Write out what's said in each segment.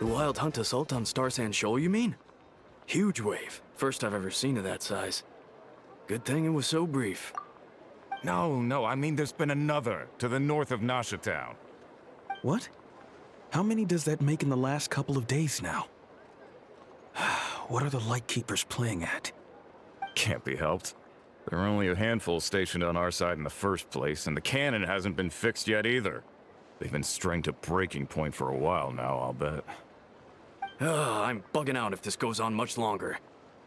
The wild hunt assault on Star Sand Shoal, you mean? Huge wave. First I've ever seen of that size. Good thing it was so brief. No, I mean there's been another to the north of Nasha Town. What? How many does that make in the last couple of days now? What are the Lightkeepers playing at? Can't be helped. There are only a handful stationed on our side in the first place, and the cannon hasn't been fixed yet either. They've been strained to breaking point for a while now, I'll bet. I'm bugging out if this goes on much longer.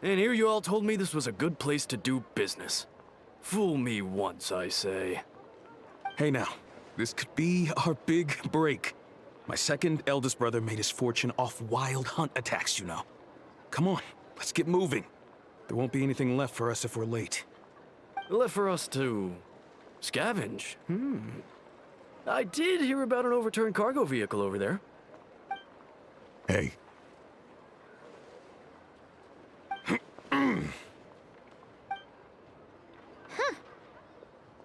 And here you all told me this was a good place to do business. Fool me once, I say. Hey now, this could be our big break. My second eldest brother made his fortune off wild hunt attacks, you know. Come on, let's get moving. There won't be anything left for us if we're late. Left for us to scavenge? I did hear about an overturned cargo vehicle over there. Hey.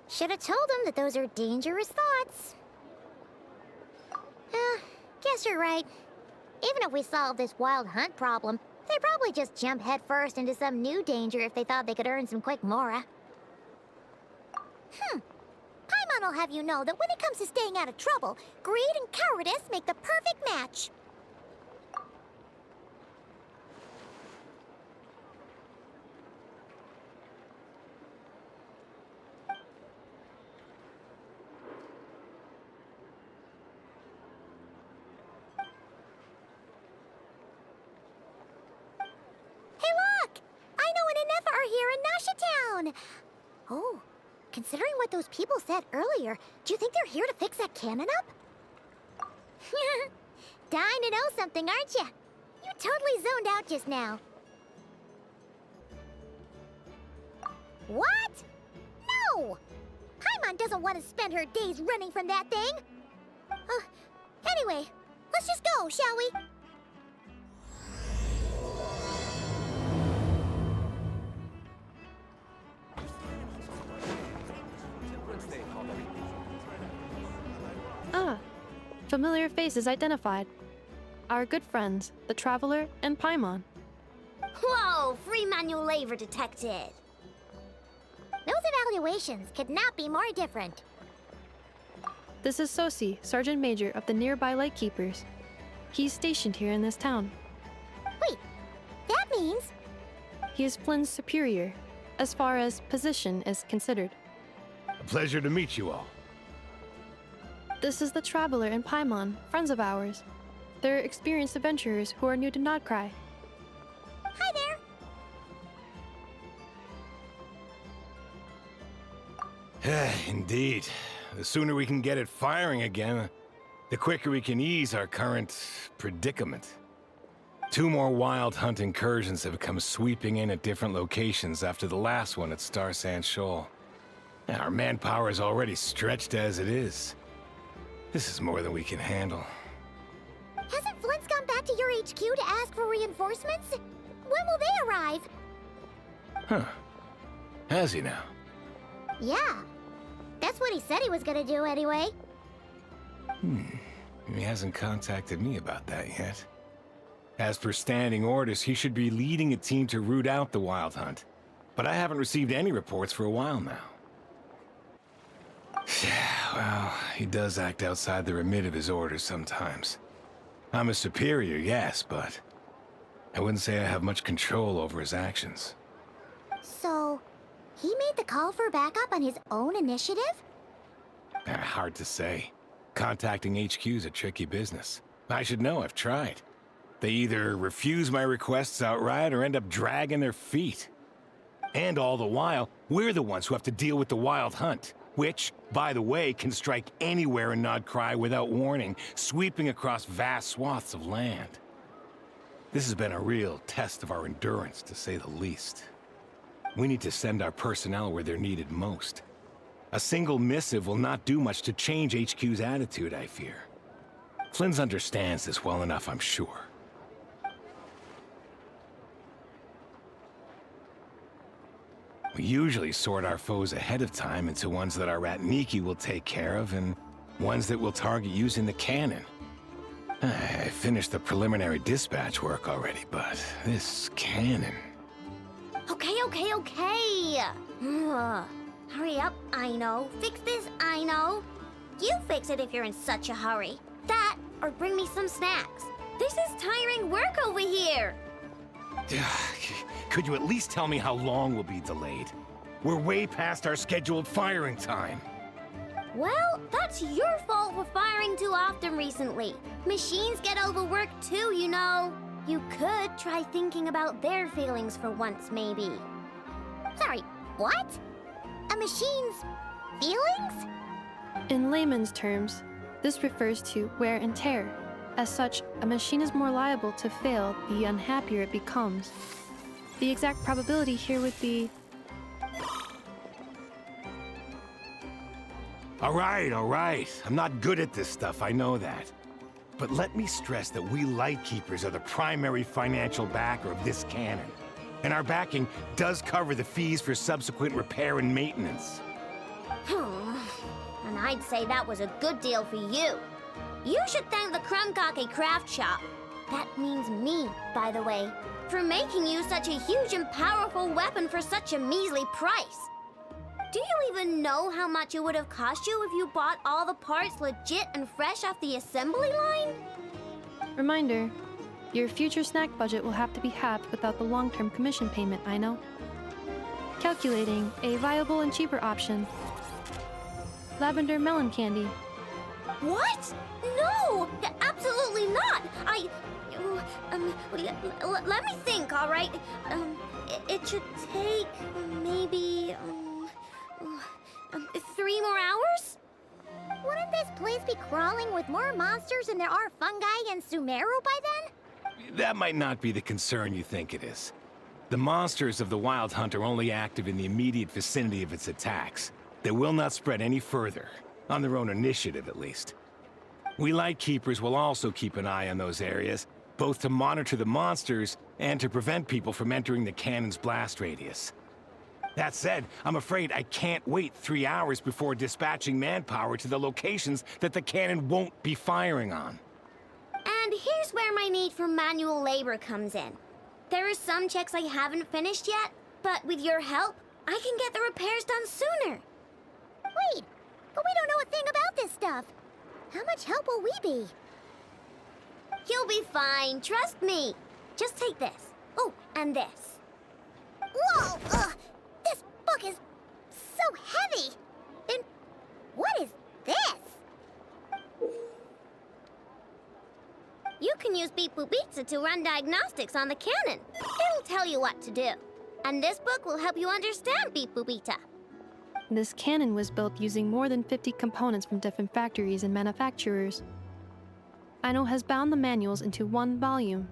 Should have told him that those are dangerous thoughts. Guess you're right. Even if we solve this wild hunt problem, they'd probably just jump headfirst into some new danger if they thought they could earn some quick mora. Paimon will have you know that when it comes to staying out of trouble, greed and cowardice make the perfect match. Oh, considering what those people said earlier, do you think they're here to fix that cannon up? Dying to know something, aren't you? You totally zoned out just now. What? No! Paimon doesn't want to spend her days running from that thing. Anyway, let's just go, shall we? Familiar faces identified. Our good friends, the Traveler and Paimon. Whoa! Free manual labor detected. Those evaluations could not be more different. This is Sosi, Sergeant Major of the nearby Lightkeepers. He's stationed here in this town. Wait, that means... He is Flynn's superior, as far as position is considered. A pleasure to meet you all. This is the Traveler and Paimon, friends of ours. They're experienced adventurers who are new to Nodkrai. Hi there! Indeed. The sooner we can get it firing again, the quicker we can ease our current predicament. 2 more wild hunt incursions have come sweeping in at different locations after the last one at Star Sand Shoal. Our manpower is already stretched as it is. This is more than we can handle. Hasn't Flint's gone back to your HQ to ask for reinforcements? When will they arrive? Huh. Has he now? Yeah. That's what he said he was gonna do anyway. He hasn't contacted me about that yet. As per standing orders, he should be leading a team to root out the wild hunt. But I haven't received any reports for a while now. Well, he does act outside the remit of his orders sometimes. I'm a superior, yes, but I wouldn't say I have much control over his actions. So, he made the call for backup on his own initiative? Hard to say. Contacting HQ's a tricky business. I should know, I've tried. They either refuse my requests outright or end up dragging their feet. And all the while, we're the ones who have to deal with the wild hunt. Which, by the way, can strike anywhere in nodkrai without warning, sweeping across vast swaths of land. This has been a real test of our endurance, to say the least. We need to send our personnel where they're needed most. A single missive will not do much to change HQ's attitude, I fear. Flynn's understands this well enough, I'm sure. We usually sort our foes ahead of time into ones that our Ratniki will take care of, and ones that we'll target using the cannon. I finished the preliminary dispatch work already, but this cannon... Okay. Ugh. Hurry up, I know. Fix this, I know. You fix it if you're in such a hurry. That, or bring me some snacks. This is tiring work over here. Could you at least tell me how long we'll be delayed? We're way past our scheduled firing time. Well, that's your fault for firing too often recently. Machines get overworked too, you know. You could try thinking about their feelings for once, maybe. Sorry, what? A machine's feelings? In layman's terms, this refers to wear and tear. As such, a machine is more liable to fail the unhappier it becomes. The exact probability here would be... All right. I'm not good at this stuff, I know that. But let me stress that we Lightkeepers are the primary financial backer of this cannon. And our backing does cover the fees for subsequent repair and maintenance. And I'd say that was a good deal for you. You should thank the Krumkake craft shop. That means me, by the way, for making you such a huge and powerful weapon for such a measly price. Do you even know how much it would have cost you if you bought all the parts legit and fresh off the assembly line? Reminder, your future snack budget will have to be halved without the long-term commission payment, I know. Calculating a viable and cheaper option. Lavender melon candy. What? No! Absolutely not! Let me think, all right? It should take maybe, 3 more hours? Wouldn't this place be crawling with more monsters than there are fungi in Sumeru by then? That might not be the concern you think it is. The monsters of the Wild Hunt are only active in the immediate vicinity of its attacks. They will not spread any further, on their own initiative at least. We Lightkeepers will also keep an eye on those areas, both to monitor the monsters and to prevent people from entering the cannon's blast radius. That said, I'm afraid I can't wait 3 hours before dispatching manpower to the locations that the cannon won't be firing on. And here's where my need for manual labor comes in. There are some checks I haven't finished yet, but with your help, I can get the repairs done sooner. Wait, but we don't know a thing about this stuff. How much help will we be? You'll be fine, trust me. Just take this. Oh, and this. Whoa! This book is so heavy! And what is this? You can use Beep Boop Pizza to run diagnostics on the cannon. It'll tell you what to do. And this book will help you understand Beep Boop Pizza. This cannon was built using more than 50 components from different factories and manufacturers. Aino has bound the manuals into one volume.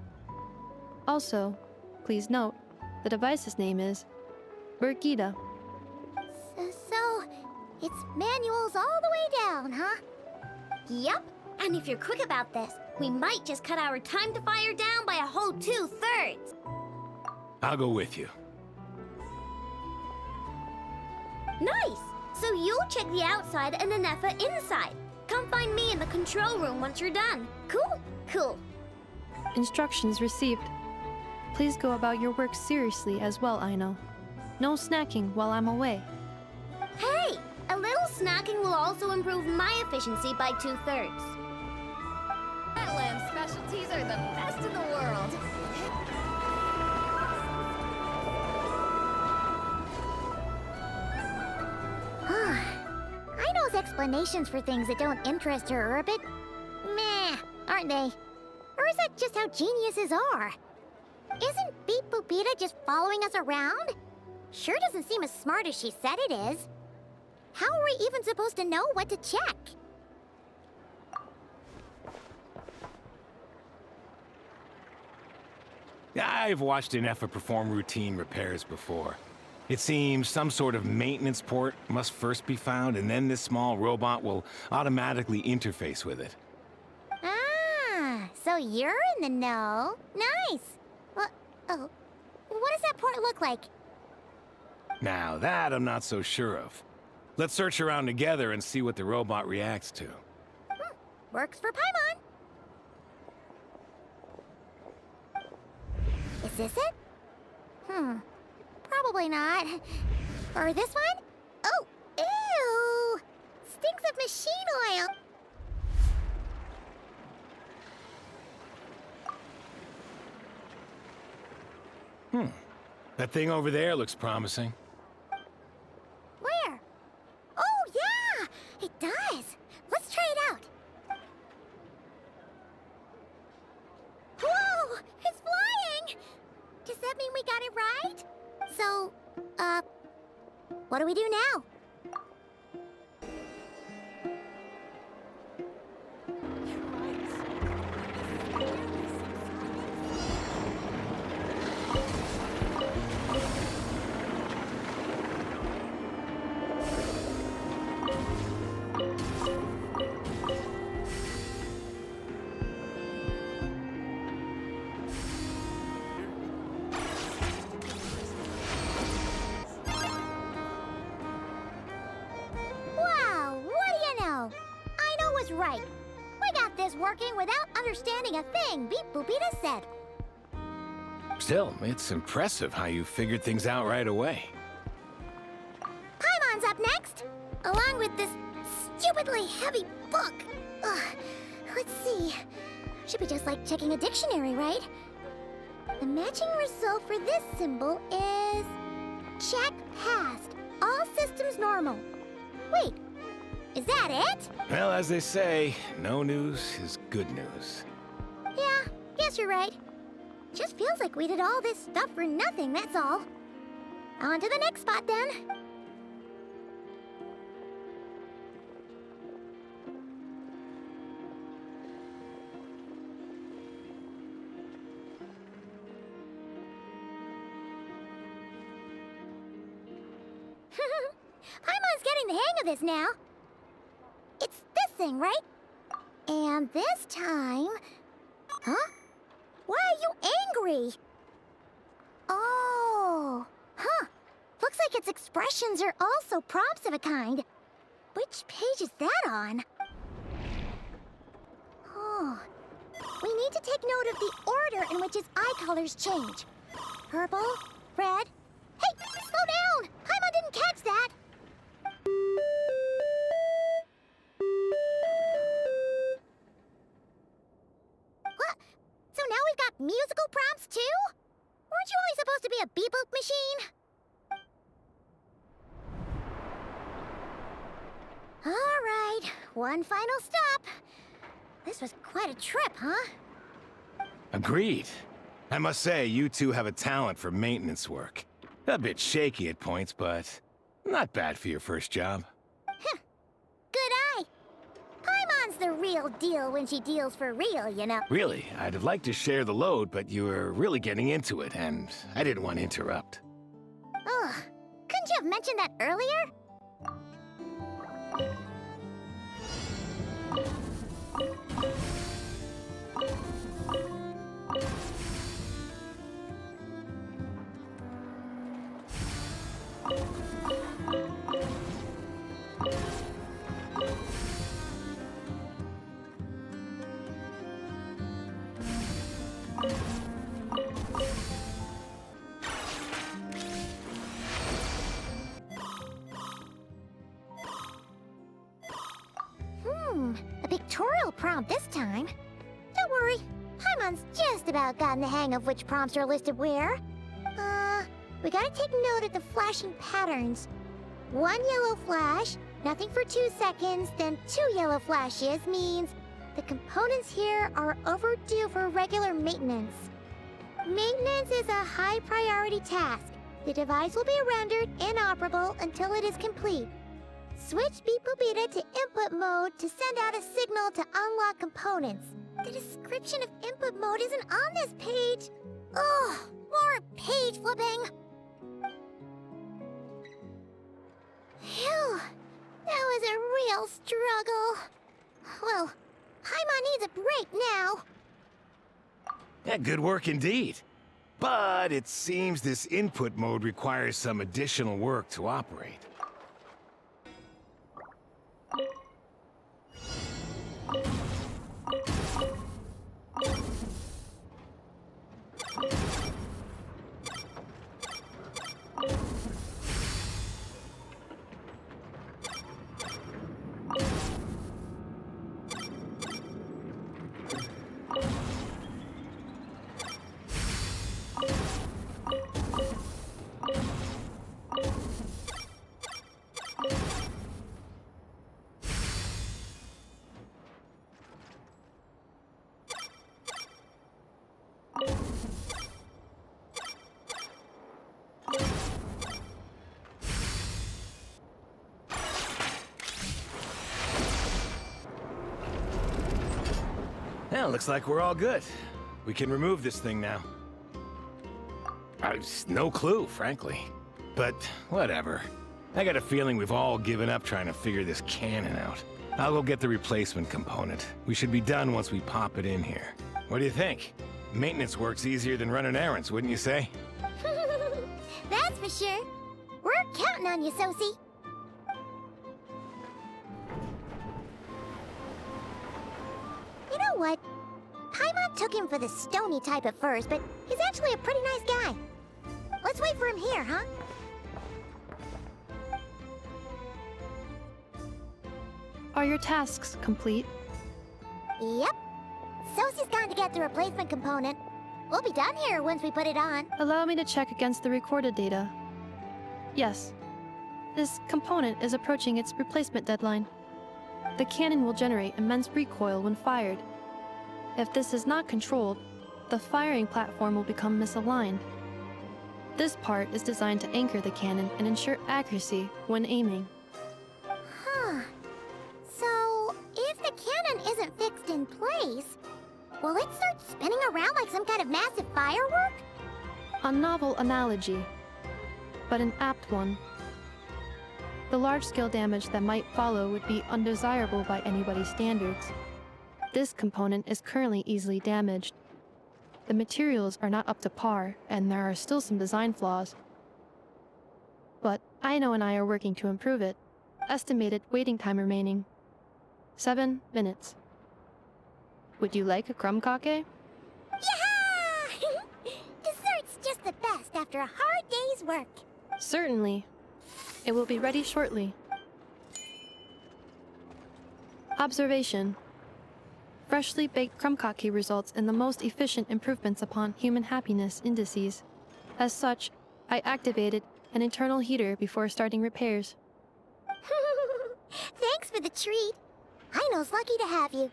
Also, please note, the device's name is Birgitta. So, it's manuals all the way down, huh? Yep, and if you're quick about this, we might just cut our time to fire down by a whole 2/3. I'll go with you. Nice! So you'll check the outside and Anefa inside. Come find me in the control room once you're done. Cool? Cool. Instructions received. Please go about your work seriously as well, Aino. No snacking while I'm away. Hey! A little snacking will also improve my efficiency by 2/3. Lamb specialties are the best in the world. Aino's explanations for things that don't interest her are a bit meh, aren't they? Or is that just how geniuses are? Isn't Beep Boopita just following us around? Sure doesn't seem as smart as she said it is. How are we even supposed to know what to check? I've watched Anefa perform routine repairs before. It seems some sort of maintenance port must first be found, and then this small robot will automatically interface with it. Ah, so you're in the know. Nice. Well, oh, what does that port look like? Now that I'm not so sure of. Let's search around together and see what the robot reacts to. Works for Paimon. this it? Probably not. Or this one? Oh, ew! Stinks of machine oil! That thing over there looks promising. Where? Oh, yeah! It does! Let's try it out! Whoa! It's flying! Does that mean we got it right? So, what do we do now? Right. We got this working without understanding a thing, Beep Boopita said. Still, it's impressive how you figured things out right away. Paimon's up next, along with this stupidly heavy book. Ugh. Let's see. Should be just like checking a dictionary, right? The matching result for this symbol is... check passed. All systems normal. Wait. Is that it? Well, as they say, no news is good news. Yeah, guess you're right. Just feels like we did all this stuff for nothing, that's all. On to the next spot, then. Paimon's getting the hang of this now. It's this thing, right? And this time... Huh? Why are you angry? Oh... Huh. Looks like its expressions are also prompts of a kind. Which page is that on? Oh... We need to take note of the order in which his eye colors change. Purple, red... Hey! Slow down! Paimon didn't catch that! What? So now we've got musical prompts too? Weren't you only supposed to be a beep-boop machine? Alright, one final stop. This was quite a trip, huh? Agreed. I must say, you two have a talent for maintenance work. A bit shaky at points, but not bad for your first job. Good eye. Paimon's the real deal when she deals for real, you know. Really, I'd have liked to share the load, but you were really getting into it, and I didn't want to interrupt. Ugh. Couldn't you have mentioned that earlier? A pictorial prompt this time. Don't worry, Paimon's just about gotten the hang of which prompts are listed where. We gotta take note of the flashing patterns. One yellow flash, nothing for 2 seconds, then 2 yellow flashes means the components here are overdue for regular maintenance. Maintenance is a high priority task. The device will be rendered inoperable until it is complete. Switch Beep Boopita to input mode to send out a signal to unlock components. The description of input mode isn't on this page. Ugh, more page flipping. Phew, that was a real struggle. Well, Paimon needs a break now. Yeah, good work indeed. But it seems this input mode requires some additional work to operate. Well, looks like we're all good. We can remove this thing now. I've no clue, frankly. But whatever. I got a feeling we've all given up trying to figure this cannon out. I'll go get the replacement component. We should be done once we pop it in here. What do you think? Maintenance work's easier than running errands, wouldn't you say? That's for sure. We're counting on you, Sosie. You know what? Paimon took him for the stony type at first, but he's actually a pretty nice guy. Let's wait for him here, huh? Are your tasks complete? Yep. Sosie's gone to get the replacement component. We'll be done here once we put it on. Allow me to check against the recorded data. Yes. This component is approaching its replacement deadline. The cannon will generate immense recoil when fired. If this is not controlled, the firing platform will become misaligned. This part is designed to anchor the cannon and ensure accuracy when aiming. Huh. So, if the cannon isn't fixed in place, will it start spinning around like some kind of massive firework? A novel analogy, but an apt one. The large-scale damage that might follow would be undesirable by anybody's standards. This component is currently easily damaged. The materials are not up to par, and there are still some design flaws. But Aino and I are working to improve it. Estimated waiting time remaining: 7 minutes. Would you like a crumb cake? Yeah! Dessert's just the best after a hard day's work. Certainly. It will be ready shortly. Observation. Freshly baked crumb cake results in the most efficient improvements upon human happiness indices. As such, I activated an internal heater before starting repairs. Thanks for the treat. Aino's lucky to have you.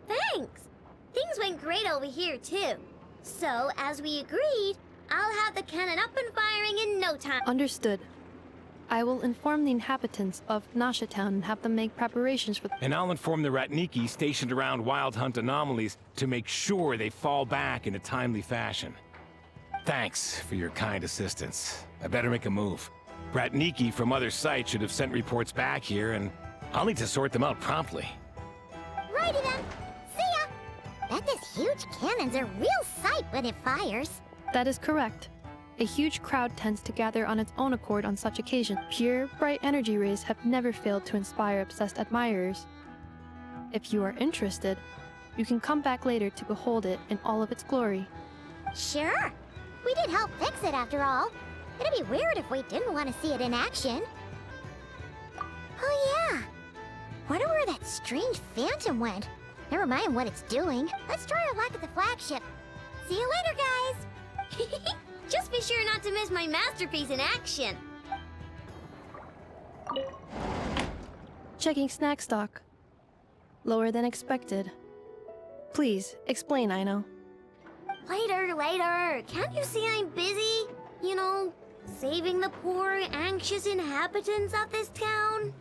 Thanks! Things went great over here, too. So, as we agreed, I'll have the cannon up and firing in no time. Understood. I will inform the inhabitants of Nasha Town and have them make preparations for... And I'll inform the Ratniki stationed around Wild Hunt anomalies to make sure they fall back in a timely fashion. Thanks for your kind assistance. I better make a move. Ratniki from other sites should have sent reports back here, and I'll need to sort them out promptly. Righty then. See ya! Bet this huge cannon's a real sight when it fires. That is correct. A huge crowd tends to gather on its own accord on such occasion. Pure, bright energy rays have never failed to inspire obsessed admirers. If you are interested, you can come back later to behold it in all of its glory. Sure. We did help fix it after all. It'd be weird if we didn't want to see it in action. Oh yeah. Wonder where that strange phantom went. Never mind what it's doing. Let's try our luck at the flagship. See you later, guys. Just be sure not to miss my masterpiece in action. Checking snack stock. Lower than expected. Please, explain, Aino. Later. Can't you see I'm busy? You know, saving the poor, anxious inhabitants of this town?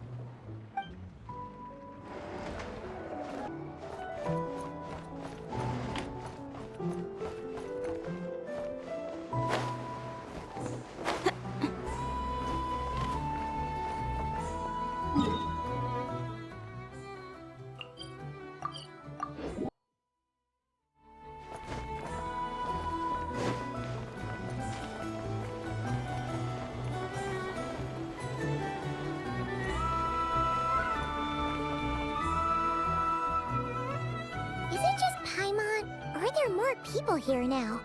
Is it just Paimon, or are there more people here now?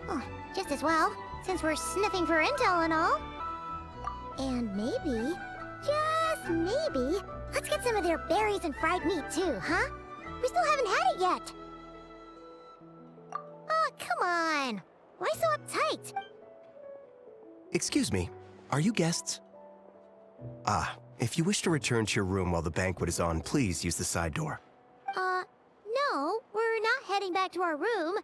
Oh, just as well, since we're sniffing for intel and all. And maybe, just maybe, let's get some of their berries and fried meat too, huh? We still haven't had it yet. Oh, come on. Why so uptight? Excuse me, are you guests? If you wish to return to your room while the banquet is on, please use the side door. No, we're not heading back to our room.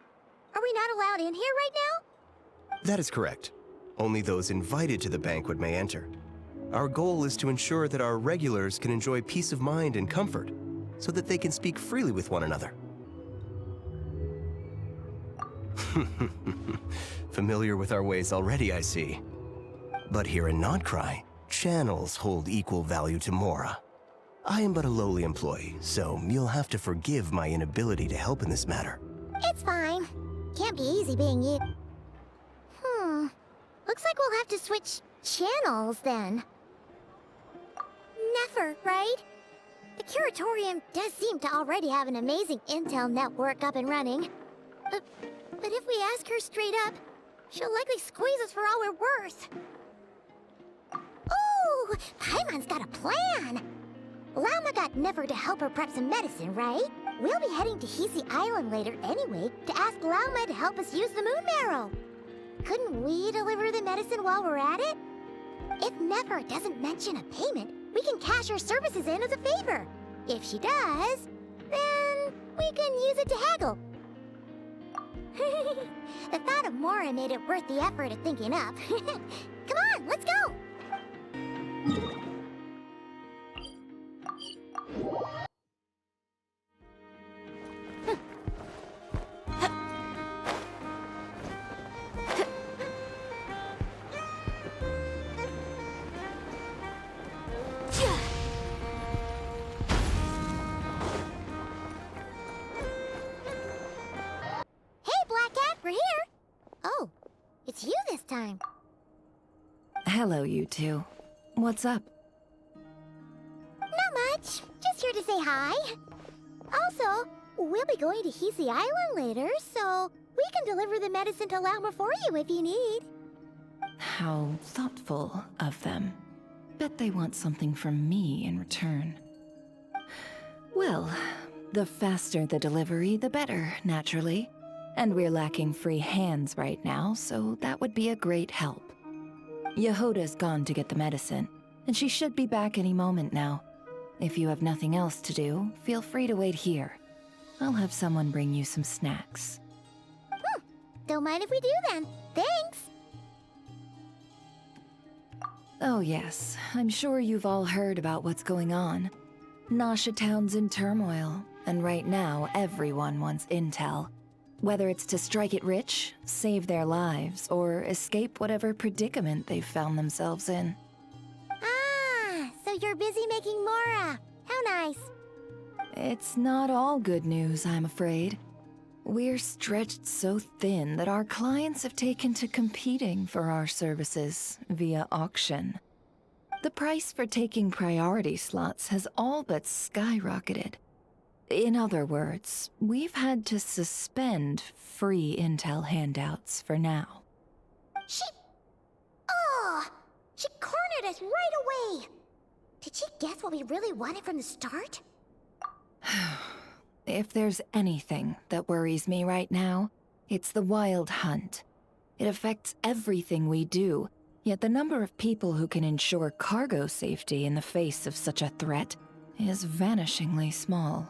Are we not allowed in here right now? That is correct. Only those invited to the banquet may enter. Our goal is to ensure that our regulars can enjoy peace of mind and comfort, so that they can speak freely with one another. Familiar with our ways already, I see. But here in Nodkrai, channels hold equal value to Mora. I am but a lowly employee, so you'll have to forgive my inability to help in this matter. It's fine. Can't be easy being you. Looks like we'll have to switch channels then. Never, right? The Curatorium does seem to already have an amazing intel network up and running. But if we ask her straight up, she'll likely squeeze us for all we're worth. Ooh! Paimon's got a plan! Llama got Never to help her prep some medicine, right? We'll be heading to Hisi Island later anyway to ask Llama to help us use the moon marrow. Couldn't we deliver the medicine while we're at it? If Never doesn't mention a payment, we can cash her services in as a favor. If she does, then we can use it to haggle. The thought of Mora made it worth the effort of thinking up. Come on, let's go! We're here! Oh, it's you this time. Hello, you two. What's up? Not much. Just here to say hi. Also, we'll be going to Hisi Island later, so we can deliver the medicine to Llama for you if you need. How thoughtful of them. Bet they want something from me in return. Well, the faster the delivery, the better, naturally. And we're lacking free hands right now, so that would be a great help. Yehoda's gone to get the medicine, and she should be back any moment now. If you have nothing else to do, feel free to wait here. I'll have someone bring you some snacks. Don't mind if we do then. Thanks! Oh yes, I'm sure you've all heard about what's going on. Nasha Town's in turmoil, and right now everyone wants intel. Whether it's to strike it rich, save their lives, or escape whatever predicament they've found themselves in. Ah, so you're busy making Mora. How nice. It's not all good news, I'm afraid. We're stretched so thin that our clients have taken to competing for our services via auction. The price for taking priority slots has all but skyrocketed. In other words, we've had to suspend free intel handouts for now. She cornered us right away! Did she guess what we really wanted from the start? If there's anything that worries me right now, it's the wild hunt. It affects everything we do, yet the number of people who can ensure cargo safety in the face of such a threat is vanishingly small.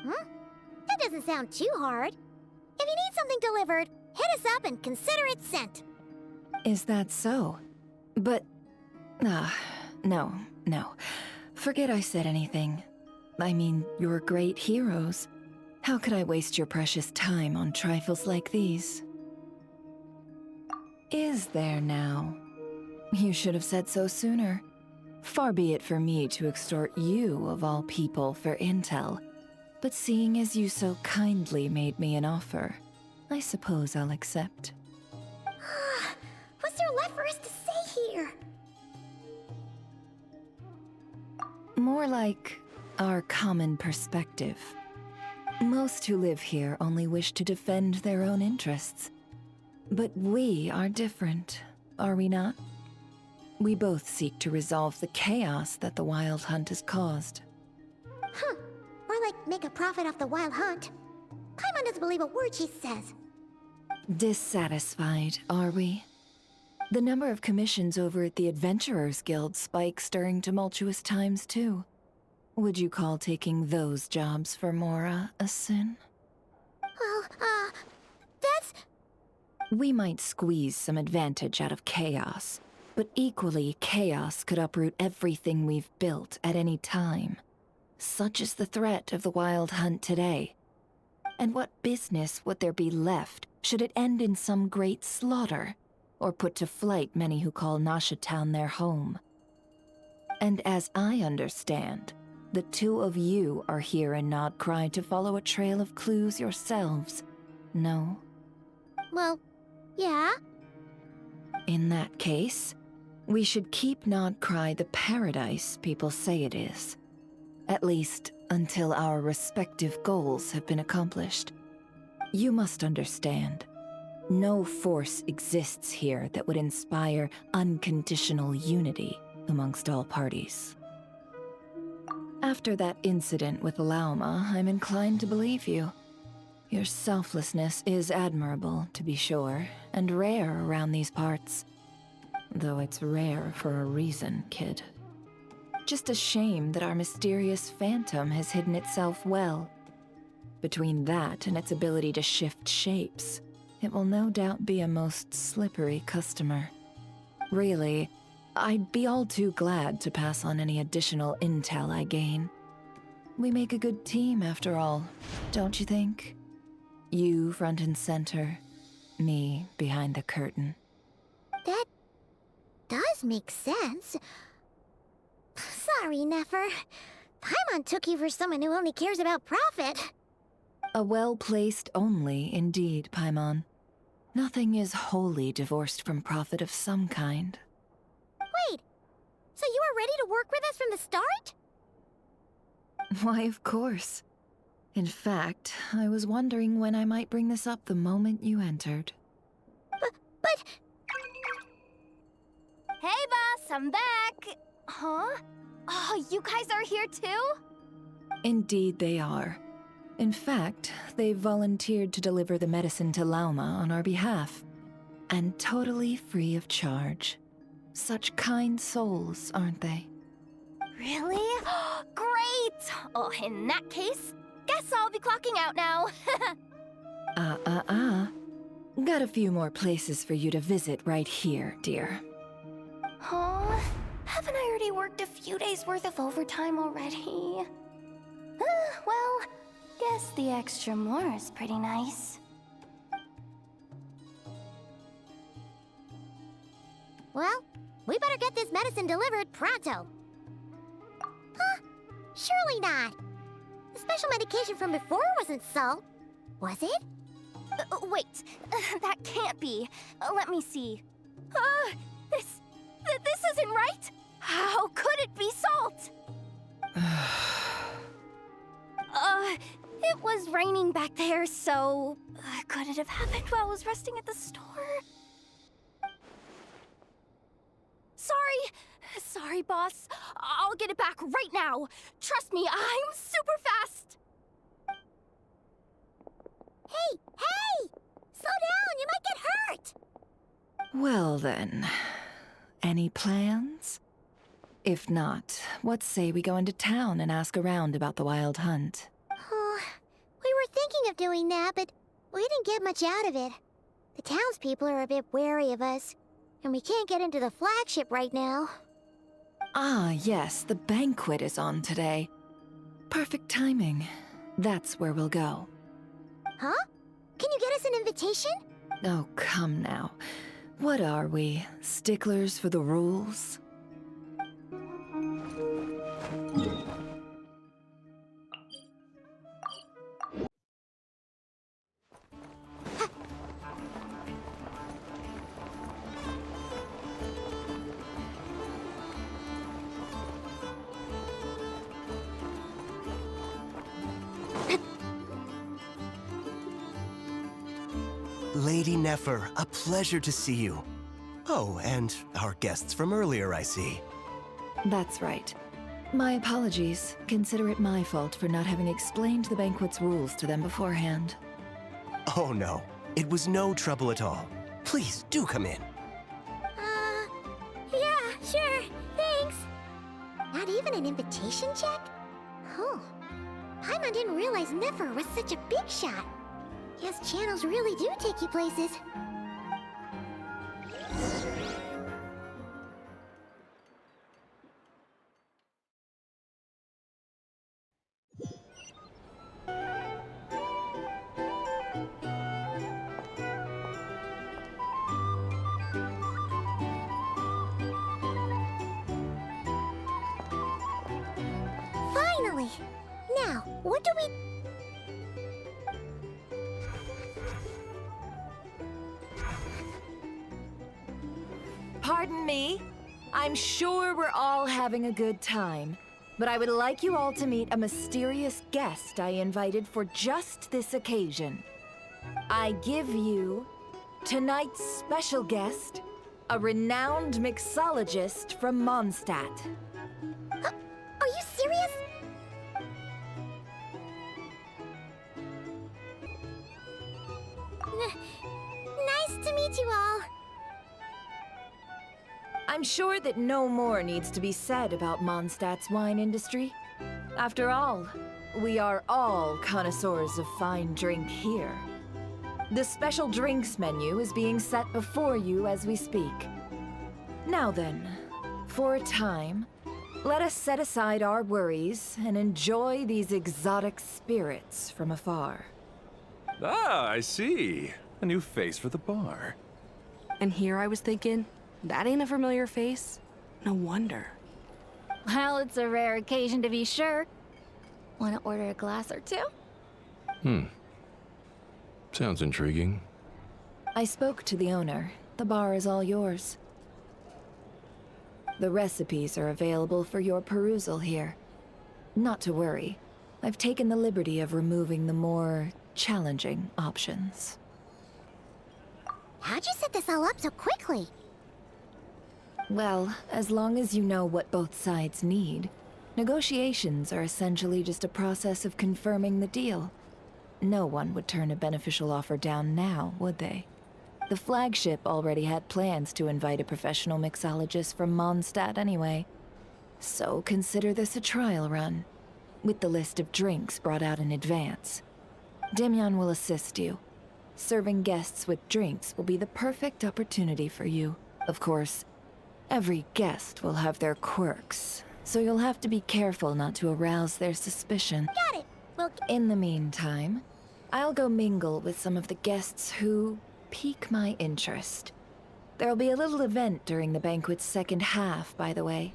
That doesn't sound too hard. If you need something delivered, hit us up and consider it sent. Is that so? But... no. Forget I said anything. I mean, you're great heroes. How could I waste your precious time on trifles like these? Is there now? You should have said so sooner. Far be it for me to extort you, of all people, for intel. But seeing as you so kindly made me an offer, I suppose I'll accept. What's there left for us to say here? More like our common perspective. Most who live here only wish to defend their own interests. But we are different, are we not? We both seek to resolve the chaos that the Wild Hunt has caused. More like make a profit off the Wild Hunt. Paimon doesn't believe a word she says. Dissatisfied, are we? The number of commissions over at the Adventurers Guild spikes during tumultuous times, too. Would you call taking those jobs for Mora a sin? Well, that's... We might squeeze some advantage out of chaos, But equally, chaos could uproot everything we've built at any time. Such is the threat of the Wild Hunt today. And what business would there be left should it end in some great slaughter, or put to flight many who call Nasha Town their home? And as I understand, the two of you are here in Nodkrai to follow a trail of clues yourselves, no? Well, yeah. In that case, we should keep Nodkrai the paradise people say it is. At least, until our respective goals have been accomplished. You must understand, no force exists here that would inspire unconditional unity amongst all parties. After that incident with Lauma, I'm inclined to believe you. Your selflessness is admirable, to be sure, and rare around these parts. Though it's rare for a reason, kid. Just a shame that our mysterious phantom has hidden itself well. Between that and its ability to shift shapes, it will no doubt be a most slippery customer. Really, I'd be all too glad to pass on any additional intel I gain. We make a good team, after all, don't you think? You front and center, me behind the curtain. That does make sense. Sorry, Nefer. Paimon took you for someone who only cares about profit. A well-placed only, indeed, Paimon. Nothing is wholly divorced from profit of some kind. Wait, so you were ready to work with us from the start? Why, of course. In fact, I was wondering when I might bring this up the moment you entered. But... Hey, boss, I'm back! Huh? Oh, you guys are here too? Indeed they are. In fact, they've volunteered to deliver the medicine to Lauma on our behalf. And totally free of charge. Such kind souls, aren't they? Really? Great! Oh, in that case, guess I'll be clocking out now. Got a few more places for you to visit right here, dear. Huh? Haven't I already worked a few days worth of overtime already? Well, guess the extra more is pretty nice. Well, we better get this medicine delivered pronto. Huh? Surely not. The special medication from before wasn't salt, was it? Wait, that can't be. Let me see. This isn't right. How could it be salt? It was raining back there, so could it have happened while I was resting at the store? Sorry, boss. I'll get it back right now. Trust me, I'm super fast. Hey! Slow down, you might get hurt! Well then, any plans? If not, what say we go into town and ask around about the Wild Hunt? We were thinking of doing that, but we didn't get much out of it. The townspeople are a bit wary of us, and we can't get into the flagship right now. Ah, yes, the banquet is on today. Perfect timing. That's where we'll go. Huh? Can you get us an invitation? Oh, come now. What are we, sticklers for the rules? Lady Nefer, a pleasure to see you. Oh, and our guests from earlier, I see. That's right. My apologies. Consider it my fault for not having explained the banquet's rules to them beforehand. Oh no, it was no trouble at all. Please, do come in. Yeah, sure, thanks. Not even an invitation check? Oh, Paimon didn't realize Nefer was such a big shot. Guess channels really do take you places. Finally! Now, what do we... Pardon me? I'm sure we're all having a good time, but I would like you all to meet a mysterious guest I invited for just this occasion. I give you tonight's special guest, a renowned mixologist from Mondstadt. Are you serious? Nice to meet you all. I'm sure that no more needs to be said about Mondstadt's wine industry. After all, we are all connoisseurs of fine drink here. The special drinks menu is being set before you as we speak. Now then, for a time, let us set aside our worries and enjoy these exotic spirits from afar. Ah, I see. A new face for the bar. And here I was thinking, that ain't a familiar face. No wonder. Well, it's a rare occasion to be sure. Wanna order a glass or two? Sounds intriguing. I spoke to the owner. The bar is all yours. The recipes are available for your perusal here. Not to worry. I've taken the liberty of removing the more challenging options. How'd you set this all up so quickly? Well, as long as you know what both sides need, negotiations are essentially just a process of confirming the deal. No one would turn a beneficial offer down now, would they? The flagship already had plans to invite a professional mixologist from Mondstadt anyway. So consider this a trial run, with the list of drinks brought out in advance. Demyan will assist you. Serving guests with drinks will be the perfect opportunity for you. Of course, every guest will have their quirks, so you'll have to be careful not to arouse their suspicion. Got it. Well, In the meantime, I'll go mingle with some of the guests who pique my interest. There'll be a little event during the banquet's second half, by the way.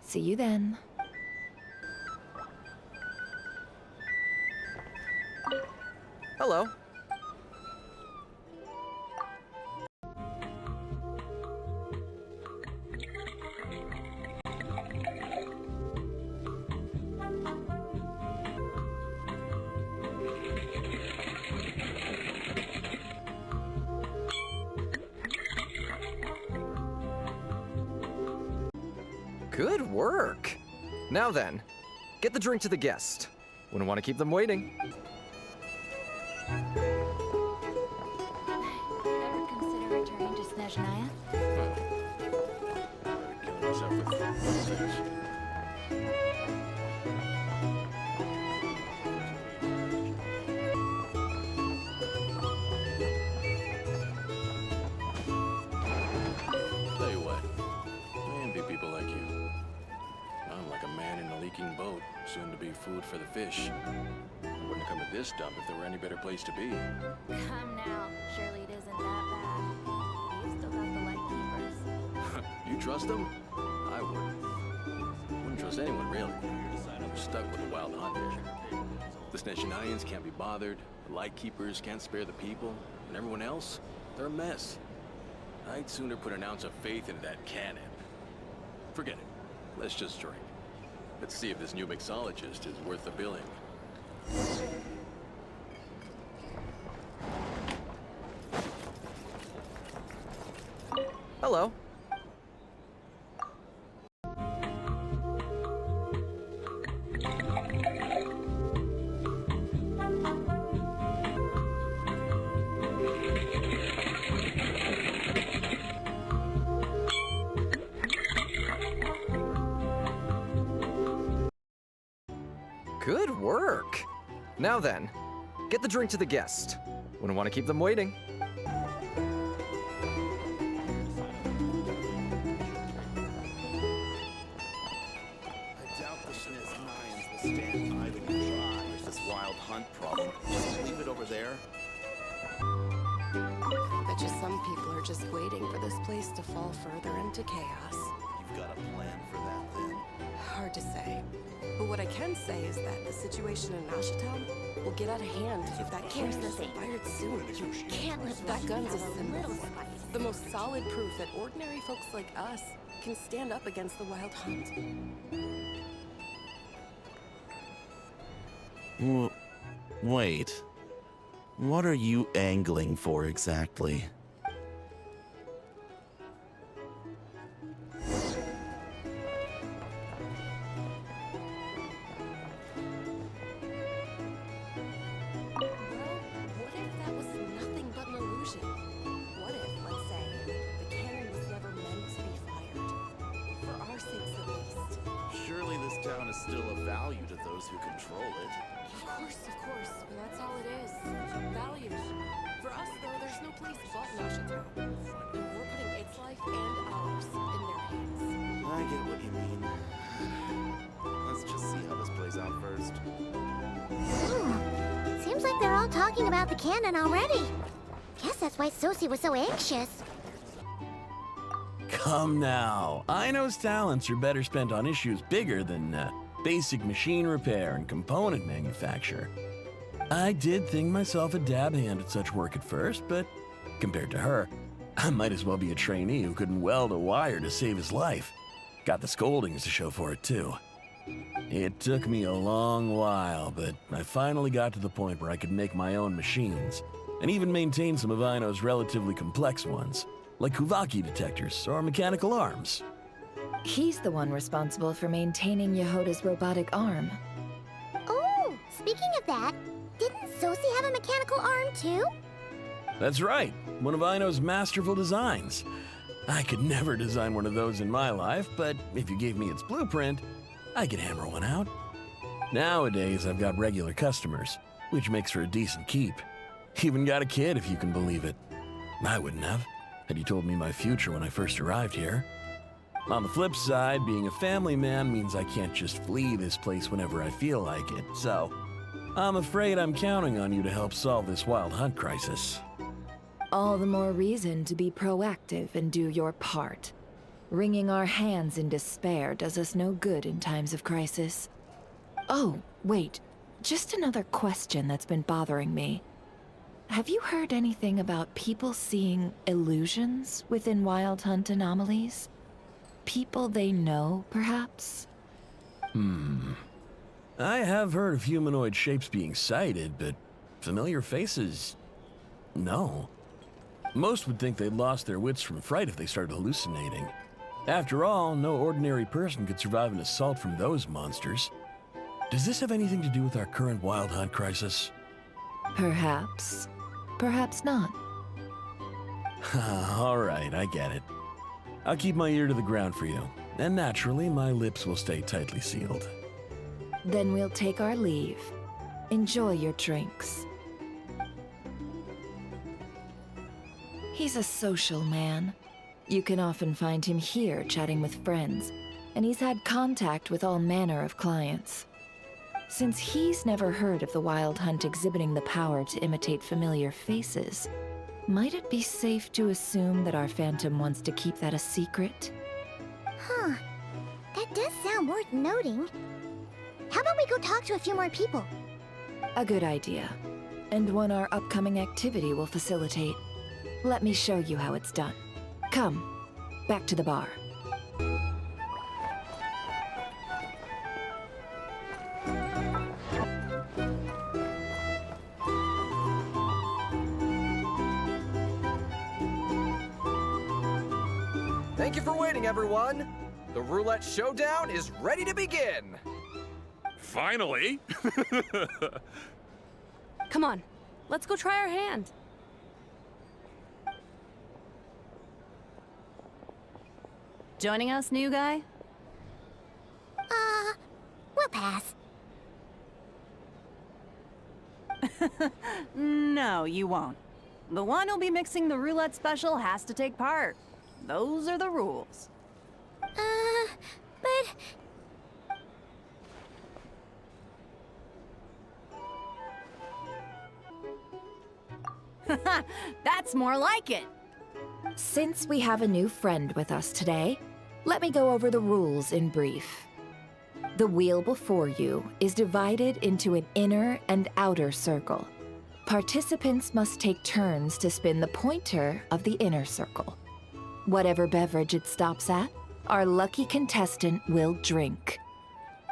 See you then. Hello. Good work. Now then, get the drink to the guest. Wouldn't want to keep them waiting. Ever consider returning to Snezhnaya? Tell you what, I envy people like you. I'm like a man in a leaking boat, soon to be food for the fish. I wouldn't come to this dump if there were any better place to be. Come now, surely it isn't that bad. We've still got the lightkeepers. You trust them? I wouldn't. Wouldn't trust anyone, really. I'm stuck with the wild hunt here. The Snezhnayans can't be bothered, the lightkeepers can't spare the people, and everyone else, they're a mess. I'd sooner put an ounce of faith into that cannon. Forget it. Let's just drink. Let's see if this new mixologist is worth the billing. Hello. Good work. Now then, get the drink to the guest. Wouldn't want to keep them waiting. I doubt the Snezhnayans will stand idle and try with this wild hunt problem. Just leave it over there. Bet you some people are just waiting for this place to fall further into chaos. You've got a plan for that, then? hard to say. But what I can say is that the situation in Ashitown will get out of hand if that camp isn't fired soon. You can't let that gun's a symbol. The most solid proof that ordinary folks like us can stand up against the Wild Hunt. Wait. What are you angling for exactly? Still of value to those who control it. Of course, but that's all it is. Value. For us, though, there's no place but Ashitown. And we're putting its life and ours in their hands. I get what you mean. Let's just see how this plays out first. Seems like they're all talking about the cannon already. Guess that's why Sosie was so anxious. Come now. Aino's talents are better spent on issues bigger than basic machine repair and component manufacture. I did think myself a dab hand at such work at first, but compared to her, I might as well be a trainee who couldn't weld a wire to save his life. Got the scoldings to show for it, too. It took me a long while, but I finally got to the point where I could make my own machines, and even maintain some of Aino's relatively complex ones, like Kuvaki detectors or mechanical arms. He's the one responsible for maintaining Yehoda's robotic arm. Oh, speaking of that, didn't Sosie have a mechanical arm too? That's right, one of Aino's masterful designs. I could never design one of those in my life, but if you gave me its blueprint, I could hammer one out. Nowadays, I've got regular customers, which makes for a decent keep. Even got a kid, if you can believe it. I wouldn't have, had you told me my future when I first arrived here. On the flip side, being a family man means I can't just flee this place whenever I feel like it, so I'm afraid I'm counting on you to help solve this Wild Hunt crisis. All the more reason to be proactive and do your part. Wringing our hands in despair does us no good in times of crisis. Oh, wait. Just another question that's been bothering me. Have you heard anything about people seeing illusions within Wild Hunt anomalies? People they know, perhaps? I have heard of humanoid shapes being sighted, but familiar faces? No. Most would think they'd lost their wits from fright if they started hallucinating. After all, no ordinary person could survive an assault from those monsters. Does this have anything to do with our current Wild Hunt crisis? Perhaps. Perhaps not. All right, I get it. I'll keep my ear to the ground for you, and naturally, my lips will stay tightly sealed. Then we'll take our leave. Enjoy your drinks. He's a social man. You can often find him here chatting with friends, and he's had contact with all manner of clients. Since he's never heard of the Wild Hunt exhibiting the power to imitate familiar faces, might it be safe to assume that our Phantom wants to keep that a secret? Huh. That does sound worth noting. How about we go talk to a few more people? A good idea. And one our upcoming activity will facilitate. Let me show you how it's done. Come, back to the bar. Thank you for waiting, everyone. The roulette showdown is ready to begin. Finally! Come on, let's go try our hand. Joining us, new guy? We'll pass. No, you won't. The one who'll be mixing the roulette special has to take part. Those are the rules. But... That's more like it. Since we have a new friend with us today, let me go over the rules in brief. The wheel before you is divided into an inner and outer circle. Participants must take turns to spin the pointer of the inner circle. Whatever beverage it stops at, our lucky contestant will drink.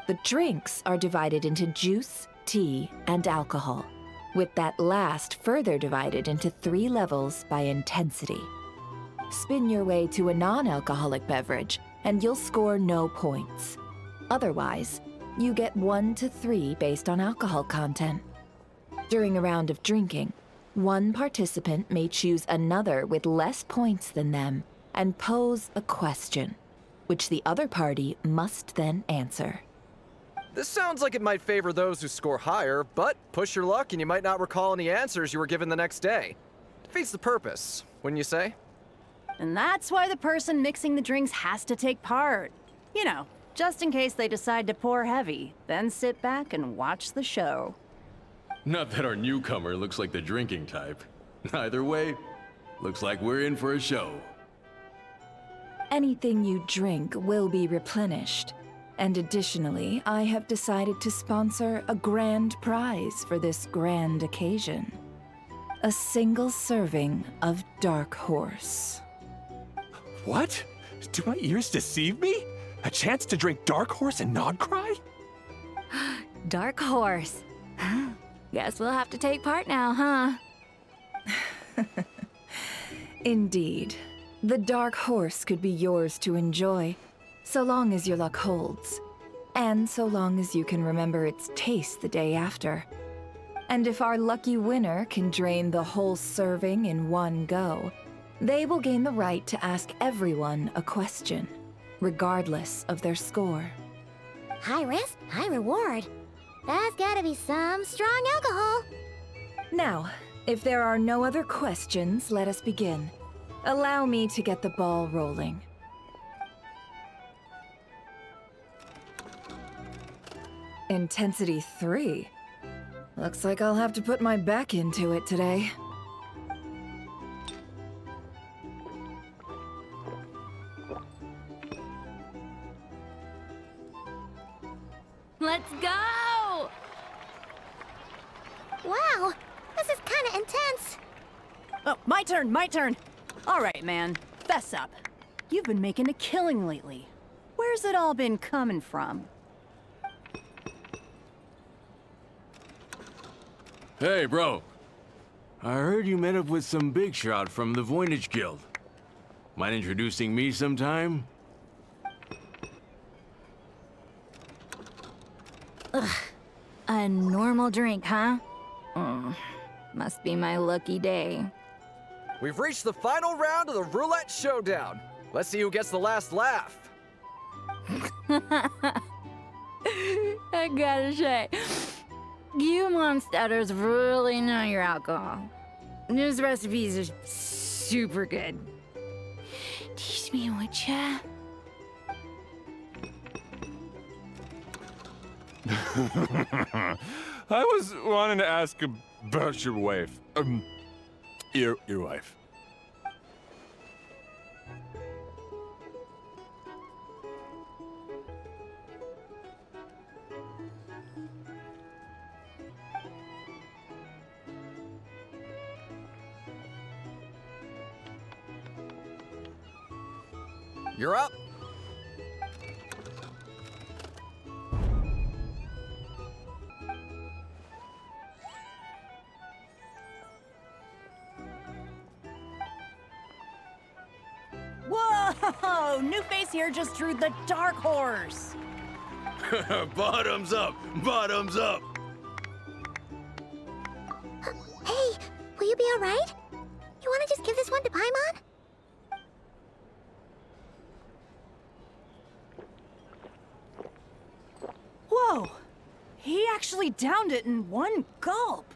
The drinks are divided into juice, tea, and alcohol, with that last further divided into 3 levels by intensity. Spin your way to a non-alcoholic beverage, and you'll score no points. Otherwise, you get 1 to 3 based on alcohol content. During a round of drinking, one participant may choose another with less points than them and pose a question, which the other party must then answer. This sounds like it might favor those who score higher, but push your luck and you might not recall any answers you were given the next day. Defeats the purpose, wouldn't you say? And that's why the person mixing the drinks has to take part. You know, just in case they decide to pour heavy, then sit back and watch the show. Not that our newcomer looks like the drinking type. Either way, looks like we're in for a show. Anything you drink will be replenished. And additionally, I have decided to sponsor a grand prize for this grand occasion. A single serving of Dark Horse. What? Do my ears deceive me? A chance to drink Dark Horse and nodkrai? Dark Horse. Guess we'll have to take part now, huh? Indeed. The Dark Horse could be yours to enjoy, so long as your luck holds, and so long as you can remember its taste the day after. And if our lucky winner can drain the whole serving in one go, they will gain the right to ask everyone a question, regardless of their score. High risk, high reward. That's gotta be some strong alcohol. Now, if there are no other questions, let us begin. Allow me to get the ball rolling. Intensity 3. Looks like I'll have to put my back into it today. Let's go! Wow, this is kinda intense. Oh, my turn, my turn. All right, man, fess up. You've been making a killing lately. Where's it all been coming from? Hey, bro. I heard you met up with some big shot from the Voynich Guild. Mind introducing me sometime? Ugh. A normal drink, huh? Must be my lucky day. We've reached the final round of the roulette showdown. Let's see who gets the last laugh. I gotta say, you monsters really know your alcohol. These recipes are super good. Teach me, would ya? I was wanting to ask about your wife. Your wife. You're up. Whoa! New face here just drew the Dark Horse. Bottoms up! Bottoms up! Hey, will you be alright? You wanna just give this one to Paimon? Whoa! He actually downed it in one gulp.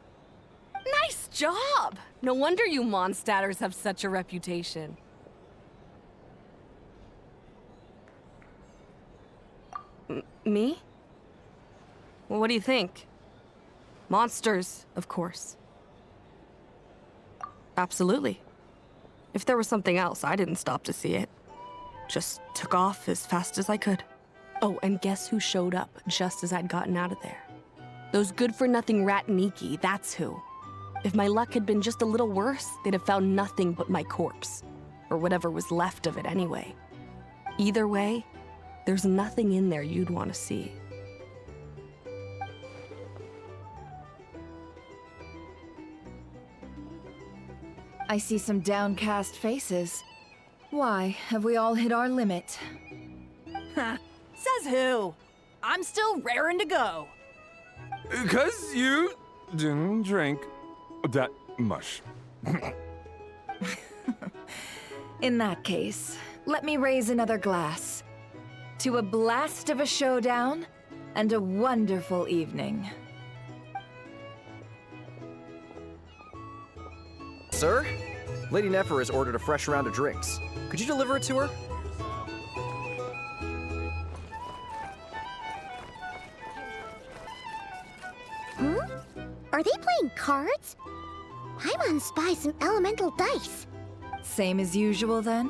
Nice job! No wonder you Mondstadters have such a reputation. Me? Well, what do you think? Monsters, of course. Absolutely. If there was something else, I didn't stop to see it. Just took off as fast as I could. Oh, and guess who showed up just as I'd gotten out of there? Those good-for-nothing rat Niki, that's who. If my luck had been just a little worse, they'd have found nothing but my corpse. Or whatever was left of it anyway. Either way, there's nothing in there you'd want to see. I see some downcast faces. Why, have we all hit our limit? Ha! Says who? I'm still raring to go. 'Cause you didn't drink that much. In that case, let me raise another glass. To a blast of a showdown and a wonderful evening. Sir? Lady Nefer has ordered a fresh round of drinks. Could you deliver it to her? Are they playing cards? I want to spy some elemental dice. Same as usual then?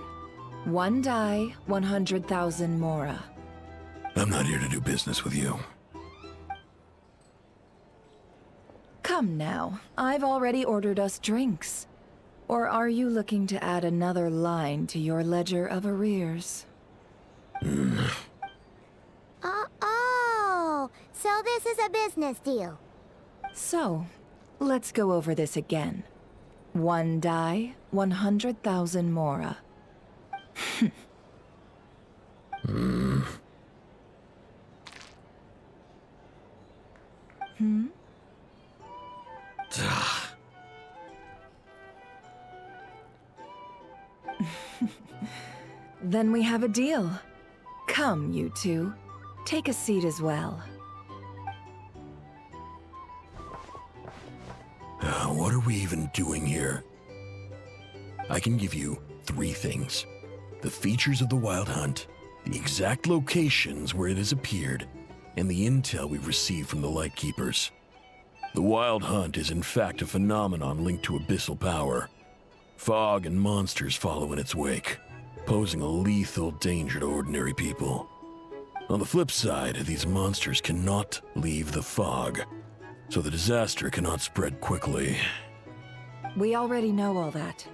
One die, 100,000 mora. I'm not here to do business with you. Come now, I've already ordered us drinks. Or are you looking to add another line to your ledger of arrears? Oh, so this is a business deal. So, let's go over this again. One die, 100,000 mora. Then we have a deal. Come, you two. Take a seat as well. What are we even doing here? I can give you 3 things. The features of the Wild Hunt, the exact locations where it has appeared, and the intel we've received from the Lightkeepers. The Wild Hunt is in fact a phenomenon linked to abyssal power. Fog and monsters follow in its wake, posing a lethal danger to ordinary people. On the flip side, these monsters cannot leave the fog, so the disaster cannot spread quickly. We already know all that.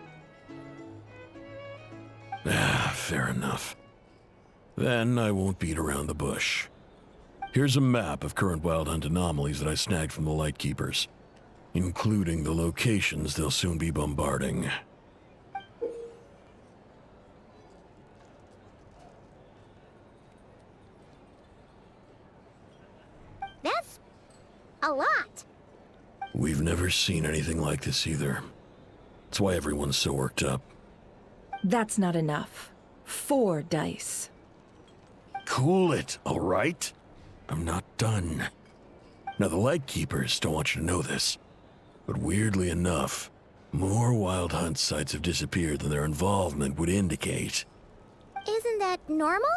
Fair enough. Then I won't beat around the bush. Here's a map of current Wild Hunt anomalies that I snagged from the Lightkeepers, including the locations they'll soon be bombarding. That's a lot. We've never seen anything like this either. That's why everyone's so worked up. That's not enough. 4 dice. Cool it, all right? I'm not done. Now, the Lightkeepers don't want you to know this, but weirdly enough, more Wild Hunt sites have disappeared than their involvement would indicate. Isn't that normal?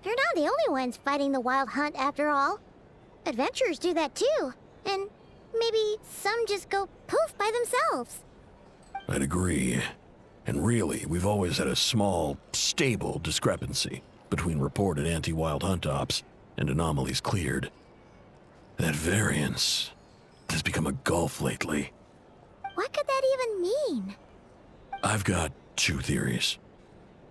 They're not the only ones fighting the Wild Hunt after all. Adventurers do that too, and maybe some just go poof by themselves. I'd agree. And really, we've always had a small, stable discrepancy between reported anti-Wild Hunt ops and anomalies cleared. That variance has become a gulf lately. What could that even mean? I've got 2 theories.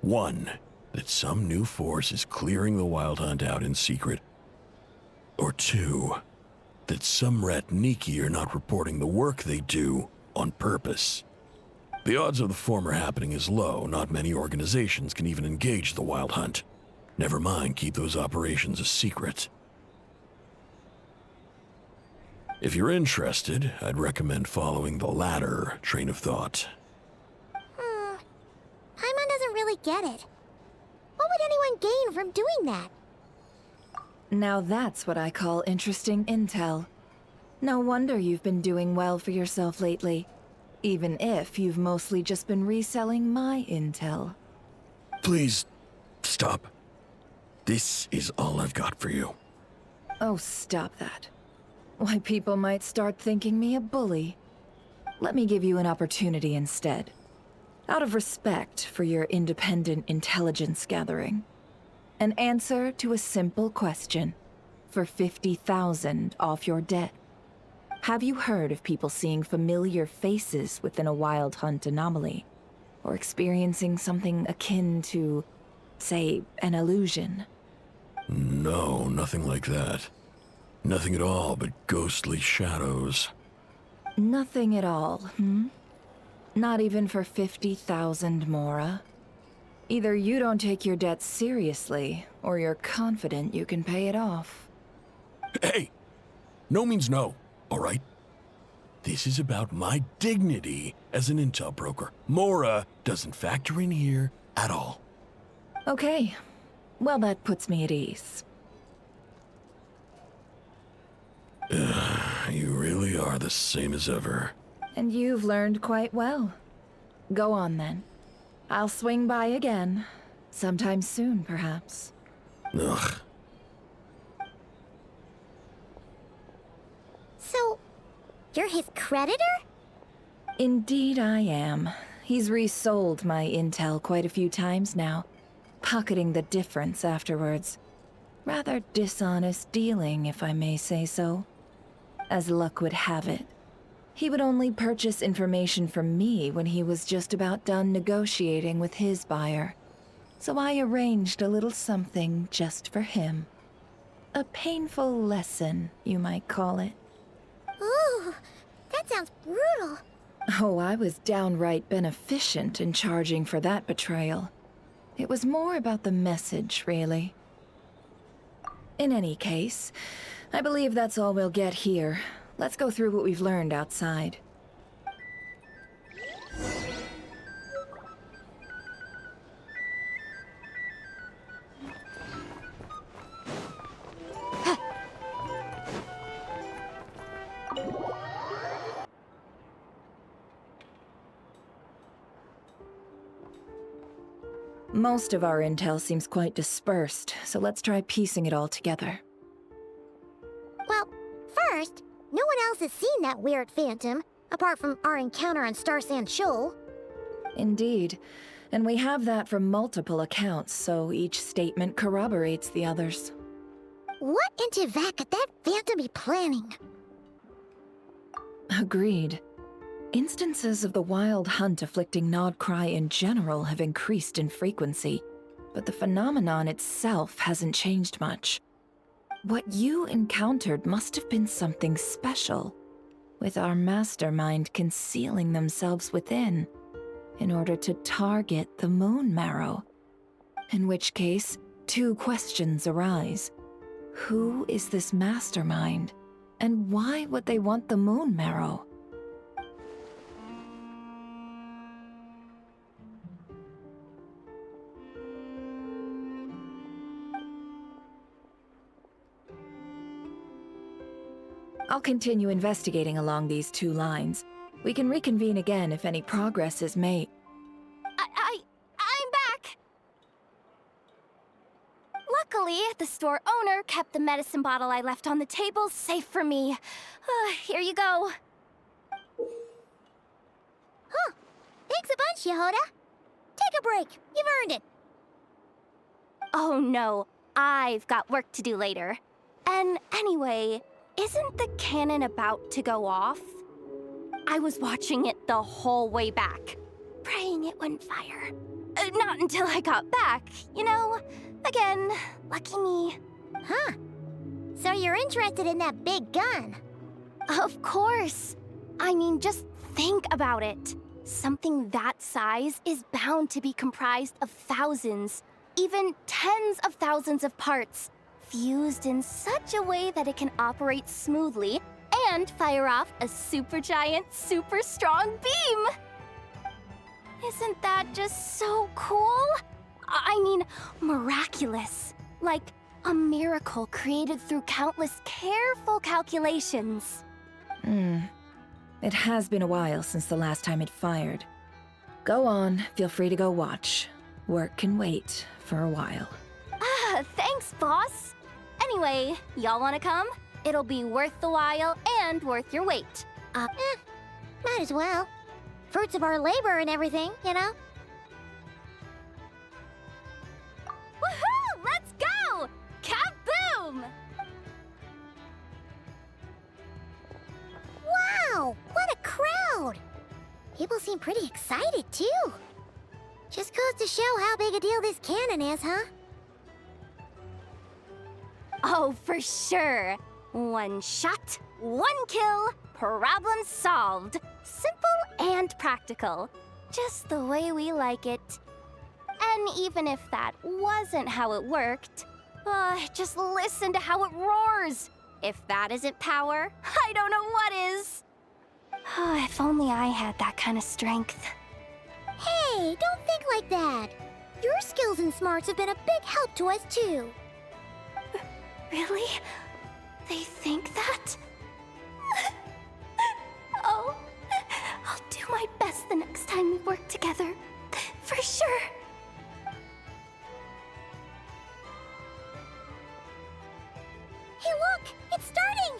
One, that some new force is clearing the Wild Hunt out in secret. Or 2, that some rat Niki are not reporting the work they do on purpose. The odds of the former happening is low. Not many organizations can even engage the Wild Hunt. Never mind keep those operations a secret. If you're interested, I'd recommend following the latter train of thought. Paimon doesn't really get it. What would anyone gain from doing that? Now that's what I call interesting intel. No wonder you've been doing well for yourself lately. Even if you've mostly just been reselling my intel. Please, stop. This is all I've got for you. Oh, stop that. Why, people might start thinking me a bully. Let me give you an opportunity instead. Out of respect for your independent intelligence gathering. An answer to a simple question for 50,000 off your debt. Have you heard of people seeing familiar faces within a wild hunt anomaly? Or experiencing something akin to, say, an illusion? No, nothing like that. Nothing at all but ghostly shadows. Nothing at all, hmm? Not even for 50,000 Mora? Either you don't take your debt seriously, or you're confident you can pay it off. Hey! No means no, all right? This is about my dignity as an intel broker. Mora doesn't factor in here at all. Okay. Well, that puts me at ease. You really are the same as ever. And you've learned quite well. Go on, then. I'll swing by again. Sometime soon, perhaps. Ugh. So, you're his creditor? Indeed I am. He's resold my intel quite a few times now, pocketing the difference afterwards. Rather dishonest dealing, if I may say so. As luck would have it, he would only purchase information from me when he was just about done negotiating with his buyer. So I arranged a little something just for him. A painful lesson, you might call it. Ooh, that sounds brutal. Oh, I was downright beneficent in charging for that betrayal. It was more about the message, really. In any case, I believe that's all we'll get here. Let's go through what we've learned outside. Most of our intel seems quite dispersed, so let's try piecing it all together. Well, first, no one else has seen that weird phantom, apart from our encounter on Star Sand Shoal. Indeed, and we have that from multiple accounts, so each statement corroborates the others. What in Teyvat could that phantom be planning? Agreed. Instances of the wild hunt afflicting nodkrai in general have increased in frequency, but the phenomenon itself hasn't changed much. What you encountered must have been something special, with our mastermind concealing themselves within, in order to target the moon marrow. In which case, two questions arise. Who is this mastermind, and why would they want the moon marrow? I'll continue investigating along these two lines. We can reconvene again if any progress is made. I'm back! Luckily, the store owner kept the medicine bottle I left on the table safe for me. Here you go. Huh. Thanks a bunch, Yehoda. Take a break. You've earned it. Oh no, I've got work to do later. And anyway, isn't the cannon about to go off? I was watching it the whole way back, praying it wouldn't fire. Not until I got back, you know? Again, lucky me. Huh. So you're interested in that big gun? Of course. I mean, just think about it. Something that size is bound to be comprised of thousands, even tens of thousands of parts, fused in such a way that it can operate smoothly and fire off a supergiant, super strong beam! Isn't that just so cool? I mean, miraculous. Like a miracle created through countless careful calculations. It has been a while since the last time it fired. Go on, feel free to go watch. Work can wait for a while. Thanks, boss. Anyway, y'all wanna come? It'll be worth the while and worth your wait. Might as well. Fruits of our labor and everything, you know? Woohoo! Let's People seem pretty excited, too. Just goes to show how big a deal this cannon is, huh? Oh, for sure. One shot, one kill, problem solved. Simple and practical. Just the way we like it. And even if that wasn't how it worked, just listen to how it roars. If that isn't power, I don't know what is. If only I had that kind of strength. Hey, don't think like that. Your skills and smarts have been a big help to us, too. Really? They think that? Oh, I'll do my best the next time we work together. For sure. Hey, look! It's starting!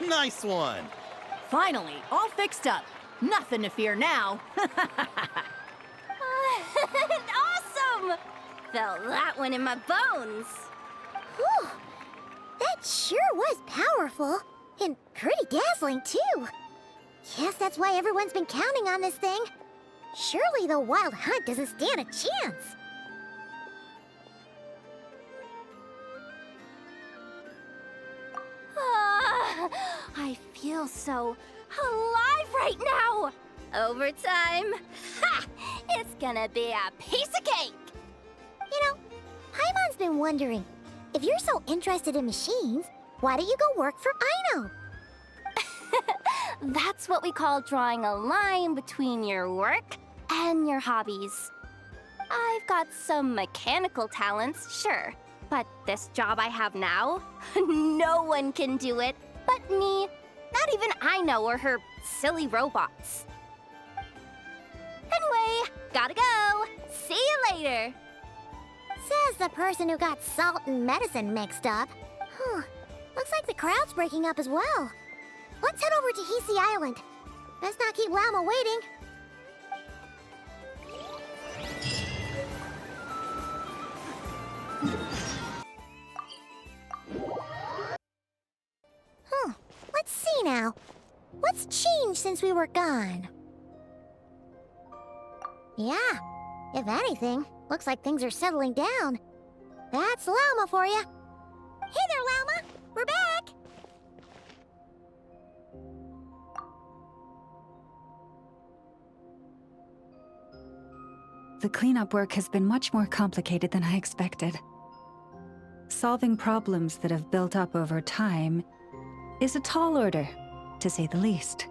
Nice one! Finally, all fixed up. Nothing to fear now. Awesome! Felt that one in my bones. Whew! That sure was powerful. And pretty dazzling, too. Guess that's why everyone's been counting on this thing. Surely the Wild Hunt doesn't stand a chance. I feel so alive right now! Overtime? Ha! It's gonna be a piece of cake! You know, Paimon's been wondering, if you're so interested in machines, why don't you go work for Aino? That's what we call drawing a line between your work and your hobbies. I've got some mechanical talents, sure, but this job I have now, no one can do it but me. Not even Aino or her silly robots. Anyway, gotta go. See you later. Says the person who got salt and medicine mixed up. Looks like the crowd's breaking up as well. Let's head over to Hisi Island. Best not keep Llama waiting. Let's see now. What's changed since we were gone? Yeah, if anything, looks like things are settling down. That's Llama for you. Hey there, Llama! We're back! The cleanup work has been much more complicated than I expected. Solving problems that have built up over time is a tall order, to say the least.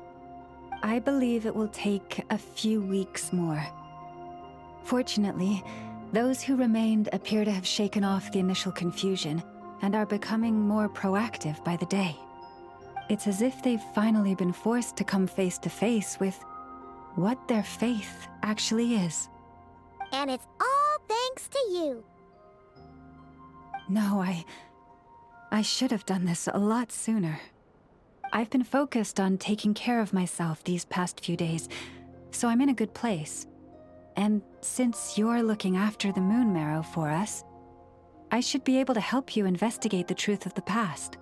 I believe it will take a few weeks more. Fortunately, those who remained appear to have shaken off the initial confusion and are becoming more proactive by the day. It's as if they've finally been forced to come face to face with what their faith actually is. And it's all thanks to you. No, I should have done this a lot sooner. I've been focused on taking care of myself these past few days, so I'm in a good place. And since you're looking after the Moon Marrow for us, I should be able to help you investigate the truth of the past.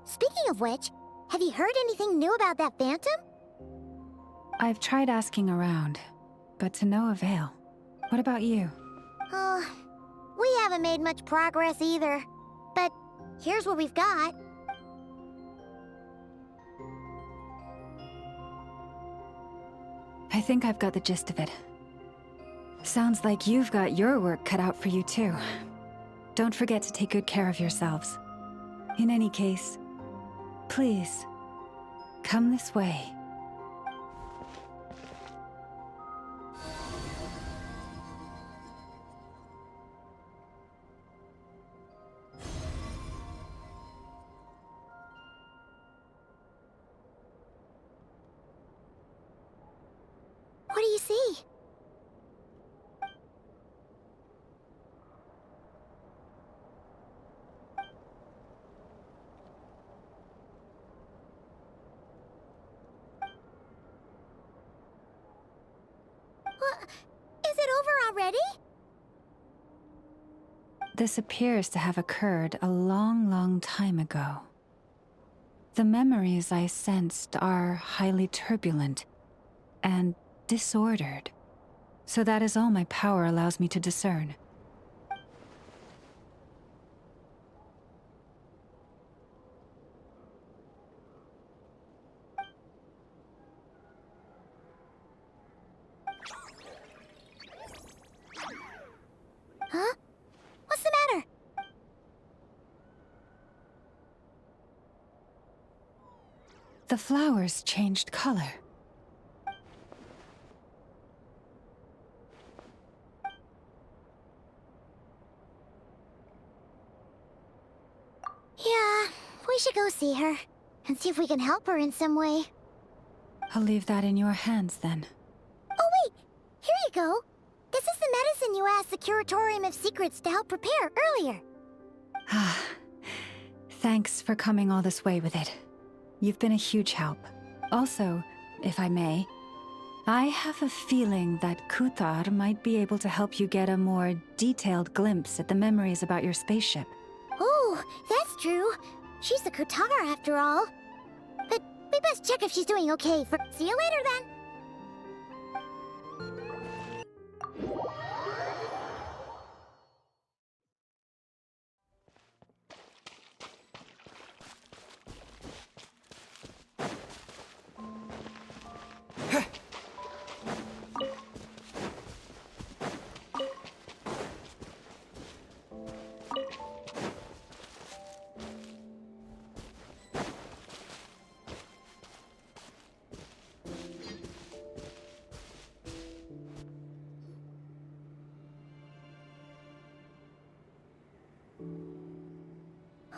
Speaking of which, have you heard anything new about that phantom? I've tried asking around, but to no avail. What about you? We haven't made much progress either. But here's what we've got. I think I've got the gist of it. Sounds like you've got your work cut out for you too. Don't forget to take good care of yourselves. In any case, please, come this way. What do you see? already? This appears to have occurred a long, long time ago. The memories I sensed are highly turbulent and disordered. So that is all my power allows me to discern. Huh? What's the matter? The flowers changed color. Yeah, we should go see her and see if we can help her in some way. I'll leave that in your hands then. Oh wait, here you go. This is the medicine you asked the Curatorium of Secrets to help prepare earlier. Ah, thanks for coming all this way with it. You've been a huge help. Also, if I may, I have a feeling that Kuthar might be able to help you get a more detailed glimpse at the memories about your spaceship. Oh, that's true. She's the Kutara after all. But we best check if she's doing okay. See you later then.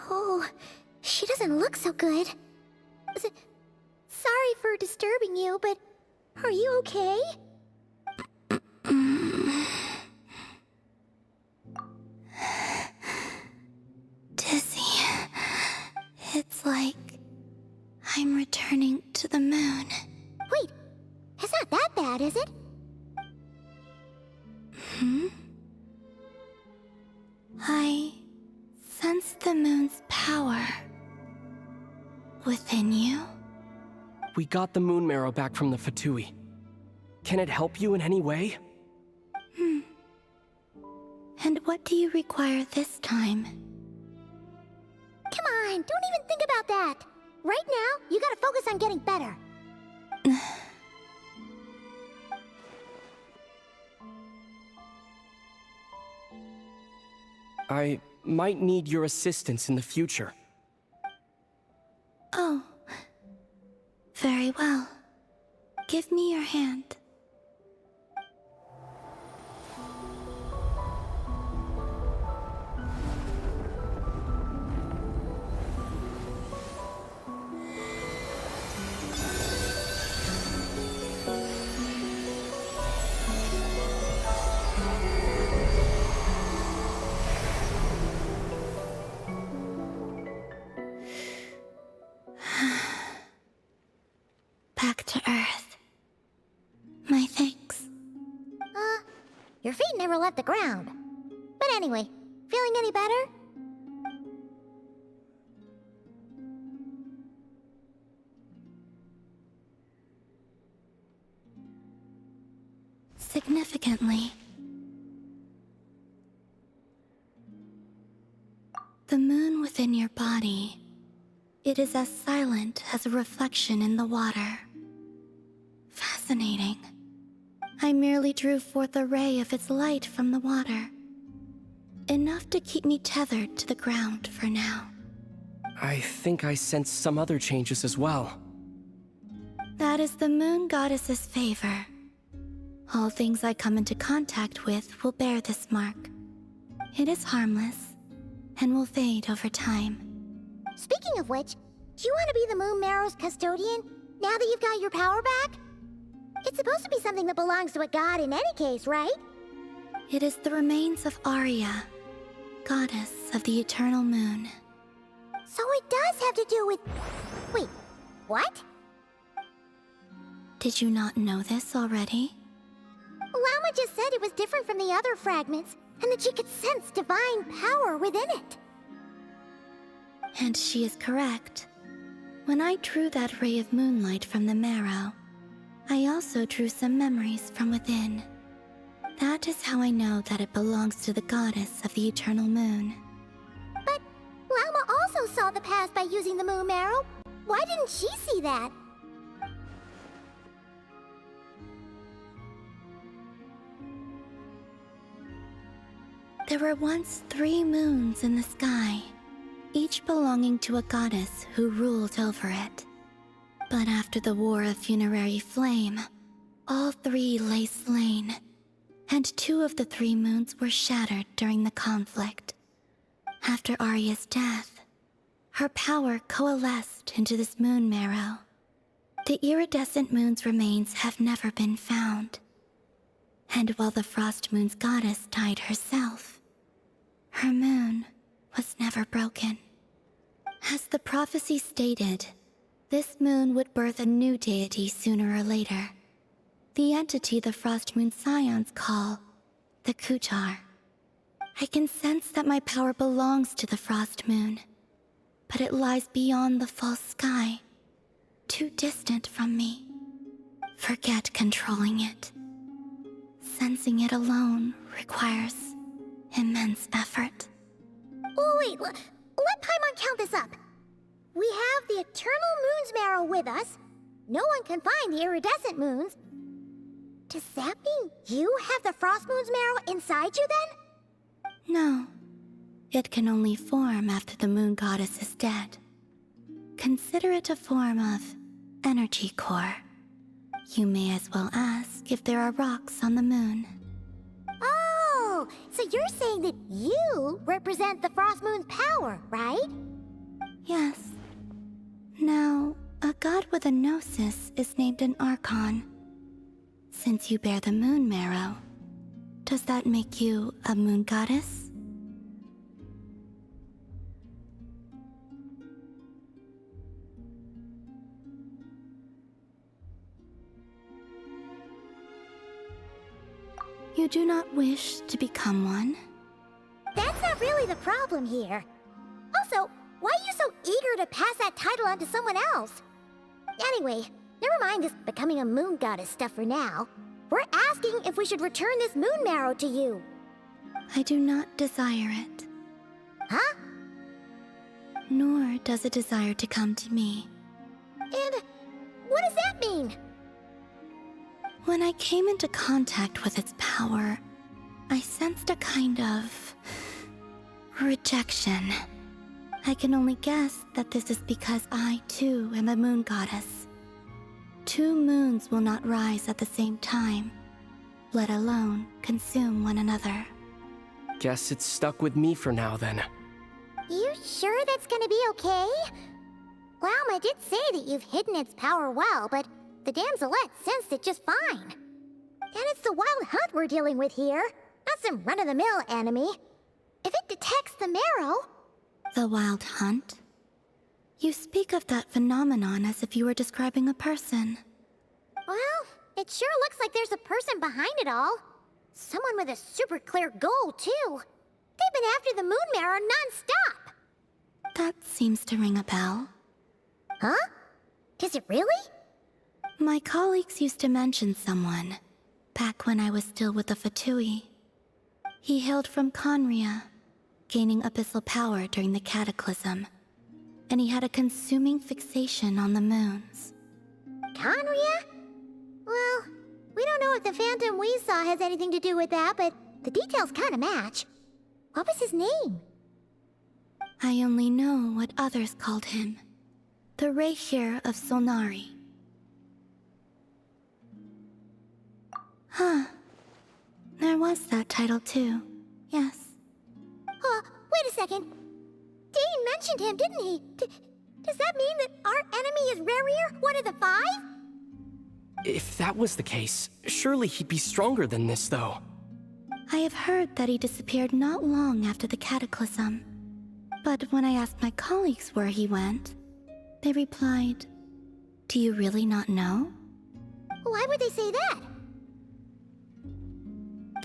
Oh, she doesn't look so good. Sorry for disturbing you, but are you okay? Dizzy. It's like I'm returning to the moon. Wait, it's not that bad, is it? Hmm? I sense the moon's power within you. We got the moon marrow back from the Fatui. Can it help you in any way? And what do you require this time? Come on, don't even think about that. Right now, you gotta focus on getting better. I might need your assistance in the future. Oh. Very well. Give me your hand. Back to Earth. My thanks. Your feet never left the ground. But anyway, feeling any better? Significantly. The moon within your body. It is as silent as a reflection in the water. Fascinating. I merely drew forth a ray of its light from the water. Enough to keep me tethered to the ground for now. I think I sense some other changes as well. That is the moon goddess's favor. All things I come into contact with will bear this mark. It is harmless, and will fade over time. Speaking of which, do you want to be the Moon Marrow's custodian, now that you've got your power back? It's supposed to be something that belongs to a god in any case, right? It is the remains of Arya, goddess of the eternal moon. So it does have to do with... Wait, what? Did you not know this already? Llama just said it was different from the other fragments, and that she could sense divine power within it. And she is correct. When I drew that ray of moonlight from the marrow, I also drew some memories from within. That is how I know that it belongs to the goddess of the eternal moon. But Llama also saw the past by using the moon marrow. Why didn't she see that? There were once 3 moons in the sky, each belonging to a goddess who ruled over it. But after the War of Funerary Flame, all 3 lay slain, and 2 of the 3 moons were shattered during the conflict. After Arya's death, her power coalesced into this moon marrow. The iridescent moon's remains have never been found. And while the Frost Moon's goddess died herself, her moon was never broken. As the prophecy stated, this moon would birth a new deity sooner or later. The entity the Frost Moon Scions call the Kutar. I can sense that my power belongs to the Frost Moon, but it lies beyond the false sky, too distant from me. Forget controlling it. Sensing it alone requires immense effort. Oh, wait, let Paimon count this up. We have the Eternal Moon's marrow with us. No one can find the iridescent moons. Does that mean you have the Frost Moon's marrow inside you then? No. It can only form after the moon goddess is dead. Consider it a form of energy core. You may as well ask if there are rocks on the moon. Oh, so you're saying that you represent the Frost Moon's power, right? Yes. Now, a god with a gnosis is named an Archon. Since you bear the moon marrow, does that make you a moon goddess? You do not wish to become one? That's not really the problem here. Also, why are you so eager to pass that title on to someone else? Anyway, never mind this becoming a moon goddess stuff for now. We're asking if we should return this moon marrow to you. I do not desire it. Huh? Nor does it desire to come to me. And what does that mean? When I came into contact with its power, I sensed a kind of rejection. I can only guess that this is because I, too, am a moon goddess. 2 moons will not rise at the same time, let alone consume one another. Guess it's stuck with me for now, then. You sure that's gonna be okay? Llama did say that you've hidden its power well, but the damselette sensed it just fine. And it's the wild hunt we're dealing with here, not some run-of-the-mill enemy. If it detects the marrow... The wild hunt? You speak of that phenomenon as if you were describing a person. Well, it sure looks like there's a person behind it all. Someone with a super clear goal, too. They've been after the moon marrow non-stop. That seems to ring a bell. Huh? Is it really? My colleagues used to mention someone, back when I was still with the Fatui. He hailed from Conria, gaining abyssal power during the Cataclysm, and he had a consuming fixation on the moons. Conria? Well, we don't know if the phantom we saw has anything to do with that, but the details kinda match. What was his name? I only know what others called him. The Rehir of Solnari. Huh. There was that title too. Yes. Wait a second. Dane mentioned him, didn't he? Does that mean that our enemy is Rerir, one of the 5? If that was the case, surely he'd be stronger than this, though. I have heard that he disappeared not long after the Cataclysm. But when I asked my colleagues where he went, they replied, "Do you really not know?" Why would they say that?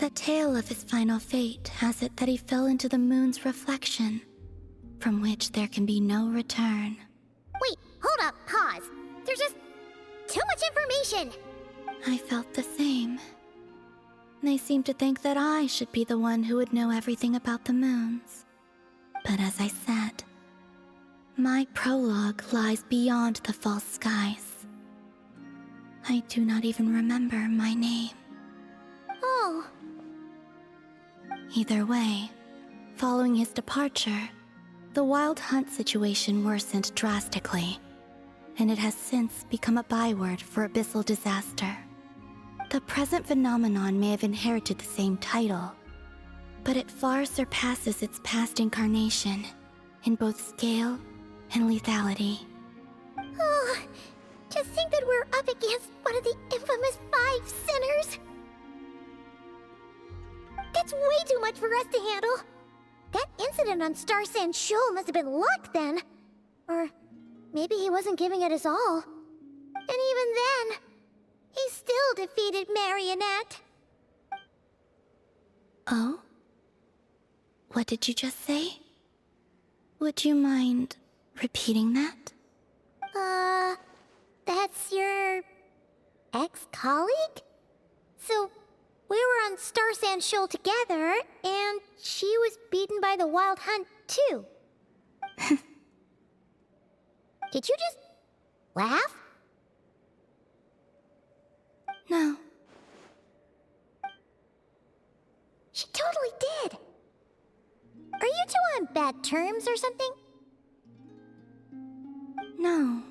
The tale of his final fate has it that he fell into the moon's reflection, from which there can be no return. Wait, hold up, pause. There's just too much information. I felt the same. They seemed to think that I should be the one who would know everything about the moons. But as I said, my prologue lies beyond the false skies. I do not even remember my name. Oh. Either way, following his departure, the Wild Hunt situation worsened drastically, and it has since become a byword for abyssal disaster. The present phenomenon may have inherited the same title, but it far surpasses its past incarnation in both scale and lethality. Oh, to think that we're up against one of the infamous 5 sinners. That's way too much for us to handle. That incident on Star Sand Shoal must have been luck then. Or maybe he wasn't giving it his all. And even then, he still defeated Marionette. Oh? What did you just say? Would you mind repeating that? That's your ex-colleague? So, we were on Star Sand Shoal together, and she was beaten by the Wild Hunt, too. Did you just laugh? No. She totally did. Are you two on bad terms or something? No.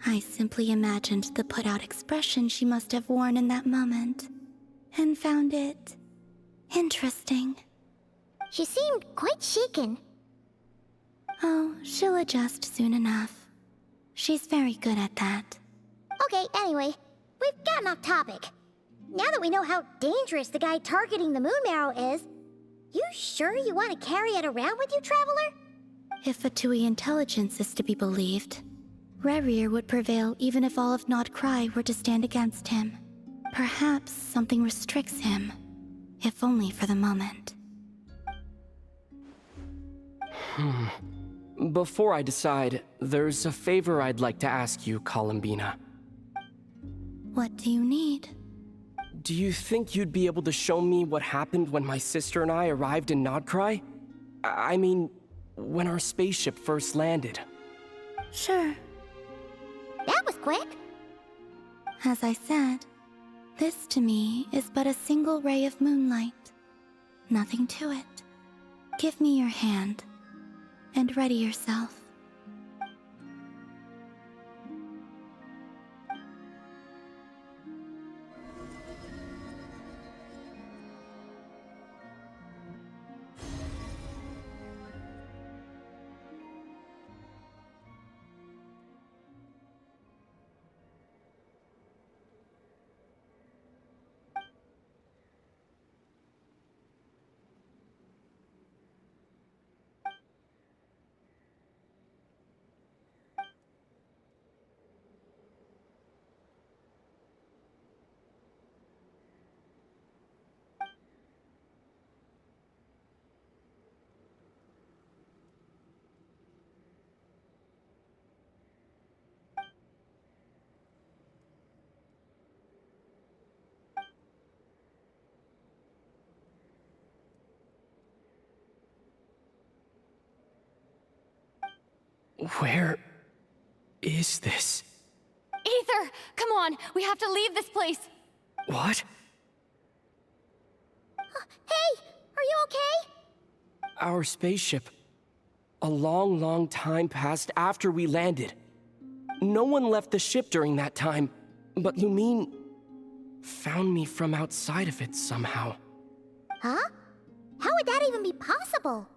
I simply imagined the put-out expression she must have worn in that moment, and found it interesting. She seemed quite shaken. Oh, she'll adjust soon enough. She's very good at that. Okay, anyway, we've gotten off topic. Now that we know how dangerous the guy targeting the moon marrow is, you sure you want to carry it around with you, Traveler? If Fatui intelligence is to be believed, Rerir would prevail even if all of Nodkrai were to stand against him. Perhaps something restricts him, if only for the moment. Before I decide, there's a favor I'd like to ask you, Columbina. What do you need? Do you think you'd be able to show me what happened when my sister and I arrived in Nodkrai? I mean, when our spaceship first landed. Sure. That was quick. As I said, this to me is but a single ray of moonlight. Nothing to it. Give me your hand, and ready yourself. Where is this? Aether, come on, we have to leave this place. What? Hey, are you okay? Our spaceship. A long, long time passed after we landed. No one left the ship during that time, but Lumine found me from outside of it somehow. Huh? How would that even be possible?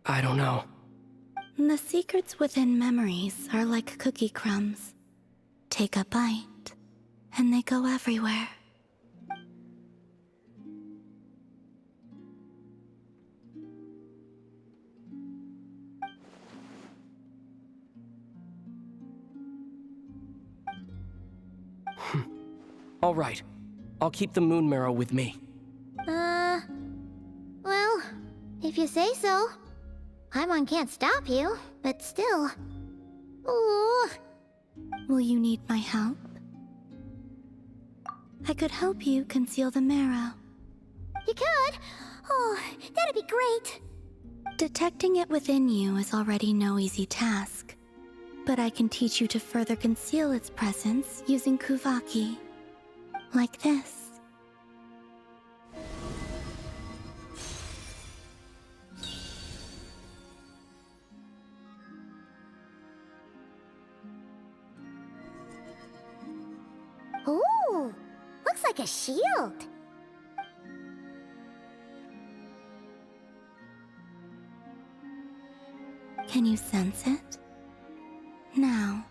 I don't know. The secrets within memories are like cookie crumbs. Take a bite, and they go everywhere. All right, I'll keep the moon marrow with me. Well, if you say so. Paimon can't stop you, but still. Ooh. Will you need my help? I could help you conceal the marrow. You could? Oh, that'd be great. Detecting it within you is already no easy task. But I can teach you to further conceal its presence using Kuvaki. Like this. Ooh, looks like a shield. Can you sense it? Now,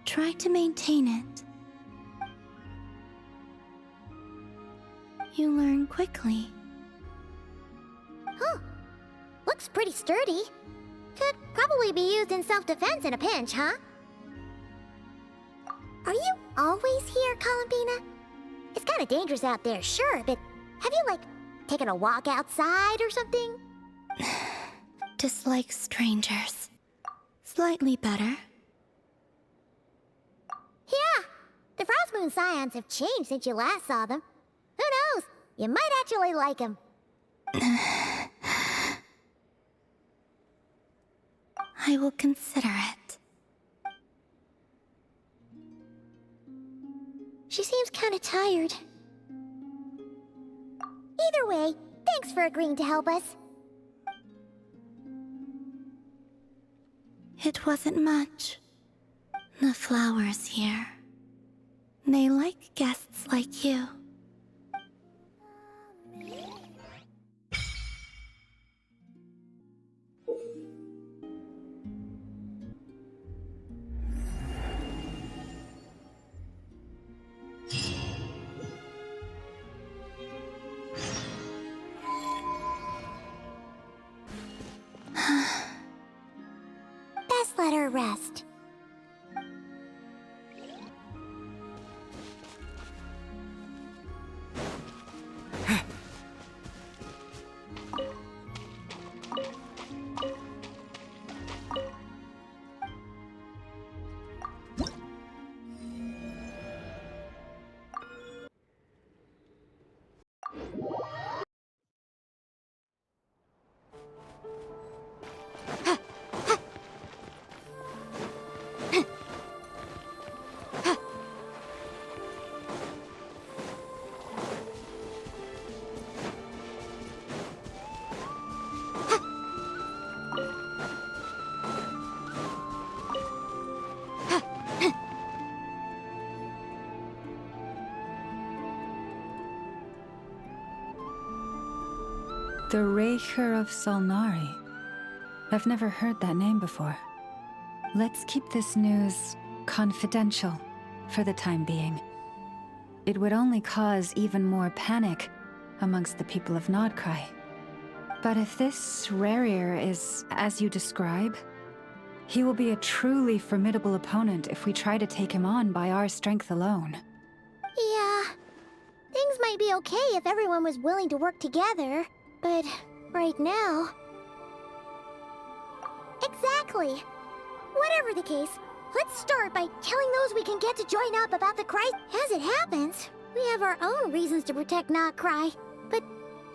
try to maintain it. You learn quickly. Huh. Looks pretty sturdy. Could probably be used in self-defense in a pinch, huh? Are you always here, Columbina? It's kind of dangerous out there, sure, but have you, like, taken a walk outside or something? Dislike strangers. Slightly better. Yeah, the Frost Moon Scions have changed since you last saw them. Who knows? You might actually like them. I will consider it. She seems kind of tired. Either way, thanks for agreeing to help us. It wasn't much. The flowers here. They like guests like you. Best let her rest. The Raker of Solnari. I've never heard that name before. Let's keep this news confidential for the time being. It would only cause even more panic amongst the people of Nodkrai. But if this Rarir is as you describe, he will be a truly formidable opponent if we try to take him on by our strength alone. Yeah, things might be okay if everyone was willing to work together, but right now... Exactly! Whatever the case, let's start by telling those we can get to join up about the Christ. As it happens, we have our own reasons to protect nockrai. But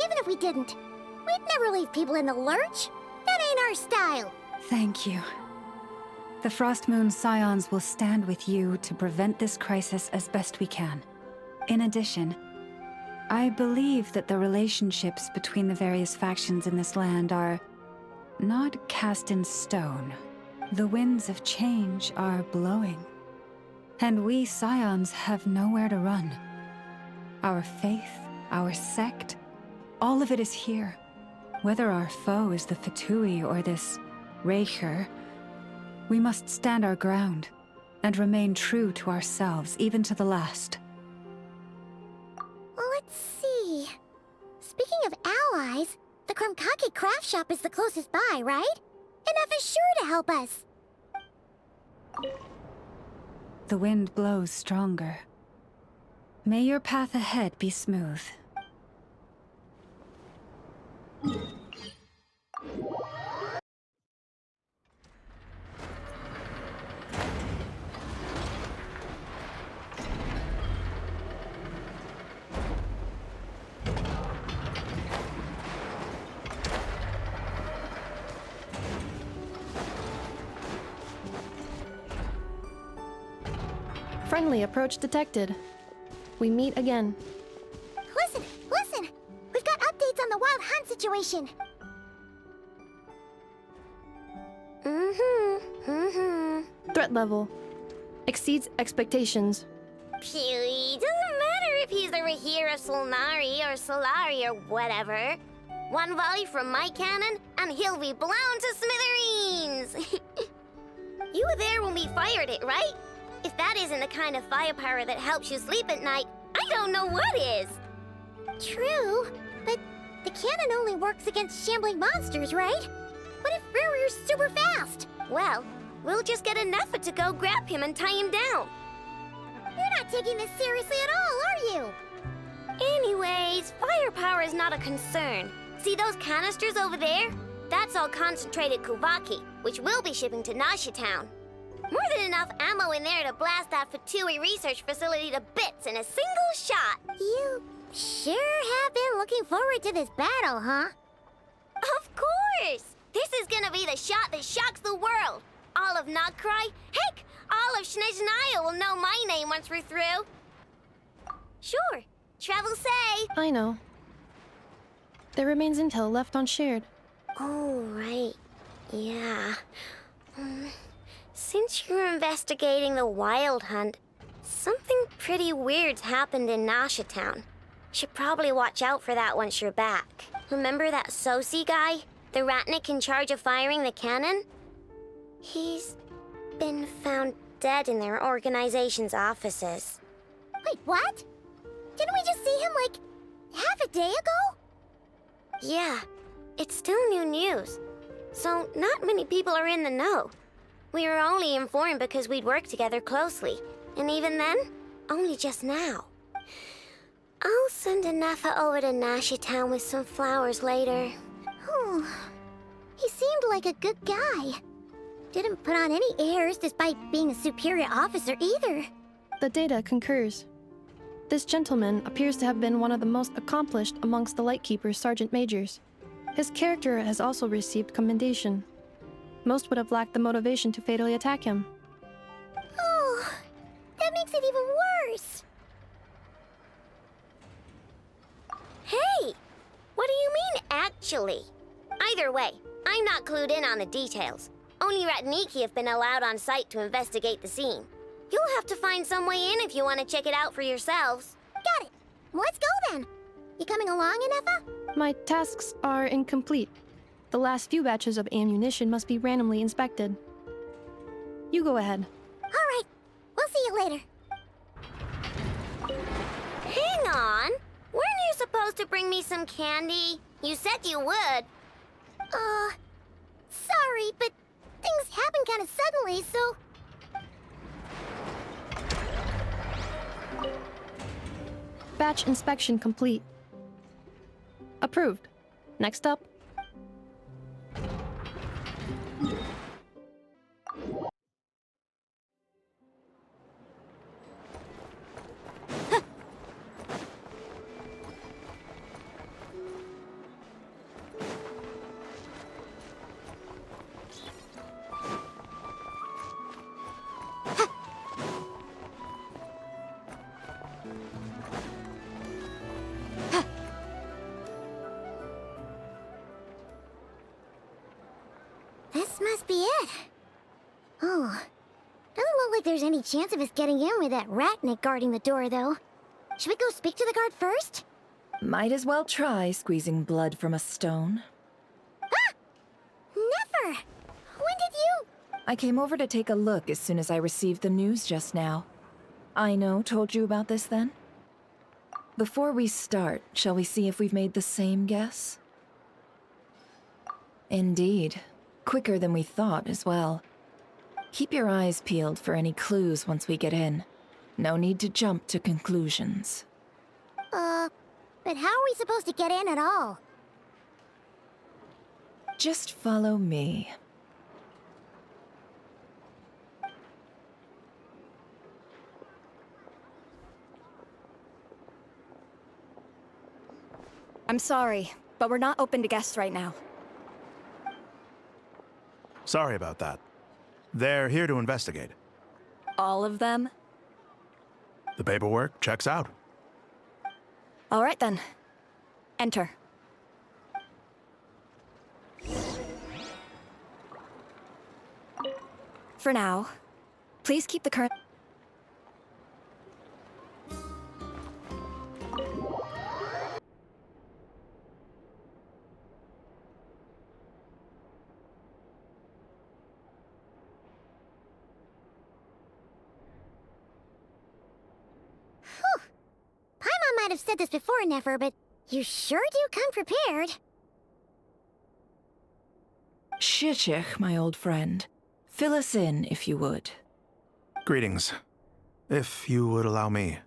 even if we didn't, we'd never leave people in the lurch. That ain't our style. Thank you. The Frost Moon Scions will stand with you to prevent this crisis as best we can. In addition, I believe that the relationships between the various factions in this land are not cast in stone. The winds of change are blowing. And we Scions have nowhere to run. Our faith, our sect, all of it is here. Whether our foe is the Fatui or this Raker, we must stand our ground and remain true to ourselves, even to the last. Let's see... Speaking of allies, the Krumkake craft shop is the closest by, right? Enough is sure to help us. The wind blows stronger. May your path ahead be smooth. Friendly approach detected. We meet again. Listen, listen! We've got updates on the wild hunt situation. Threat level exceeds expectations. Pewy, doesn't matter if he's the Rahira Solnari or Solari or whatever. One volley from my cannon, and he'll be blown to smithereens! You were there when we fired it, right? If that isn't the kind of firepower that helps you sleep at night, I don't know what is! True, but the cannon only works against shambling monsters, right? What if Riri's super fast? Well, we'll just get an effort to go grab him and tie him down. You're not taking this seriously at all, are you? Anyways, firepower is not a concern. See those canisters over there? That's all concentrated Kuvaki, which we'll be shipping to Nasha Town. More than enough ammo in there to blast that Fatui research facility to bits in a single shot. You sure have been looking forward to this battle, huh? Of course! This is gonna be the shot that shocks the world. All of nodkrai, heck, all of Snezhnaya will know my name once we're through. Sure, travel safe. I know. There remains intel left unshared. Oh, right. Yeah. Since you're investigating the wild hunt, something pretty weird's happened in Nasha Town. Should probably watch out for that once you're back. Remember that Sosi guy? The Ratnik in charge of firing the cannon? He's been found dead in their organization's offices. Wait, what? Didn't we just see him, like, half a day ago? Yeah, it's still new news. So not many people are in the know. We were only informed because we'd worked together closely. And even then, only just now. I'll send Anafa over to Nasha Town with some flowers later. Oh, he seemed like a good guy. Didn't put on any airs despite being a superior officer either. The data concurs. This gentleman appears to have been one of the most accomplished amongst the Lightkeeper's sergeant majors. His character has also received commendation. Most would have lacked the motivation to fatally attack him. Oh, that makes it even worse. Hey! What do you mean, actually? Either way, I'm not clued in on the details. Only Ratniki have been allowed on site to investigate the scene. You'll have to find some way in if you want to check it out for yourselves. Got it. Let's go then. You coming along, Anefa? My tasks are incomplete. The last few batches of ammunition must be randomly inspected. You go ahead. All right. We'll see you later. Hang on. Weren't you supposed to bring me some candy? You said you would. Sorry, but things happen kind of suddenly, so... Batch inspection complete. Approved. Next up. This must be it. Oh, doesn't look like there's any chance of us getting in with that Ratnik guarding the door, though. Should we go speak to the guard first? Might as well try squeezing blood from a stone. Ah! Never! When did you... I came over to take a look as soon as I received the news just now. Aino told you about this then? Before we start, shall we see if we've made the same guess? Indeed. Quicker than we thought as well. Keep your eyes peeled for any clues once we get in. No need to jump to conclusions. But how are we supposed to get in at all? Just follow me. I'm sorry, but we're not open to guests right now. Sorry about that. They're here to investigate. All of them? The paperwork checks out. All right then. Enter. For now, please keep the current... Paimon might have said this before, Nefer, but you sure do come prepared. Shishich, my old friend. Fill us in, if you would. Greetings. If you would allow me.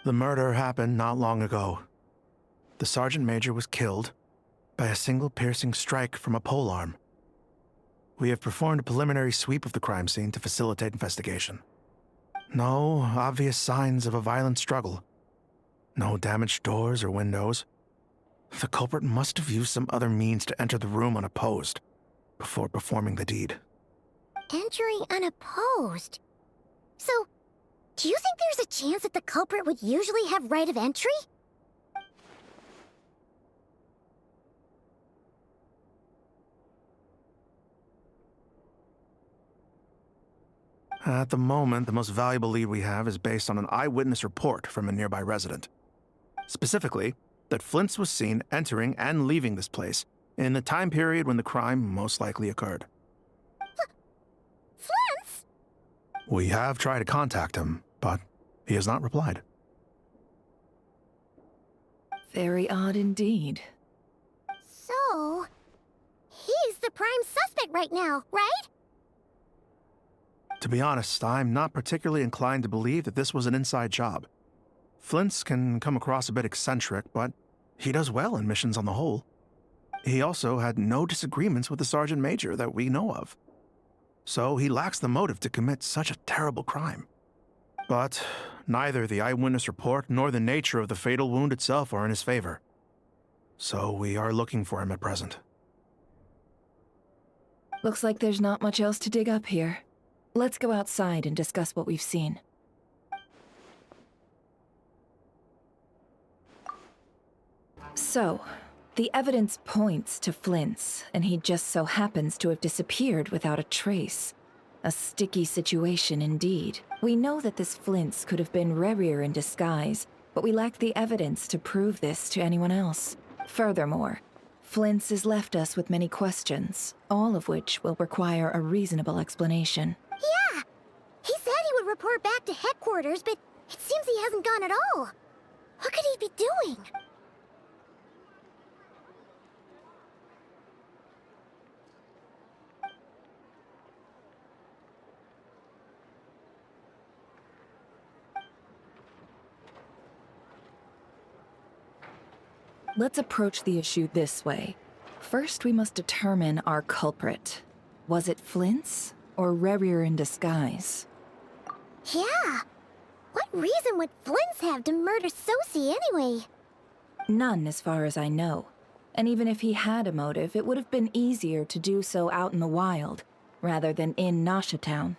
The murder happened not long ago. The Sergeant Major was killed by a single piercing strike from a polearm. We have performed a preliminary sweep of the crime scene to facilitate investigation. No obvious signs of a violent struggle. No damaged doors or windows. The culprit must have used some other means to enter the room unopposed before performing the deed. Entering unopposed? So, do you think there's a chance that the culprit would usually have right of entry? At the moment, the most valuable lead we have is based on an eyewitness report from a nearby resident. Specifically, that Flint's was seen entering and leaving this place in the time period when the crime most likely occurred. Flint's? We have tried to contact him, but he has not replied. Very odd indeed. So, he's the prime suspect right now, right? To be honest, I'm not particularly inclined to believe that this was an inside job. Flint's can come across a bit eccentric, but he does well in missions on the whole. He also had no disagreements with the Sergeant Major that we know of. So he lacks the motive to commit such a terrible crime. But neither the eyewitness report nor the nature of the fatal wound itself are in his favor. So we are looking for him at present. Looks like there's not much else to dig up here. Let's go outside and discuss what we've seen. So, the evidence points to Flint's, and he just so happens to have disappeared without a trace. A sticky situation indeed. We know that this Flint's could have been Rerir in disguise, but we lack the evidence to prove this to anyone else. Furthermore, Flint's has left us with many questions, all of which will require a reasonable explanation. Yeah! He said he would report back to headquarters, but it seems he hasn't gone at all. What could he be doing? Let's approach the issue this way. First, we must determine our culprit. Was it Flint's or Rerir in disguise? Yeah! What reason would Flint's have to murder Sosie anyway? None, as far as I know. And even if he had a motive, it would have been easier to do so out in the wild, rather than in Nashatown.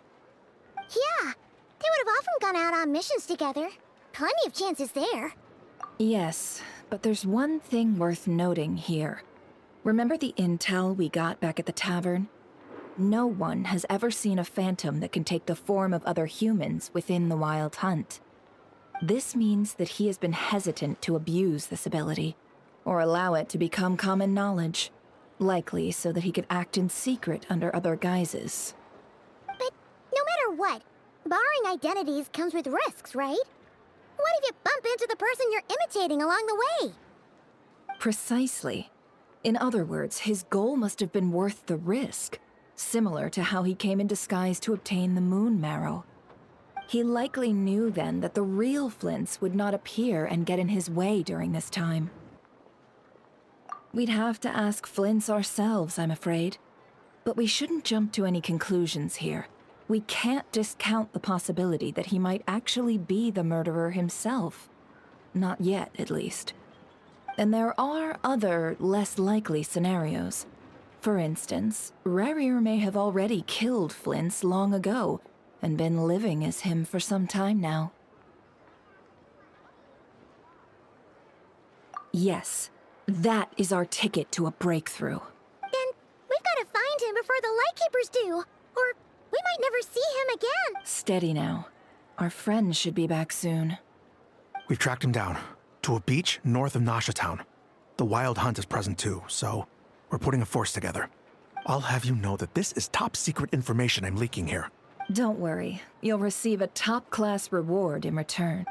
Yeah! They would have often gone out on missions together. Plenty of chances there. Yes, but there's one thing worth noting here. Remember the intel we got back at the tavern? No one has ever seen a phantom that can take the form of other humans within the Wild Hunt. This means that he has been hesitant to abuse this ability, or allow it to become common knowledge, likely so that he could act in secret under other guises. But no matter what, borrowing identities comes with risks, right? What if you bump into the person you're imitating along the way? Precisely. In other words, his goal must have been worth the risk, similar to how he came in disguise to obtain the moon marrow. He likely knew then that the real Flints would not appear and get in his way during this time. We'd have to ask Flints ourselves, I'm afraid. But we shouldn't jump to any conclusions here. We can't discount the possibility that he might actually be the murderer himself. Not yet, at least. And there are other, less likely scenarios. For instance, Rarier may have already killed Flints long ago, and been living as him for some time now. Yes, that is our ticket to a breakthrough. Then we've got to find him before the Lightkeepers do, or we might never see him again. Steady now. Our friend should be back soon. We've tracked him down to a beach north of Nasha Town. The Wild Hunt is present too, so we're putting a force together. I'll have you know that this is top secret information I'm leaking here. Don't worry. You'll receive a top-class reward in return.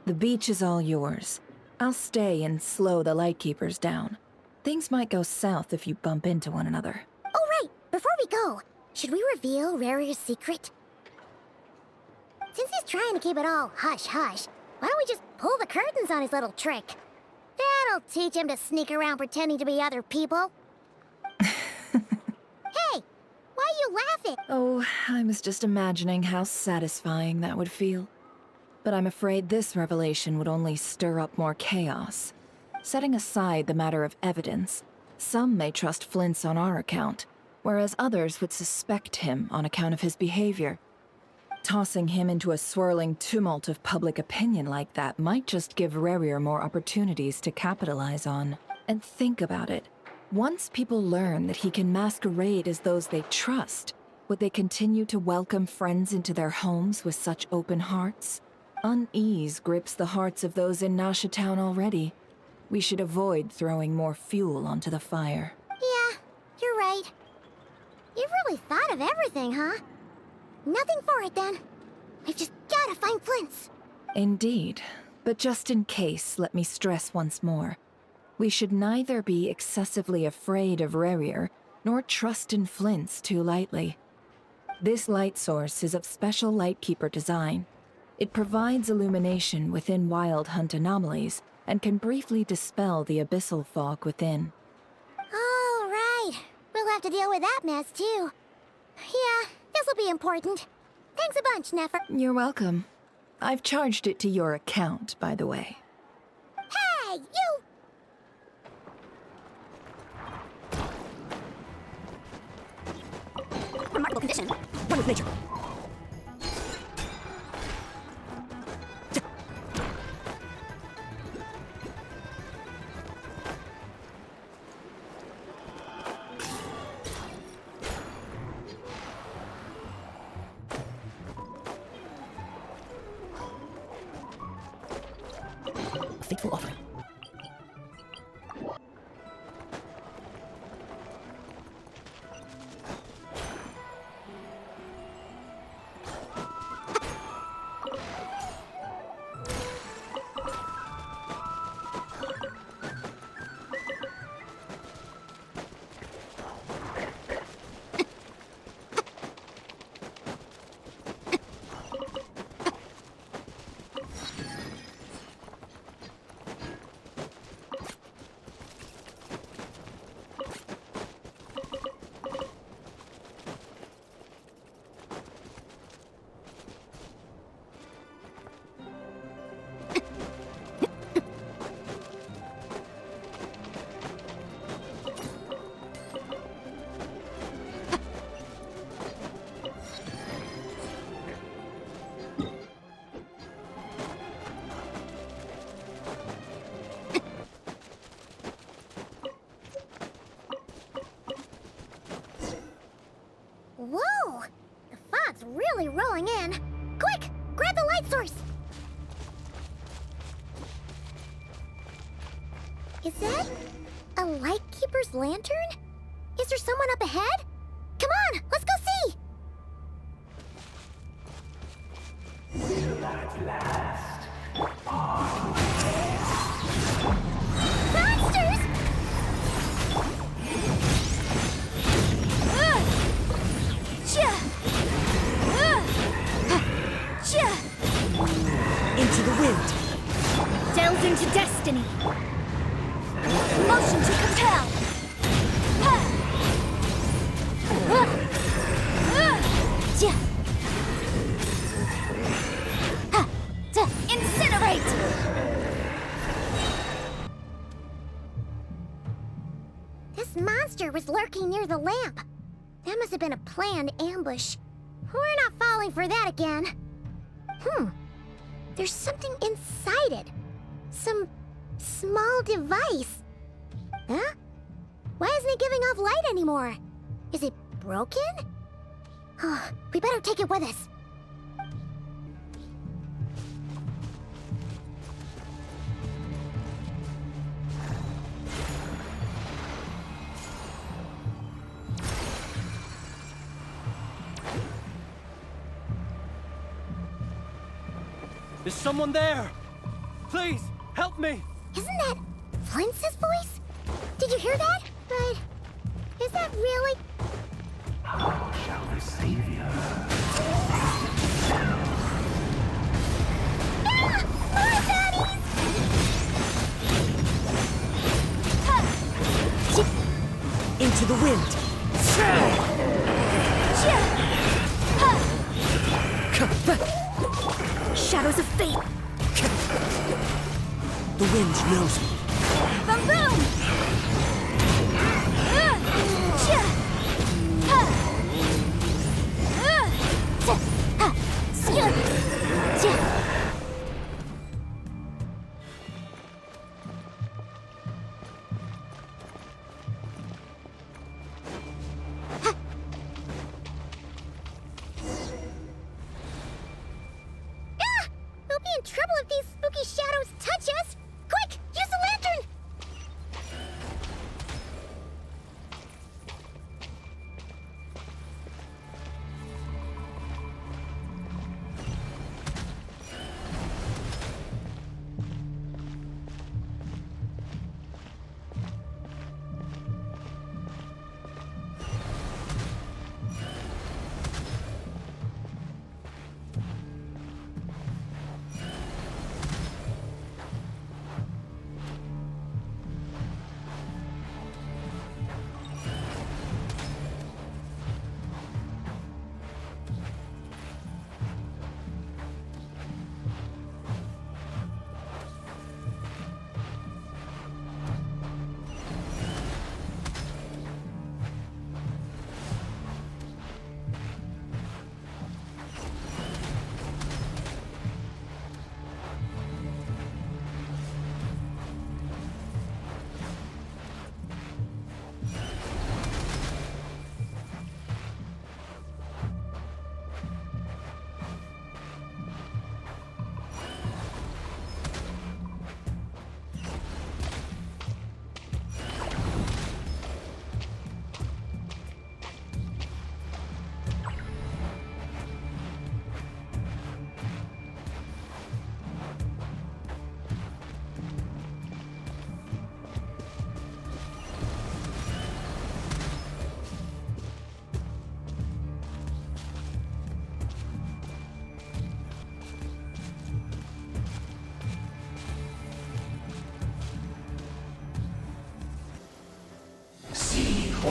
The beach is all yours. I'll stay and slow the Lightkeepers down. Things might go south if you bump into one another. Oh, right. Before we go, should we reveal Rarier's secret? Since he's trying to keep it all hush-hush, why don't we just pull the curtains on his little trick? That'll teach him to sneak around pretending to be other people. Hey! Why are you laughing? Oh, I was just imagining how satisfying that would feel. But I'm afraid this revelation would only stir up more chaos. Setting aside the matter of evidence, some may trust Flint's on our account, whereas others would suspect him on account of his behavior. Tossing him into a swirling tumult of public opinion like that might just give Rarier more opportunities to capitalize on. And think about it. Once people learn that he can masquerade as those they trust, would they continue to welcome friends into their homes with such open hearts? Unease grips the hearts of those in Nasha Town already. We should avoid throwing more fuel onto the fire. Yeah, you're right. You've really thought of everything, huh? Nothing for it, then. I've just gotta find Flint's. Indeed. But just in case, let me stress once more. We should neither be excessively afraid of Rarier, nor trust in Flint's too lightly. This light source is of special Lightkeeper design. It provides illumination within Wild Hunt anomalies, and can briefly dispel the abyssal fog within. All right. We'll have to deal with that mess, too. Yeah, this'll be important. Thanks a bunch, Nefer. You're welcome. I've charged it to your account, by the way. Hey, you! Remarkable condition. One with nature. A fateful offering. Whoa! The fog's really rolling in. Quick! Grab the light source! Is that a Lightkeeper's lantern? Is there someone up ahead? Come on, let's go see! Will at last Monsters! Ugh! Chia! destiny. Motion to compel. Incinerate! This monster was lurking near the lamp. That must have been a planned ambush. We're not falling for that again. There's something inside it. Some small device. Huh? Why isn't it giving off light anymore? Is it broken? Oh, we better take it with us. Is someone there? Please, help me! Isn't that Flint's voice? Did you hear that? But is that really? How shall the savior? Ah! More baddies! Into the wind. Shadows of fate. The wind knows me. Boom boom! We'll be in trouble if these spooky shadows touch us! Quick! Use the lantern!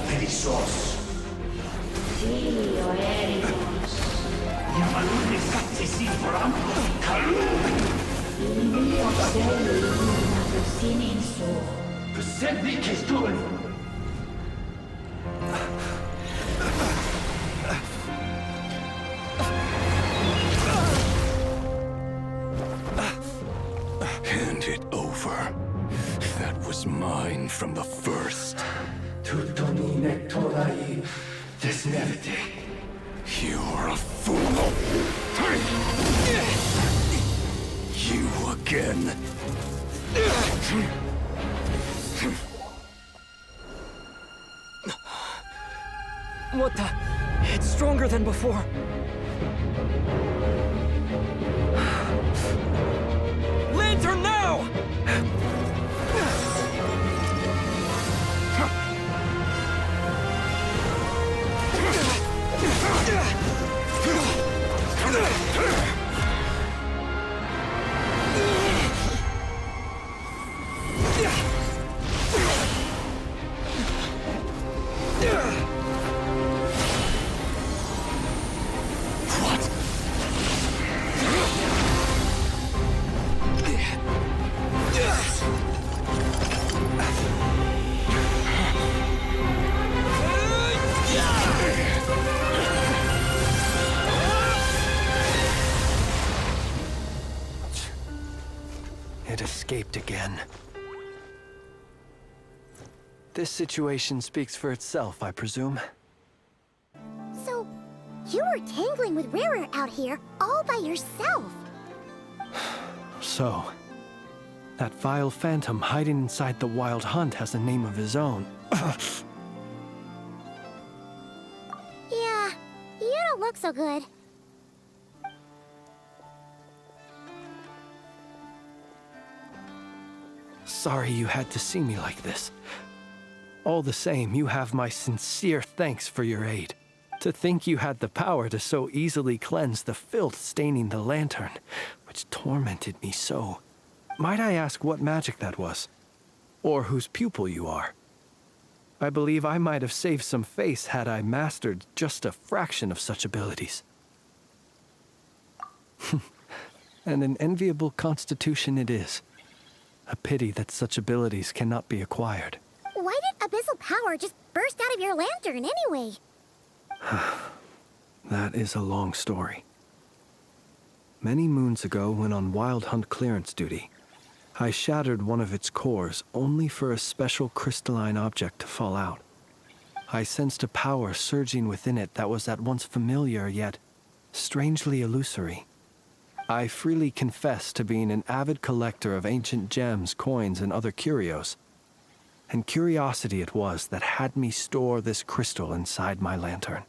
Perissos. Sì, oericos. Yamalune sattesi forampo kalu. Io sei una sininso. Persevi che stuen. Hand it over. That was mine from the first. Tutto nectorai desnevite. You're a fool. You again. What the? It's stronger than before. Lantern now! It escaped again. This situation speaks for itself, I presume. So, you were tangling with Rarer out here all by yourself. So, that vile phantom hiding inside the Wild Hunt has a name of his own. Yeah, you don't look so good. Sorry you had to see me like this. All the same, you have my sincere thanks for your aid. To think you had the power to so easily cleanse the filth staining the lantern, which tormented me so. Might I ask what magic that was? Or whose pupil you are? I believe I might have saved some face had I mastered just a fraction of such abilities. And an enviable constitution it is. A pity that such abilities cannot be acquired. Why did abyssal power just burst out of your lantern anyway? That is a long story. Many moons ago, when on Wild Hunt clearance duty, I shattered one of its cores only for a special crystalline object to fall out. I sensed a power surging within it that was at once familiar yet strangely illusory. I freely confess to being an avid collector of ancient gems, coins, and other curios. And curiosity it was that had me store this crystal inside my lantern.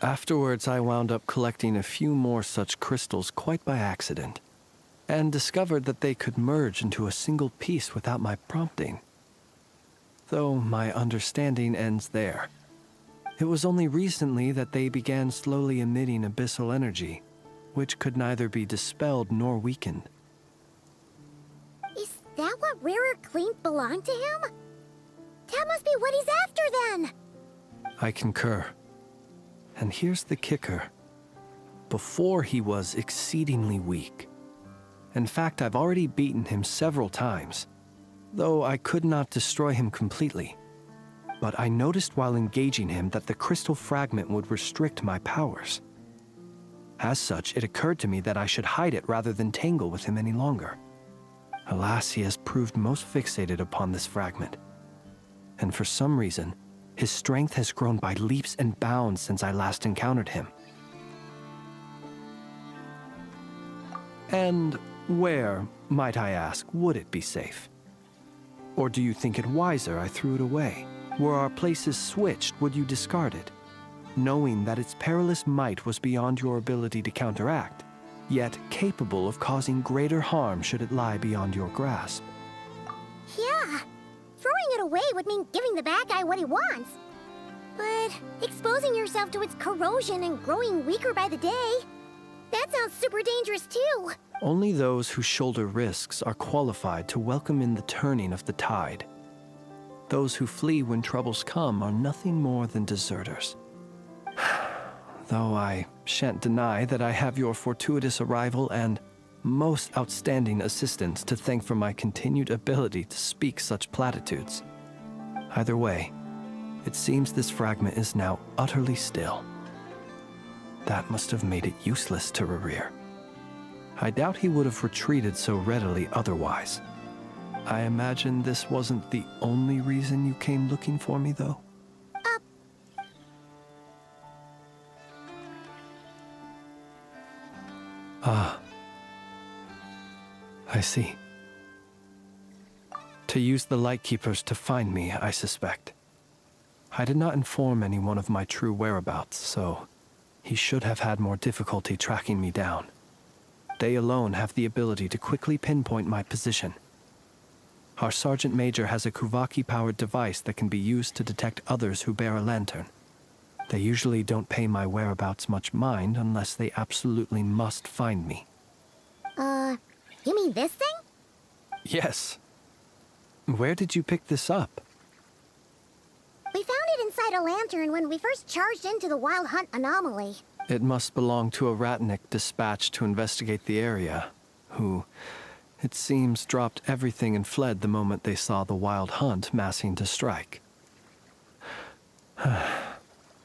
Afterwards, I wound up collecting a few more such crystals quite by accident, and discovered that they could merge into a single piece without my prompting. Though my understanding ends there. It was only recently that they began slowly emitting abyssal energy, which could neither be dispelled nor weakened. Is that what Rarer claimed belonged to him? That must be what he's after then! I concur. And here's the kicker. Before he was exceedingly weak. In fact, I've already beaten him several times, though I could not destroy him completely. But I noticed while engaging him that the crystal fragment would restrict my powers. As such, it occurred to me that I should hide it rather than tangle with him any longer. Alas, he has proved most fixated upon this fragment. And for some reason, his strength has grown by leaps and bounds since I last encountered him. And where, might I ask, would it be safe? Or do you think it wiser I threw it away? Were our places switched, would you discard it? Knowing that its perilous might was beyond your ability to counteract, yet capable of causing greater harm should it lie beyond your grasp. Yeah, throwing it away would mean giving the bad guy what he wants. But exposing yourself to its corrosion and growing weaker by the day, that sounds super dangerous too. Only those who shoulder risks are qualified to welcome in the turning of the tide. Those who flee when troubles come are nothing more than deserters. Though I shan't deny that I have your fortuitous arrival and most outstanding assistance to thank for my continued ability to speak such platitudes. Either way, it seems this fragment is now utterly still. That must have made it useless to Rarir. I doubt he would have retreated so readily otherwise. I imagine this wasn't the only reason you came looking for me, though? Ah. I see. To use the Lightkeepers to find me, I suspect. I did not inform anyone of my true whereabouts, so he should have had more difficulty tracking me down. They alone have the ability to quickly pinpoint my position. Our Sergeant Major has a Kuvaki-powered device that can be used to detect others who bear a lantern. They usually don't pay my whereabouts much mind unless they absolutely must find me. You mean this thing? Yes. Where did you pick this up? We found it inside a lantern when we first charged into the Wild Hunt anomaly. It must belong to a Ratnik dispatched to investigate the area, who, it seems, dropped everything and fled the moment they saw the Wild Hunt massing to strike.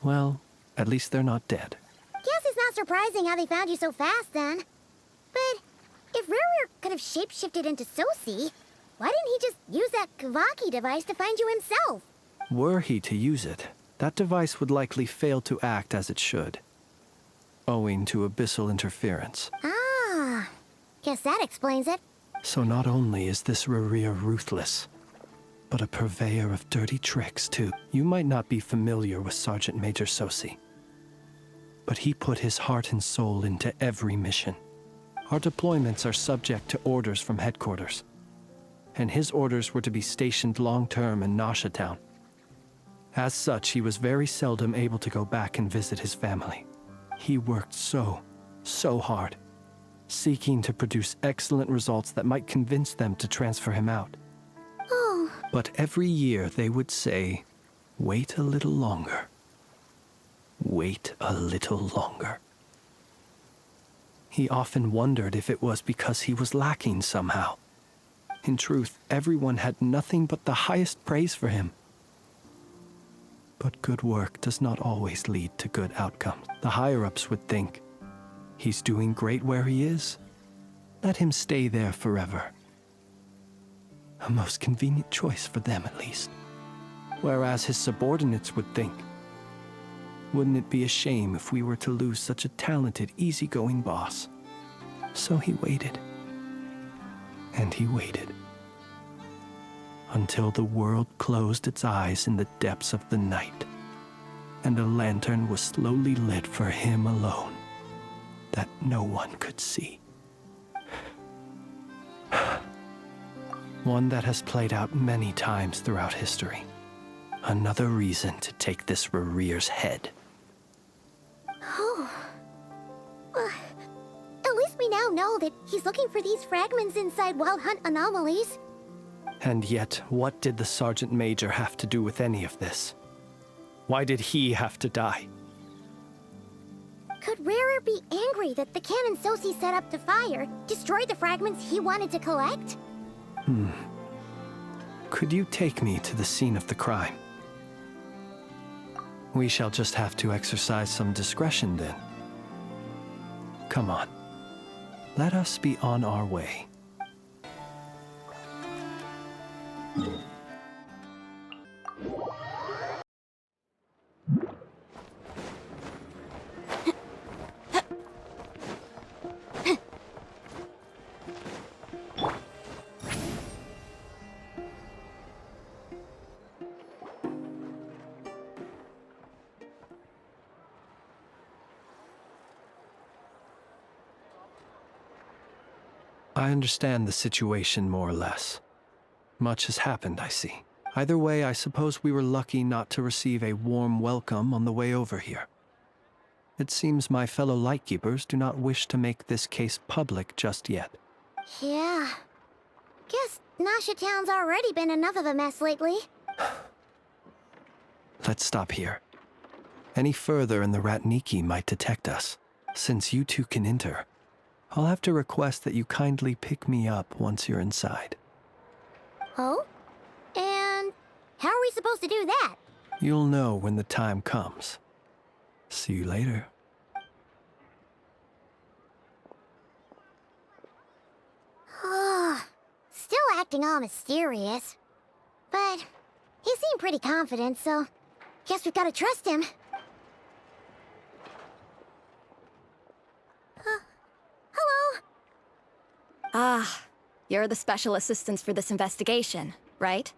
Well, at least they're not dead. Guess it's not surprising how they found you so fast then. But If Ruru could have shapeshifted into Sosi, why didn't he just use that Kavaki device to find you himself? Were he to use it, that device would likely fail to act as it should, owing to abyssal interference. Ah, guess that explains it. So not only is this Rurir ruthless, but a purveyor of dirty tricks, too. You might not be familiar with Sergeant Major Sosi, but he put his heart and soul into every mission. Our deployments are subject to orders from headquarters, and his orders were to be stationed long-term in Nasha Town. As such, he was very seldom able to go back and visit his family. He worked so hard, seeking to produce excellent results that might convince them to transfer him out. Oh. But every year they would say, "Wait a little longer. Wait a little longer." He often wondered if it was because he was lacking somehow. In truth, everyone had nothing but the highest praise for him. But good work does not always lead to good outcomes. The higher-ups would think, he's doing great where he is. Let him stay there forever. A most convenient choice for them, at least. Whereas his subordinates would think, wouldn't it be a shame if we were to lose such a talented, easygoing boss? So he waited. And he waited. Until the world closed its eyes in the depths of the night, and a lantern was slowly lit for him alone, that no one could see. One that has played out many times throughout history. Another reason to take this Rurir's head. Oh. At least we now know that he's looking for these fragments inside Wild Hunt anomalies. And yet, what did the Sergeant Major have to do with any of this? Why did he have to die? Could Rarer be angry that the cannon Sosi set up to fire destroyed the fragments he wanted to collect? Could you take me to the scene of the crime? We shall just have to exercise some discretion then. Come on. Let us be on our way. I understand the situation more or less. Much has happened, I see. Either way, I suppose we were lucky not to receive a warm welcome on the way over here. It seems my fellow Lightkeepers do not wish to make this case public just yet. Yeah. Guess Nasha Town's already been enough of a mess lately. Let's stop here. Any further and the Ratniki might detect us. Since you two can enter, I'll have to request that you kindly pick me up once you're inside. Oh? And how are we supposed to do that? You'll know when the time comes. See you later. Still acting all mysterious. But he seemed pretty confident, so guess we've got to trust him. Hello? Ah, you're the special assistants for this investigation, right?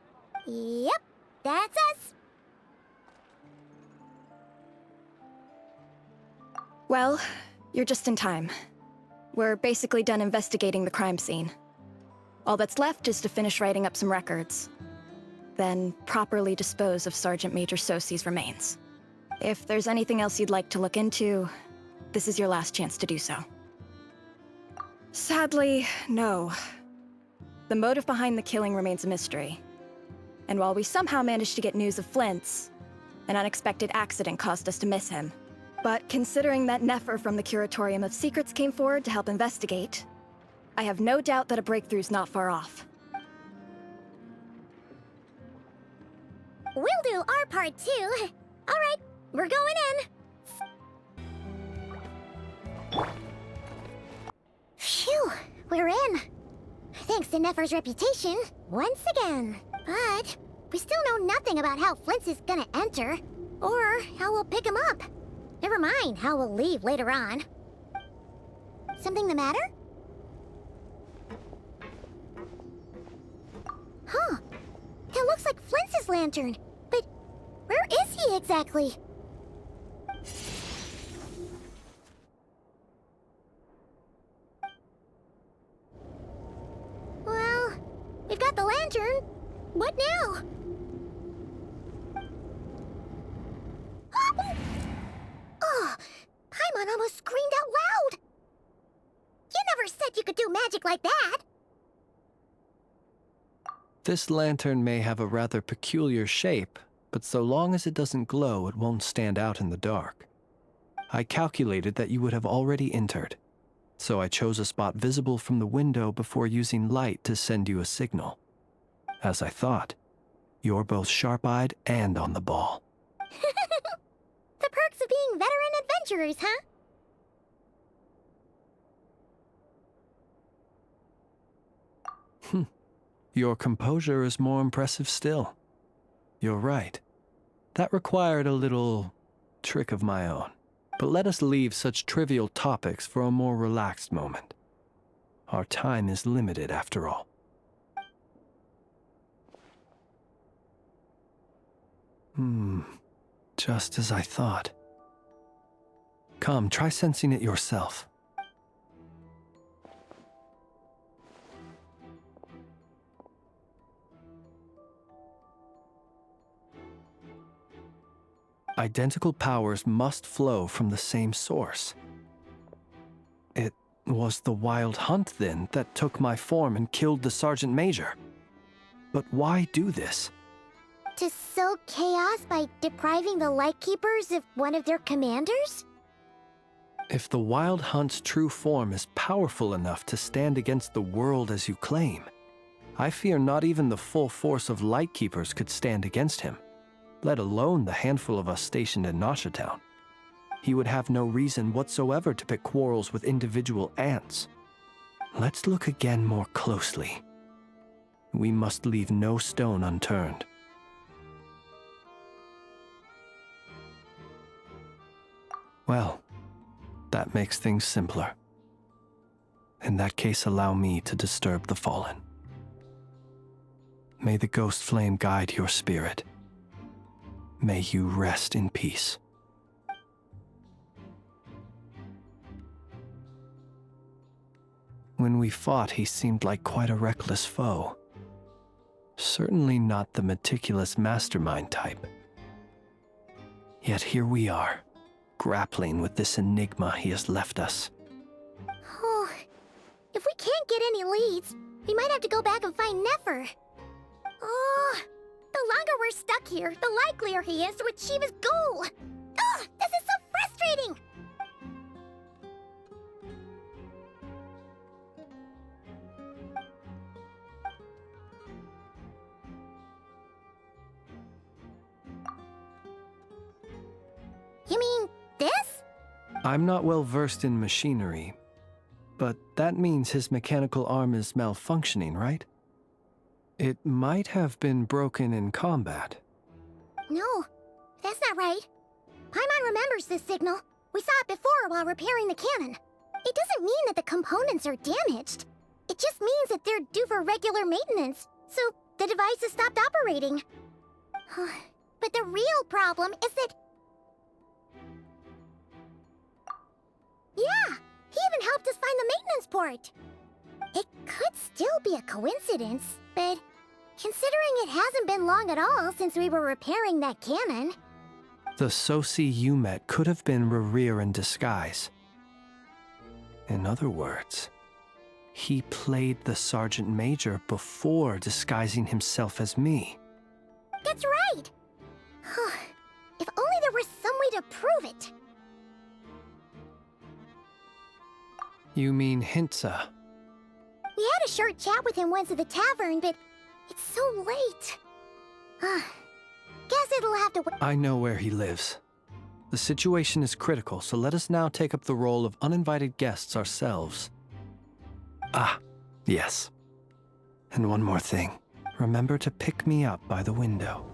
Yep, that's us. Well, you're just in time. We're basically done investigating the crime scene. All that's left is to finish writing up some records. Then properly dispose of Sergeant Major Sosi's remains. If there's anything else you'd like to look into, this is your last chance to do so. Sadly, no. The motive behind the killing remains a mystery. And while we somehow managed to get news of Flint's, an unexpected accident caused us to miss him. But considering that Nefer from the Curatorium of Secrets came forward to help investigate, I have no doubt that a breakthrough's not far off. We'll do our part too. All right, we're going in. Phew, we're in. thanks to Nefer's reputation, once again. But we still know nothing about how Flint's is gonna enter, or how we'll pick him up. Never mind how we'll leave later on. Something the matter? Huh. It looks like Flint's lantern, but where is he exactly? Well, we've got the lantern. What now? Oh, Paimon almost screamed out loud. You never said you could do magic like that. This lantern may have a rather peculiar shape, but so long as it doesn't glow, it won't stand out in the dark. I calculated that you would have already entered, so I chose a spot visible from the window before using light to send you a signal. As I thought, you're both sharp-eyed and on the ball. The perks of being veteran adventurers, huh? Your composure is more impressive still. You're right. That required a little trick of my own. But let us leave such trivial topics for a more relaxed moment. Our time is limited, after all. Just as I thought. Come, try sensing it yourself. Identical powers must flow from the same source. It was the Wild Hunt, then, that took my form and killed the Sergeant Major. But why do this? To sow chaos by depriving the Lightkeepers of one of their commanders? If the Wild Hunt's true form is powerful enough to stand against the world as you claim, I fear not even the full force of Lightkeepers could stand against him, let alone the handful of us stationed in Nashatown. He would have no reason whatsoever to pick quarrels with individual ants. Let's look again more closely. We must leave no stone unturned. Well, that makes things simpler. In that case, allow me to disturb the fallen. May the ghost flame guide your spirit. May you rest in peace. When we fought, he seemed like quite a reckless foe. Certainly not the meticulous mastermind type. Yet here we are, grappling with this enigma he has left us. Oh, if we can't get any leads, we might have to go back and find Nefer. Oh, the longer we're stuck here, the likelier he is to achieve his goal. Oh, this is so frustrating! You mean this? I'm not well versed in machinery, but that means his mechanical arm is malfunctioning, right? It might have been broken in combat. No, that's not right. Paimon remembers this signal. We saw it before while repairing the cannon. It doesn't mean that the components are damaged. It just means that they're due for regular maintenance, so the device has stopped operating. But the real problem is that... Yeah, he even helped us find the maintenance port. It could still be a coincidence, but considering it hasn't been long at all since we were repairing that cannon... The Sosi you met could have been Rerir in disguise. In other words, he played the Sergeant Major before disguising himself as me. That's right! If only there was some way to prove it. You mean Hintsa? We had a short chat with him once at the tavern, but it's so late. Guess it'll have to wait. I know where he lives. The situation is critical, so let us now take up the role of uninvited guests ourselves. Ah, yes. And one more thing. Remember to pick me up by the window.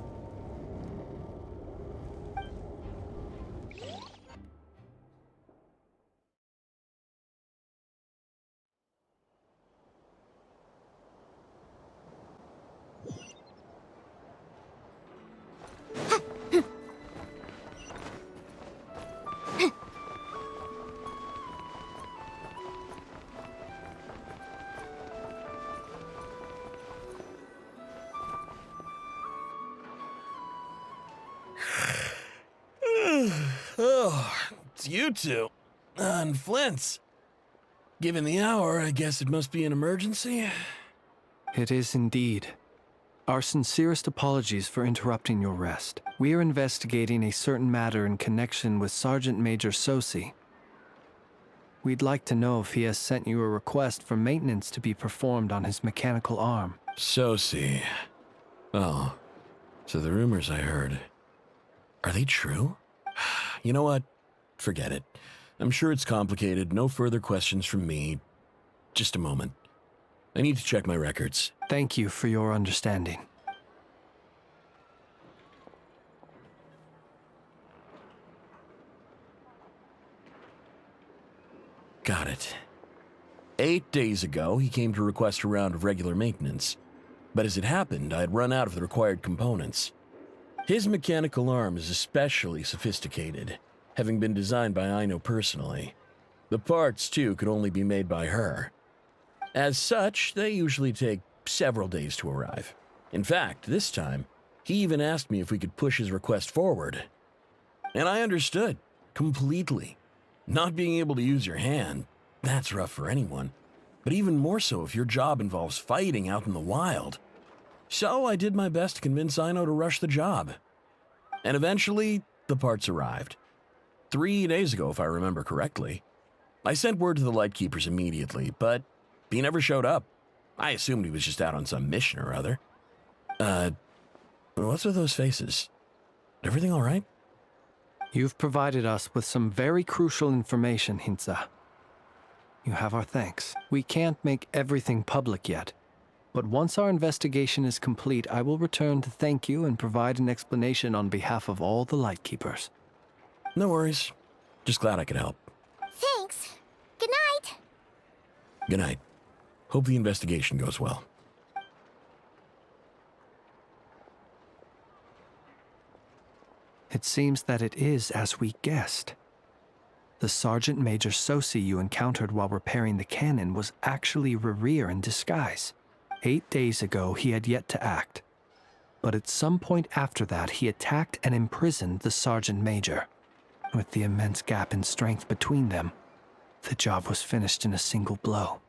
Oh, it's you two. And Flint's. Given the hour, I guess it must be an emergency. It is indeed. Our sincerest apologies for interrupting your rest. We are investigating a certain matter in connection with Sergeant Major Sosi. We'd like to know if he has sent you a request for maintenance to be performed on his mechanical arm. Sosi. Oh, so the rumors I heard, are they true? You know what? Forget it. I'm sure it's complicated. No further questions from me. Just a moment. I need to check my records. Thank you for your understanding. Got it. 8 days ago, he came to request a round of regular maintenance. But as it happened, I had run out of the required components. His mechanical arm is especially sophisticated, having been designed by Aino personally. The parts, too, could only be made by her. As such, they usually take several days to arrive. In fact, this time, he even asked me if we could push his request forward. And I understood, completely. Not being able to use your hand, that's rough for anyone. But even more so if your job involves fighting out in the wild. So I did my best to convince Aino to rush the job. And eventually, the parts arrived. 3 days ago, if I remember correctly. I sent word to the Lightkeepers immediately, but he never showed up. I assumed he was just out on some mission or other. What's with those faces? Everything all right? You've provided us with some very crucial information, Hintsa. You have our thanks. We can't make everything public yet, but once our investigation is complete, I will return to thank you and provide an explanation on behalf of all the Lightkeepers. No worries. Just glad I could help. Thanks. Good night. Good night. Hope the investigation goes well. It seems that it is as we guessed. The Sergeant Major Sosi you encountered while repairing the cannon was actually Rerir in disguise. 8 days ago, he had yet to act. But at some point after that, he attacked and imprisoned the Sergeant Major. With the immense gap in strength between them, the job was finished in a single blow.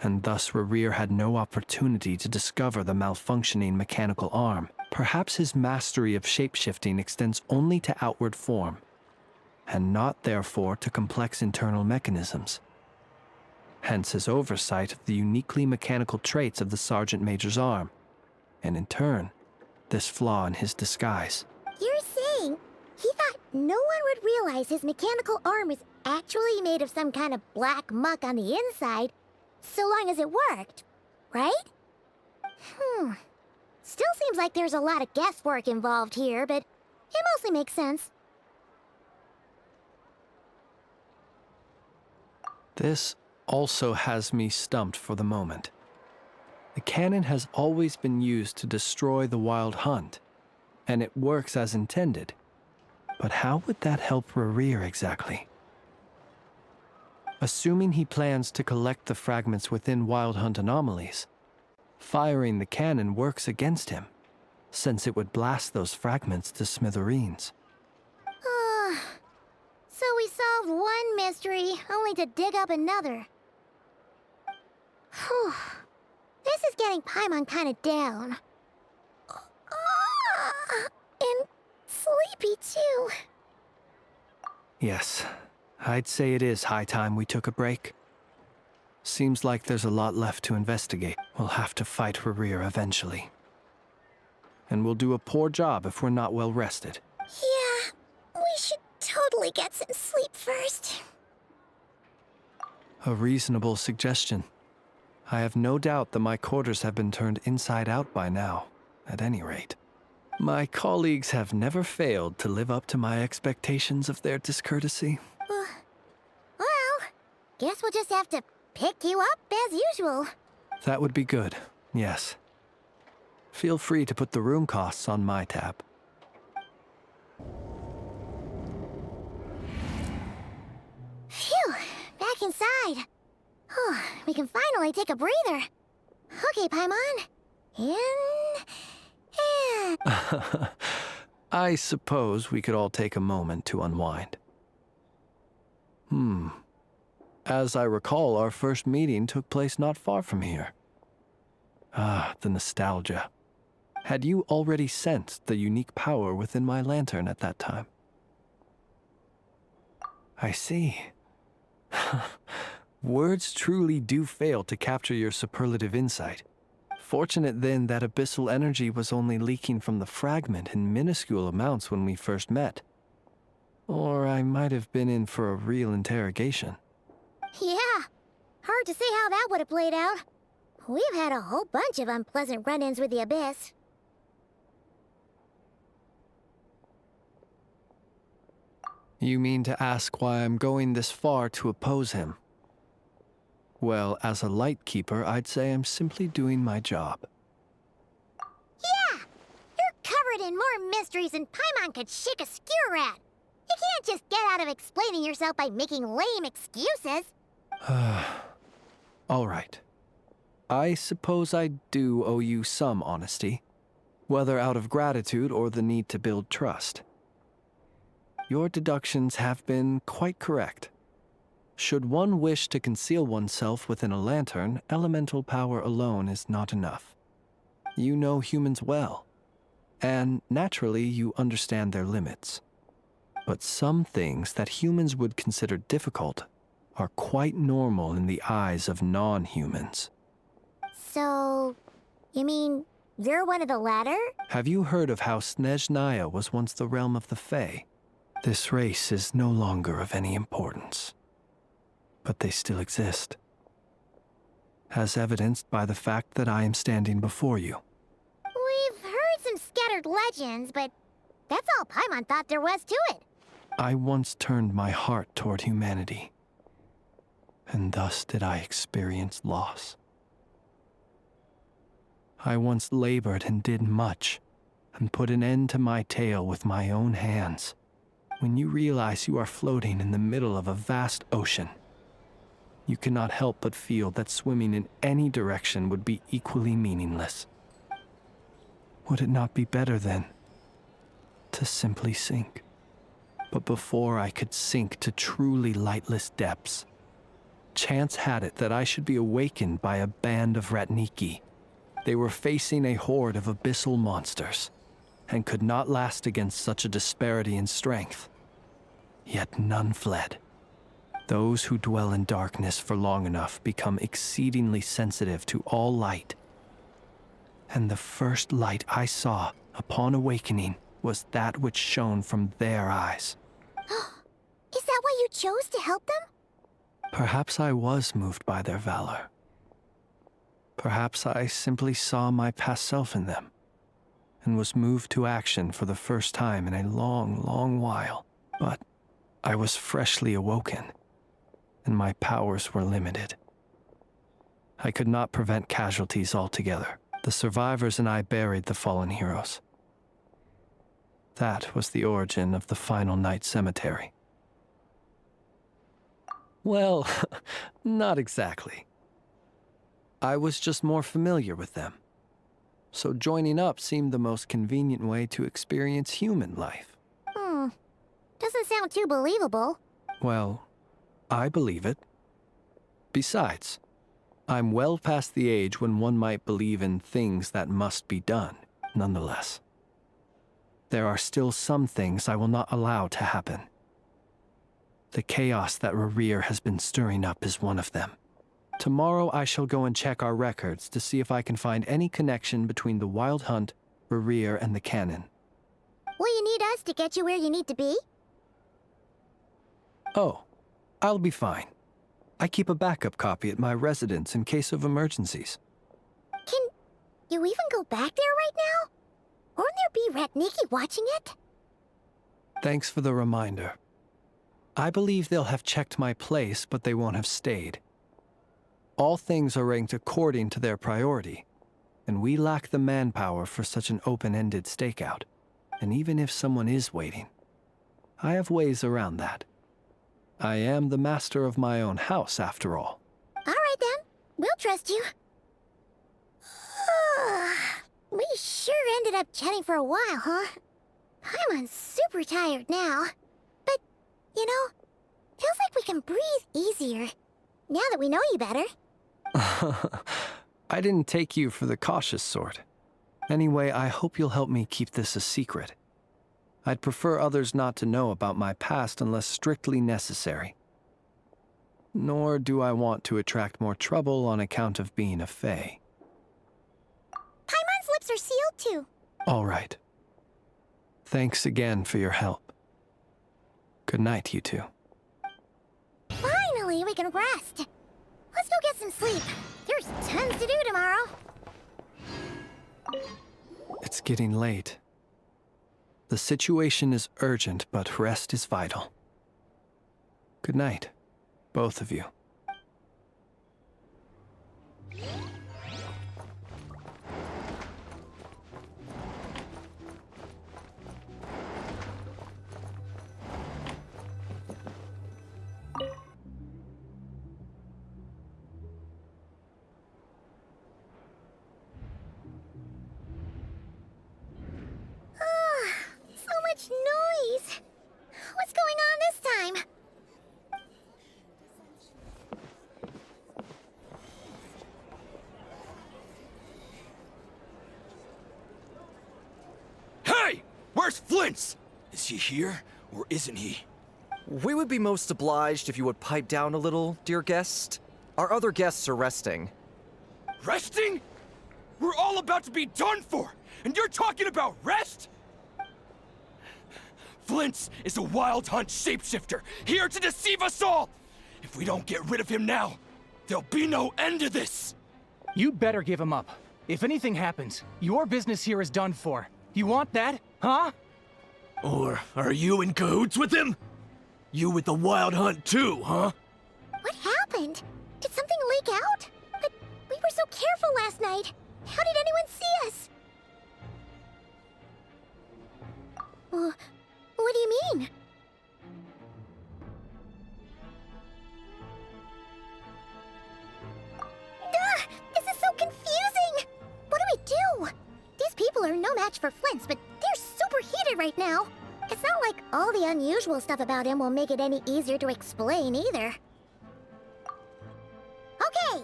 And thus Rerir had no opportunity to discover the malfunctioning mechanical arm. Perhaps his mastery of shapeshifting extends only to outward form, and not therefore to complex internal mechanisms. Hence his oversight of the uniquely mechanical traits of the Sergeant Major's arm, and in turn, this flaw in his disguise. You're saying he thought no one would realize his mechanical arm is actually made of some kind of black muck on the inside, so long as it worked, right? Still seems like there's a lot of guesswork involved here, but it mostly makes sense. This also has me stumped for the moment. The cannon has always been used to destroy the Wild Hunt, and it works as intended. But how would that help Rerir exactly? Assuming he plans to collect the fragments within Wild Hunt anomalies, firing the cannon works against him, since it would blast those fragments to smithereens. So we solved one mystery, only to dig up another. Whew. This is getting Paimon kind of down. And sleepy, too. Yes, I'd say it is high time we took a break. Seems like there's a lot left to investigate. We'll have to fight Rerir eventually. And we'll do a poor job if we're not well rested. Yeah, we should totally get some sleep first. A reasonable suggestion. I have no doubt that my quarters have been turned inside out by now, at any rate. My colleagues have never failed to live up to my expectations of their discourtesy. Well, guess we'll just have to pick you up as usual. That would be good, yes. Feel free to put the room costs on my tab. Phew, back inside. Oh, we can finally take a breather. Okay, Paimon. In... and... I suppose we could all take a moment to unwind. As I recall, our first meeting took place not far from here. Ah, the nostalgia. Had you already sensed the unique power within my lantern at that time? I see. Words truly do fail to capture your superlative insight. Fortunate then that abyssal energy was only leaking from the fragment in minuscule amounts when we first met. Or I might have been in for a real interrogation. Yeah, hard to say how that would have played out. We've had a whole bunch of unpleasant run-ins with the Abyss. You mean to ask why I'm going this far to oppose him? Well, as a light keeper, I'd say I'm simply doing my job. Yeah! You're covered in more mysteries than Paimon could shake a skewer at. You can't just get out of explaining yourself by making lame excuses. All right. I suppose I do owe you some honesty, whether out of gratitude or the need to build trust. Your deductions have been quite correct. Should one wish to conceal oneself within a lantern, elemental power alone is not enough. You know humans well, and naturally you understand their limits. But some things that humans would consider difficult are quite normal in the eyes of non-humans. So, you mean you're one of the latter? Have you heard of how Snezhnaya was once the realm of the Fae? This race is no longer of any importance, but they still exist, as evidenced by the fact that I am standing before you. We've heard some scattered legends, but that's all Paimon thought there was to it. I once turned my heart toward humanity, and thus did I experience loss. I once labored and did much, and put an end to my tale with my own hands. When you realize you are floating in the middle of a vast ocean, you cannot help but feel that swimming in any direction would be equally meaningless. Would it not be better, then, to simply sink? But before I could sink to truly lightless depths, chance had it that I should be awakened by a band of Ratniki. They were facing a horde of abyssal monsters, and could not last against such a disparity in strength. Yet none fled. Those who dwell in darkness for long enough become exceedingly sensitive to all light. And the first light I saw upon awakening was that which shone from their eyes. Is that why you chose to help them? Perhaps I was moved by their valor. Perhaps I simply saw my past self in them, and was moved to action for the first time in a long, long while. But I was freshly awoken, and my powers were limited. I could not prevent casualties altogether. The survivors and I buried the fallen heroes. That was the origin of the Final Night Cemetery. Well, not exactly. I was just more familiar with them. So joining up seemed the most convenient way to experience human life. Doesn't sound too believable. Well, I believe it. Besides, I'm well past the age when one might believe in things that must be done, nonetheless. There are still some things I will not allow to happen. The chaos that Rerir has been stirring up is one of them. Tomorrow I shall go and check our records to see if I can find any connection between the Wild Hunt, Rerir, and the Canon. Will you need us to get you where you need to be? Oh, I'll be fine. I keep a backup copy at my residence in case of emergencies. Can you even go back there right now? Won't there be Ratniki watching it? Thanks for the reminder. I believe they'll have checked my place, but they won't have stayed. All things are ranked according to their priority, and we lack the manpower for such an open-ended stakeout. And even if someone is waiting, I have ways around that. I am the master of my own house, after all. All right then, we'll trust you. We sure ended up chatting for a while, huh? I'm super tired now. But, you know, feels like we can breathe easier, now that we know you better. I didn't take you for the cautious sort. Anyway, I hope you'll help me keep this a secret. I'd prefer others not to know about my past unless strictly necessary. Nor do I want to attract more trouble on account of being a fae. Paimon's lips are sealed too. All right. Thanks again for your help. Good night, you two. Finally, we can rest. Let's go get some sleep. There's tons to do tomorrow. It's getting late. The situation is urgent, but rest is vital. Good night, both of you. Noise! What's going on this time? Hey! Where's Flint's? Is he here, or isn't he? We would be most obliged if you would pipe down a little, dear guest. Our other guests are resting. Resting? We're all about to be done for, and you're talking about rest? Flint's is a wild hunt shapeshifter, here to deceive us all! If we don't get rid of him now, there'll be no end to this! You'd better give him up. If anything happens, your business here is done for. You want that, huh? Or are you in cahoots with him? You with the wild hunt too, huh? What happened? Did something leak out? But we were so careful last night. How did anyone see us? What do you mean? This is so confusing! What do? These people are no match for Flint's, but they're super heated right now. It's not like all the unusual stuff about him will make it any easier to explain either. Okay!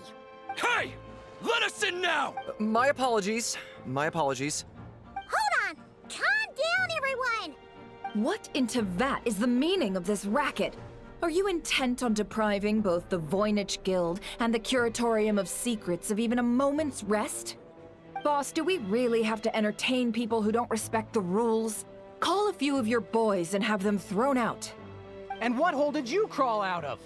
Hey! Let us in now! My apologies. My apologies. Hold on! Calm down, everyone! What into vat is the meaning of this racket? Are you intent on depriving both the Voynich Guild and the Curatorium of Secrets of even a moment's rest? Boss, do we really have to entertain people who don't respect the rules? Call a few of your boys and have them thrown out. And what hole did you crawl out of?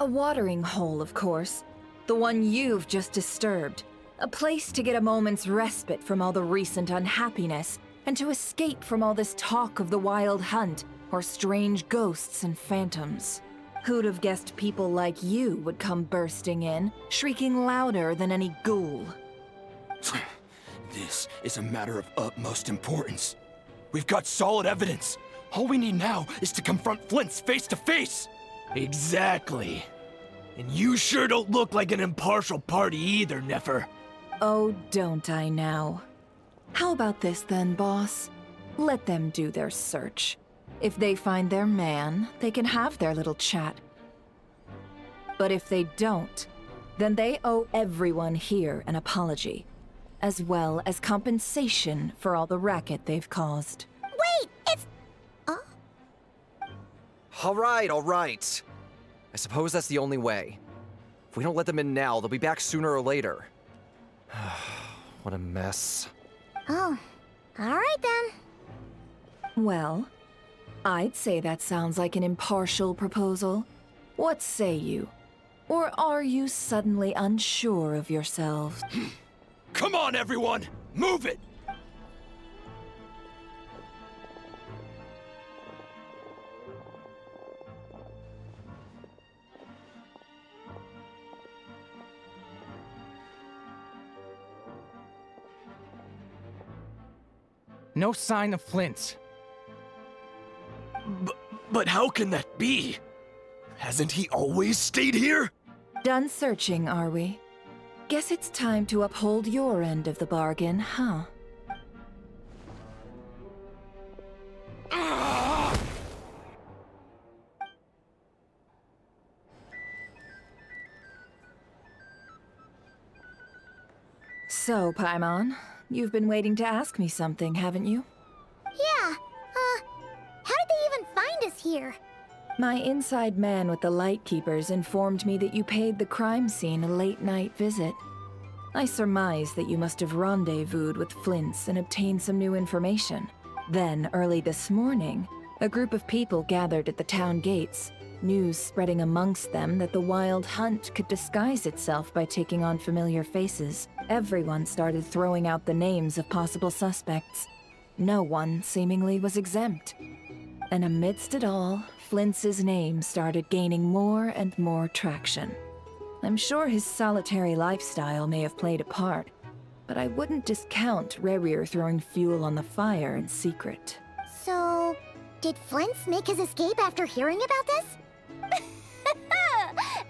A watering hole, of course. The one you've just disturbed. A place to get a moment's respite from all the recent unhappiness, and to escape from all this talk of the wild hunt, or strange ghosts and phantoms. Who'd have guessed people like you would come bursting in, shrieking louder than any ghoul? This is a matter of utmost importance. We've got solid evidence. All we need now is to confront Flint's face to face. Exactly. And you sure don't look like an impartial party either, Nefer. Oh, don't I now? How about this then, boss? Let them do their search. If they find their man, they can have their little chat. But if they don't, then they owe everyone here an apology, as well as compensation for all the racket they've caused. Wait, it's... All right. I suppose that's the only way. If we don't let them in now, they'll be back sooner or later. What a mess. Oh, all right then. Well, I'd say that sounds like an impartial proposal. What say you? Or are you suddenly unsure of yourselves? Come on, everyone! Move it! No sign of Flint. But how can that be? Hasn't he always stayed here? Done searching, are we? Guess it's time to uphold your end of the bargain, huh? So, Paimon, you've been waiting to ask me something, haven't you? Yeah, how did they even find us here? My inside man with the Lightkeepers informed me that you paid the crime scene a late-night visit. I surmise that you must have rendezvoused with Flint's and obtained some new information. Then, early this morning, a group of people gathered at the town gates, news spreading amongst them that the Wild Hunt could disguise itself by taking on familiar faces. Everyone started throwing out the names of possible suspects. No one, seemingly, was exempt. And amidst it all, Flint's name started gaining more and more traction. I'm sure his solitary lifestyle may have played a part, but I wouldn't discount Rerir throwing fuel on the fire in secret. So, did Flint's make his escape after hearing about this?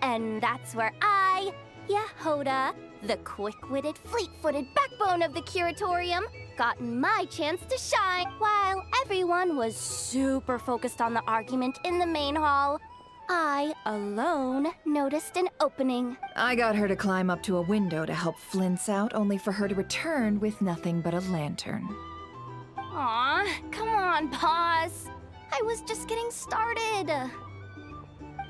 And that's where I, Yehoda, the quick-witted, fleet-footed backbone of the Curatorium, got my chance to shine. While everyone was super focused on the argument in the main hall, I, alone, noticed an opening. I got her to climb up to a window to help Flint's out, only for her to return with nothing but a lantern. Aw, come on, boss. I was just getting started.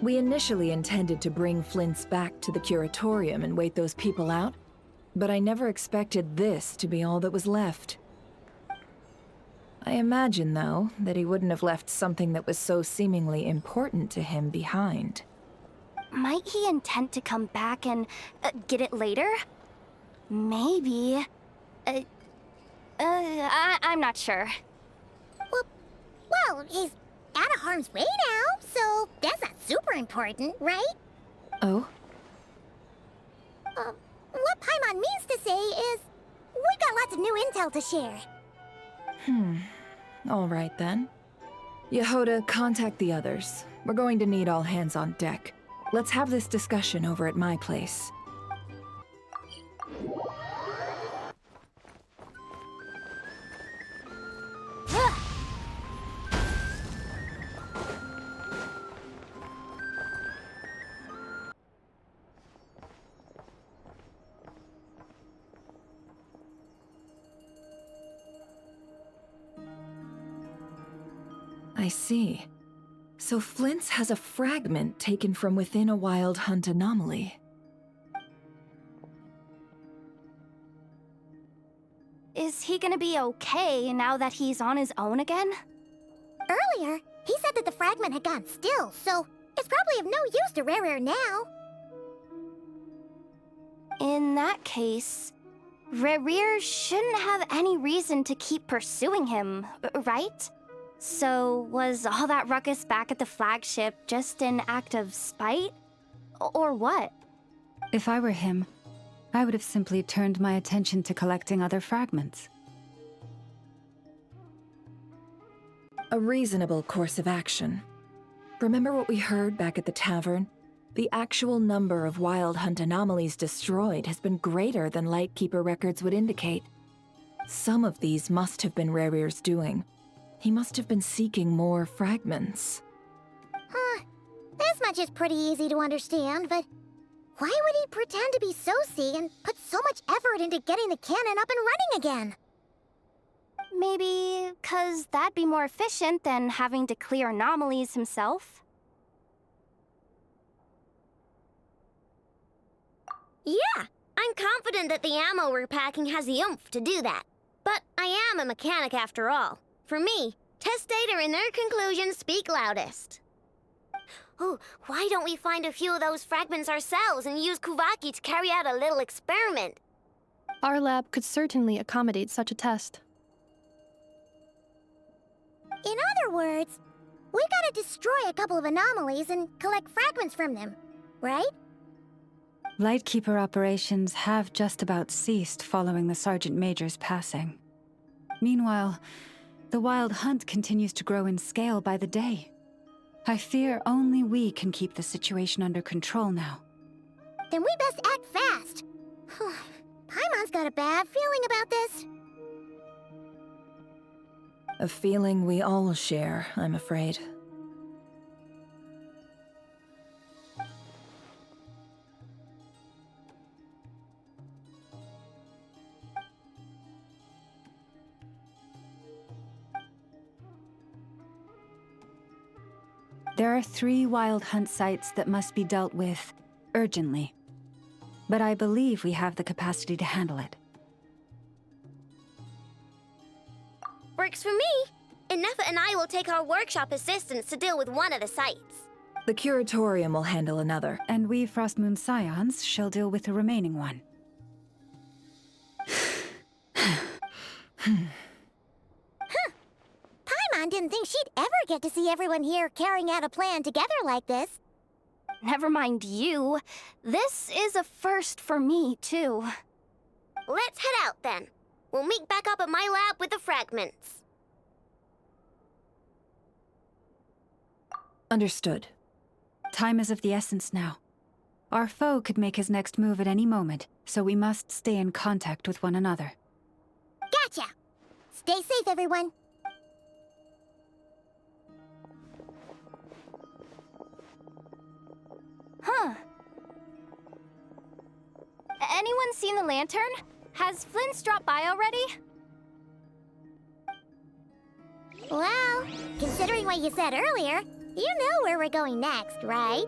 We initially intended to bring Flint's back to the Curatorium and wait those people out, but I never expected this to be all that was left. I imagine, though, that he wouldn't have left something that was so seemingly important to him behind. Might he intend to come back and get it later? Maybe. I'm not sure. Well, he's out of harm's way now, so that's not super important, right? Oh? What Paimon means to say is, we got lots of new intel to share. All right then. Yehoda, contact the others. We're going to need all hands on deck. Let's have this discussion over at my place. I see. So Flint's has a fragment taken from within a Wild Hunt anomaly. Is he gonna be okay now that he's on his own again? Earlier, he said that the fragment had gone still, so it's probably of no use to Rerir now. In that case, Rerir shouldn't have any reason to keep pursuing him, right? So, was all that ruckus back at the flagship just an act of spite? Or what? If I were him, I would have simply turned my attention to collecting other fragments. A reasonable course of action. Remember what we heard back at the tavern? The actual number of Wild Hunt anomalies destroyed has been greater than Lightkeeper records would indicate. Some of these must have been Rerir's doing. He must have been seeking more fragments. This much is pretty easy to understand, but why would he pretend to be Sosi and put so much effort into getting the cannon up and running again? Maybe 'cause that'd be more efficient than having to clear anomalies himself? Yeah, I'm confident that the ammo we're packing has the oomph to do that. But I am a mechanic after all. For me, test data and their conclusions speak loudest. Ooh, why don't we find a few of those fragments ourselves and use Kuvaki to carry out a little experiment? Our lab could certainly accommodate such a test. In other words, we gotta destroy a couple of anomalies and collect fragments from them, right? Lightkeeper operations have just about ceased following the Sergeant Major's passing. Meanwhile, the Wild Hunt continues to grow in scale by the day. I fear only we can keep the situation under control now. Then we best act fast. Paimon's got a bad feeling about this. A feeling we all share, I'm afraid. There are 3 Wild Hunt sites that must be dealt with urgently. But I believe we have the capacity to handle it. Works for me. Nefa and I will take our workshop assistants to deal with one of the sites. The Curatorium will handle another. And we Frostmoon Scions shall deal with the remaining one. Paimon didn't think she'd ever get to see everyone here carrying out a plan together like this. Never mind you. This is a first for me, too. Let's head out, then. We'll meet back up at my lab with the fragments. Understood. Time is of the essence now. Our foe could make his next move at any moment, so we must stay in contact with one another. Gotcha! Stay safe, everyone. Huh. Anyone seen the lantern? Has Flint's dropped by already? Well, considering what you said earlier, you know where we're going next, right?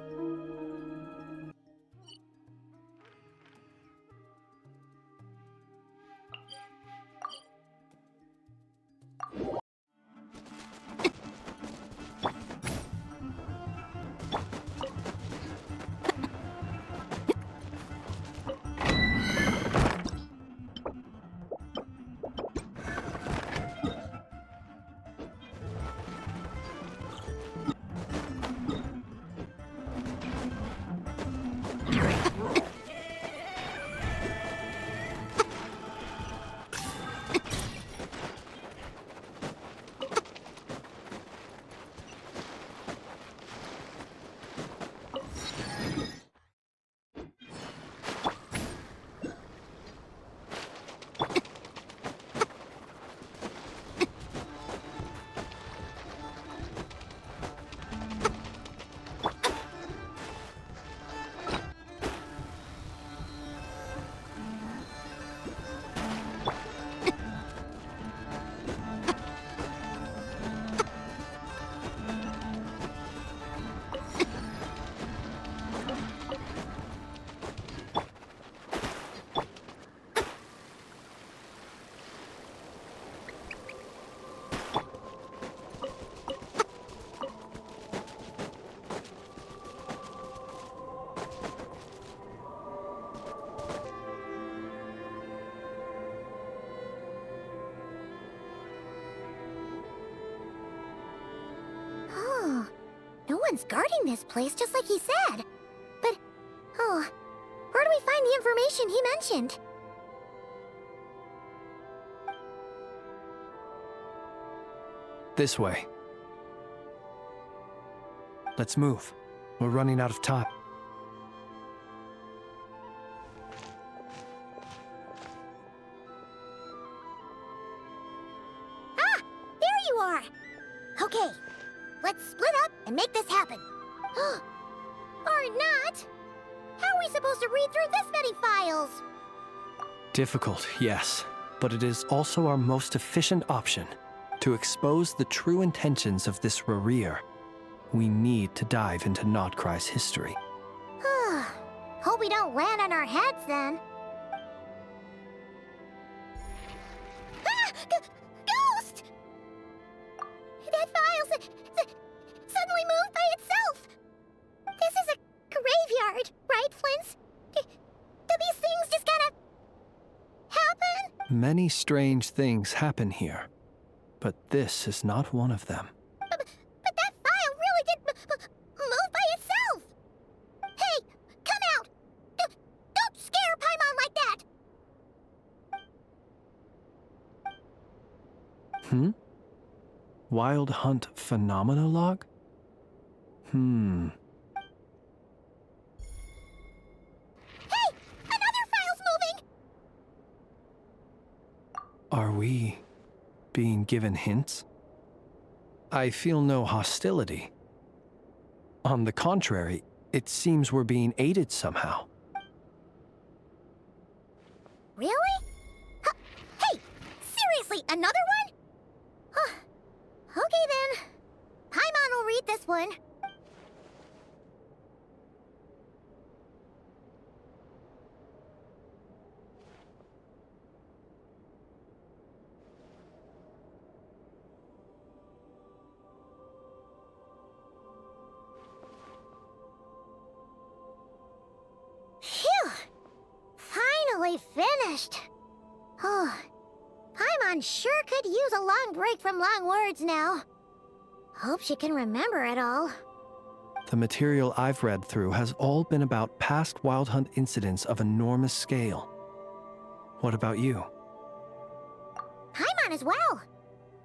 No one's guarding this place, just like he said. But, where do we find the information he mentioned? This way. Let's move. We're running out of time. Ah! There you are! Okay, let's split up and make this happen. Or not! How are we supposed to read through this many files? Difficult, yes, but it is also our most efficient option. To expose the true intentions of this Rereer, we need to dive into Nodkrai's history. Hope we don't land on our heads then. Ah! Ghost! That file suddenly moved by itself! Many strange things happen here, but this is not one of them. But that file really did move by itself! Hey, come out! Don't scare Paimon like that! Hmm? Wild Hunt Phenomena Log? Hey! Another file's moving! Are we being given hints? I feel no hostility. On the contrary, it seems we're being aided somehow. Really? Hey! Seriously, another one? Okay then. Paimon will read this one. Phew! Finally finished. Oh, Paimon sure could use a long break from long words now. Hope she can remember it all. The material I've read through has all been about past Wild Hunt incidents of enormous scale. What about you? Paimon as well.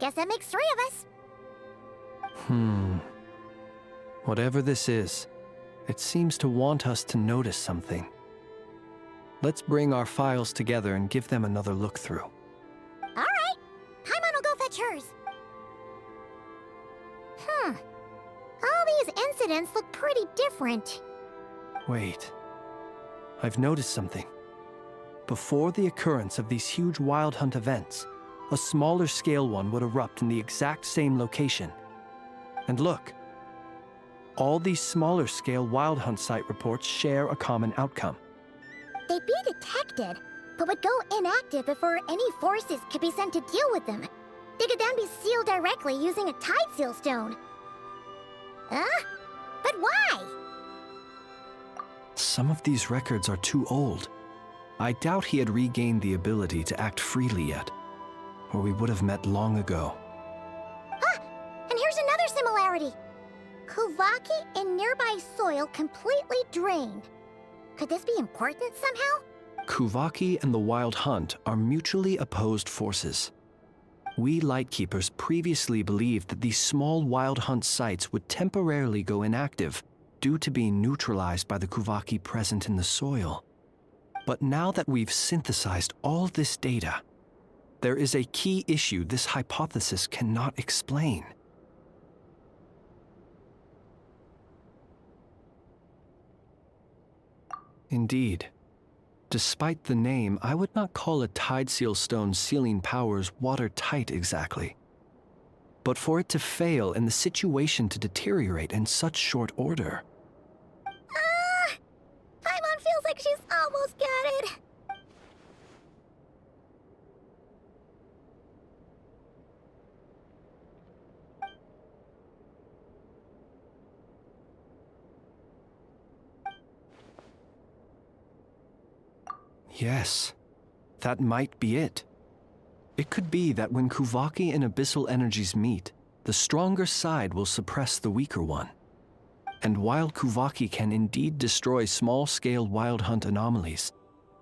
Guess that makes 3 of us. Whatever this is, it seems to want us to notice something. Let's bring our files together and give them another look through. All right. Paimon will go fetch hers. All these incidents look pretty different. Wait. I've noticed something. Before the occurrence of these huge Wild Hunt events, a smaller scale one would erupt in the exact same location. And look. All these smaller scale Wild Hunt site reports share a common outcome. They'd be detected, but would go inactive before any forces could be sent to deal with them. They could then be sealed directly using a tide seal stone. Huh? But why? Some of these records are too old. I doubt he had regained the ability to act freely yet, or we would have met long ago. And here's another similarity. Kuvaki and nearby soil completely drained. Could this be important somehow? Kuvaki and the Wild Hunt are mutually opposed forces. We Lightkeepers previously believed that these small Wild Hunt sites would temporarily go inactive due to being neutralized by the Kuvaki present in the soil. But now that we've synthesized all this data, there is a key issue this hypothesis cannot explain. Indeed. Despite the name, I would not call a tide seal stone's sealing powers watertight exactly. But for it to fail and the situation to deteriorate in such short order. Paimon feels like she's almost got it. Yes, that might be it. It could be that when Kuvaki and abyssal energies meet, the stronger side will suppress the weaker one. And while Kuvaki can indeed destroy small-scale Wild Hunt anomalies,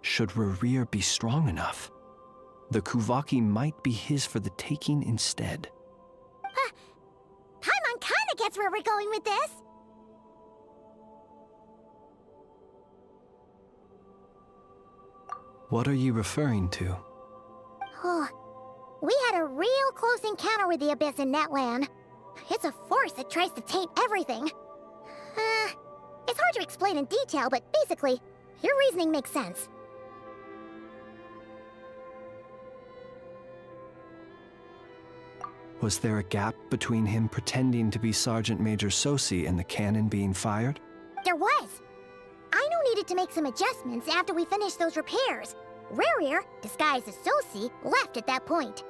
should Rerir be strong enough, the Kuvaki might be his for the taking instead. Paimon kinda gets where we're going with this. What are you referring to? Oh, we had a real close encounter with the Abyss in Netland. It's a force that tries to taint everything. It's hard to explain in detail, but basically, your reasoning makes sense. Was there a gap between him pretending to be Sergeant Major Sosi and the cannon being fired? There was. Aino needed to make some adjustments after we finished those repairs. Rerir, disguised as Sosi, left at that point,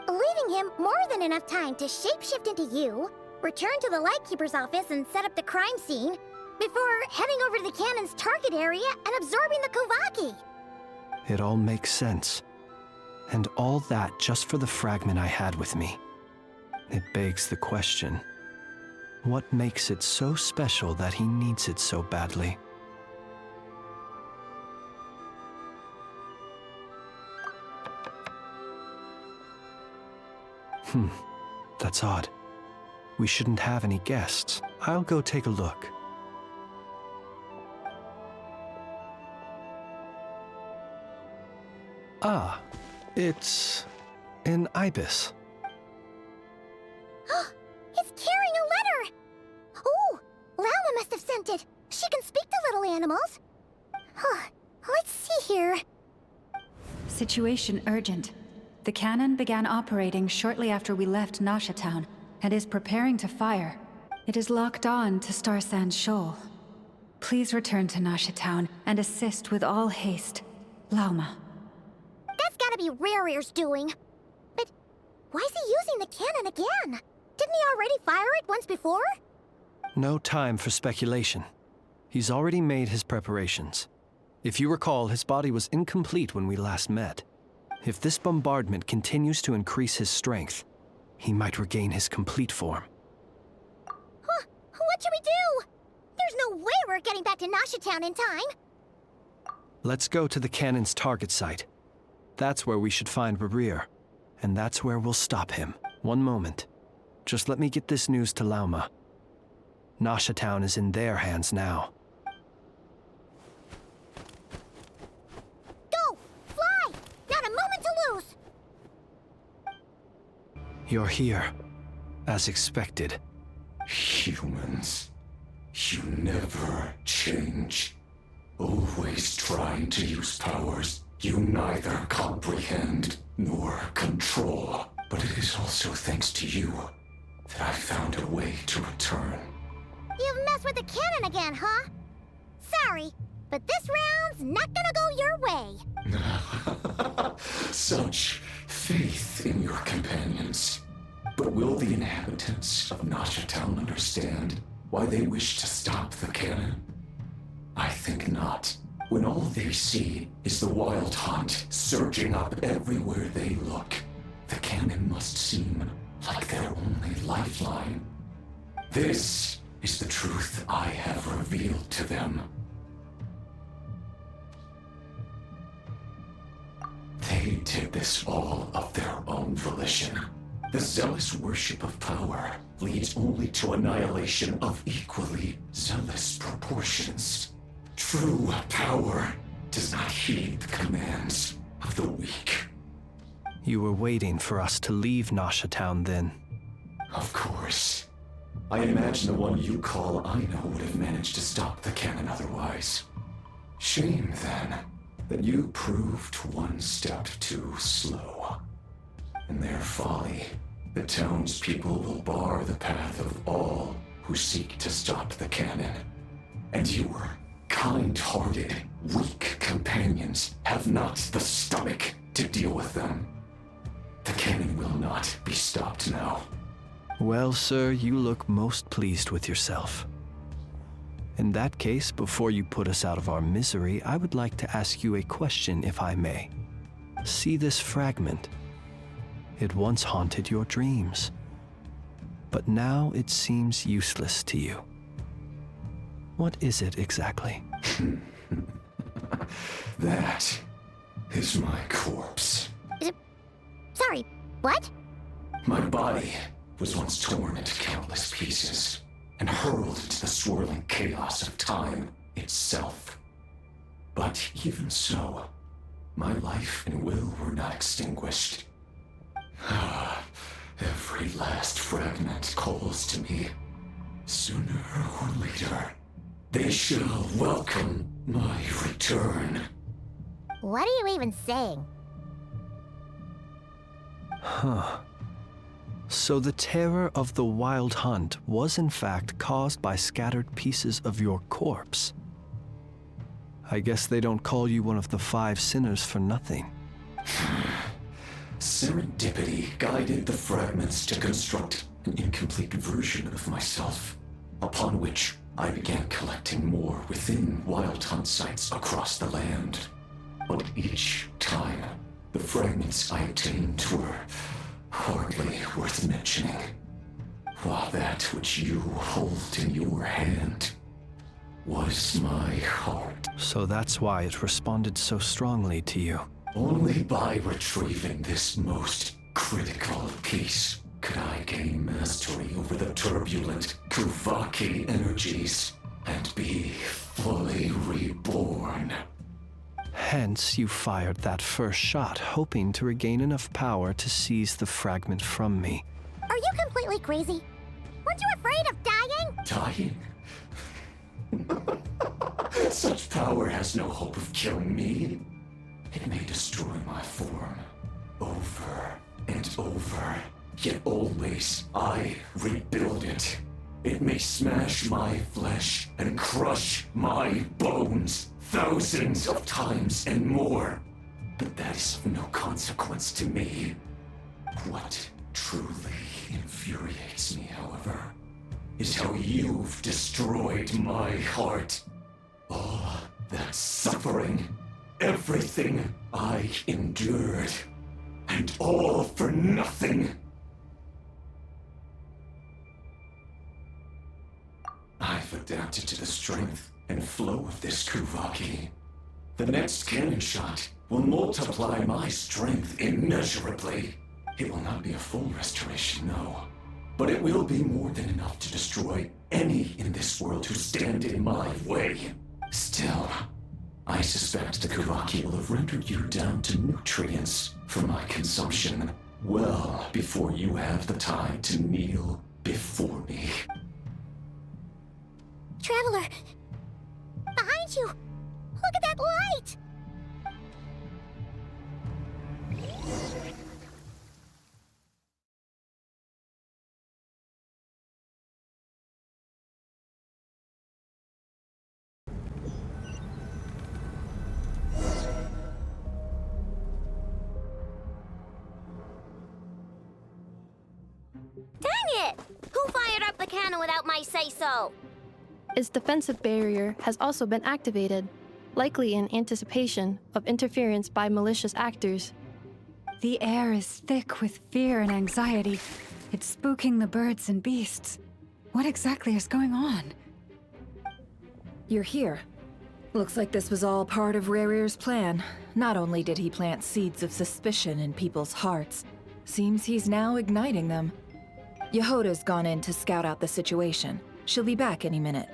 leaving him more than enough time to shapeshift into you, return to the Lightkeeper's office and set up the crime scene, before heading over to the cannon's target area and absorbing the Kuvaki. It all makes sense. And all that just for the fragment I had with me. It begs the question, what makes it so special that he needs it so badly? That's odd. We shouldn't have any guests. I'll go take a look. Ah, it's an ibis. It's carrying a letter! Oh, Lala must have sent it. She can speak to little animals. Let's see here. Situation urgent. The cannon began operating shortly after we left Nasha Town and is preparing to fire. It is locked on to Star Sand Shoal. Please return to Nasha Town and assist with all haste. Lauma. That's gotta be Rare's doing. But why is he using the cannon again? Didn't he already fire it once before? No time for speculation. He's already made his preparations. If you recall, his body was incomplete when we last met. If this bombardment continues to increase his strength, he might regain his complete form. What should we do? There's no way we're getting back to Nasha Town in time. Let's go to the cannon's target site. That's where we should find Rarir, and that's where we'll stop him. One moment. Just let me get this news to Lauma. Nasha Town is in their hands now. Go! Fly! Not a moment to lose! You're here, as expected. Humans, you never change. Always trying to use powers you neither comprehend nor control. But it is also thanks to you that I found a way to return. You've messed with the cannon again, huh? Sorry, but this round's not gonna go your way. Such faith in your companions. But will the inhabitants of Nasha Town understand why they wish to stop the cannon? I think not. When all they see is the wild hunt surging up everywhere they look, the cannon must seem like their only lifeline. This is the truth I have revealed to them. They did this all of their own volition. The zealous worship of power leads only to annihilation of equally zealous proportions. True power does not heed the commands of the weak. You were waiting for us to leave Nasha Town then. Of course. I imagine the one you call Aina would have managed to stop the cannon otherwise. Shame, then, that you proved one step too slow. In their folly, the townspeople will bar the path of all who seek to stop the cannon. And your kind-hearted, weak companions have not the stomach to deal with them. The cannon will not be stopped now. Well, sir, you look most pleased with yourself. In that case, before you put us out of our misery, I would like to ask you a question, if I may. See this fragment? It once haunted your dreams, but now it seems useless to you. What is it exactly? That is my corpse. Sorry, what? My body was once torn into countless pieces and hurled into the swirling chaos of time itself. But even so, my life and will were not extinguished. Every last fragment calls to me. Sooner or later, they shall welcome my return. What are you even saying? Huh. So the terror of the Wild Hunt was in fact caused by scattered pieces of your corpse. I guess they don't call you one of the 5 sinners for nothing. Serendipity guided the fragments to construct an incomplete version of myself, upon which I began collecting more within Wild Hunt sites across the land. But each time, The fragments I obtained were hardly worth mentioning, while that which you hold in your hand was my heart. So that's why it responded so strongly to you. Only by retrieving this most critical piece could I gain mastery over the turbulent Kuvaki energies and be fully reborn. Hence, you fired that first shot, hoping to regain enough power to seize the fragment from me. Are you completely crazy? Weren't you afraid of dying? Dying? Such power has no hope of killing me. It may destroy my form over and over, yet always I rebuild it. It may smash my flesh and crush my bones thousands of times and more, but that is of no consequence to me. What truly infuriates me, however, is how you've destroyed my heart. All that suffering, everything I endured, and all for nothing. I've adapted to the strength and flow of this Kuvaki. The next cannon shot will multiply my strength immeasurably. It will not be a full restoration, no. But it will be more than enough to destroy any in this world who stand in my way. Still, I suspect the Kuvaki will have rendered you down to nutrients for my consumption well before you have the time to kneel before me. Traveler! Behind you! Look at that light! Dang it! Who fired up the cannon without my say-so? Its defensive barrier has also been activated, likely in anticipation of interference by malicious actors. The air is thick with fear and anxiety. It's spooking the birds and beasts. What exactly is going on? You're here. Looks like this was all part of Rarir's plan. Not only did he plant seeds of suspicion in people's hearts, seems he's now igniting them. Yehoda's gone in to scout out the situation. She'll be back any minute.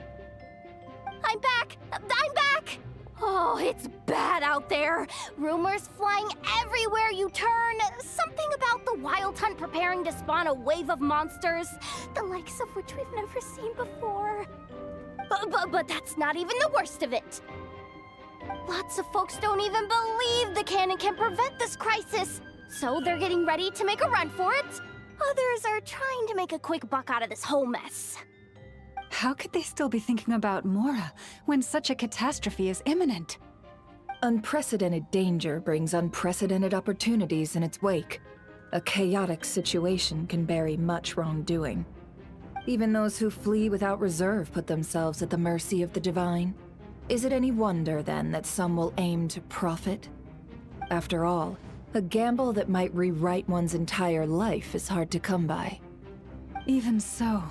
I'm back! I'm back! Oh, it's bad out there. Rumors flying everywhere you turn. Something about the Wild Hunt preparing to spawn a wave of monsters, the likes of which we've never seen before. But that's not even the worst of it. Lots of folks don't even believe the cannon can prevent this crisis, so they're getting ready to make a run for it. Others are trying to make a quick buck out of this whole mess. How could they still be thinking about Mora when such a catastrophe is imminent? Unprecedented danger brings unprecedented opportunities in its wake. A chaotic situation can bury much wrongdoing. Even those who flee without reserve put themselves at the mercy of the divine. Is it any wonder, then, that some will aim to profit? After all, a gamble that might rewrite one's entire life is hard to come by. Even so.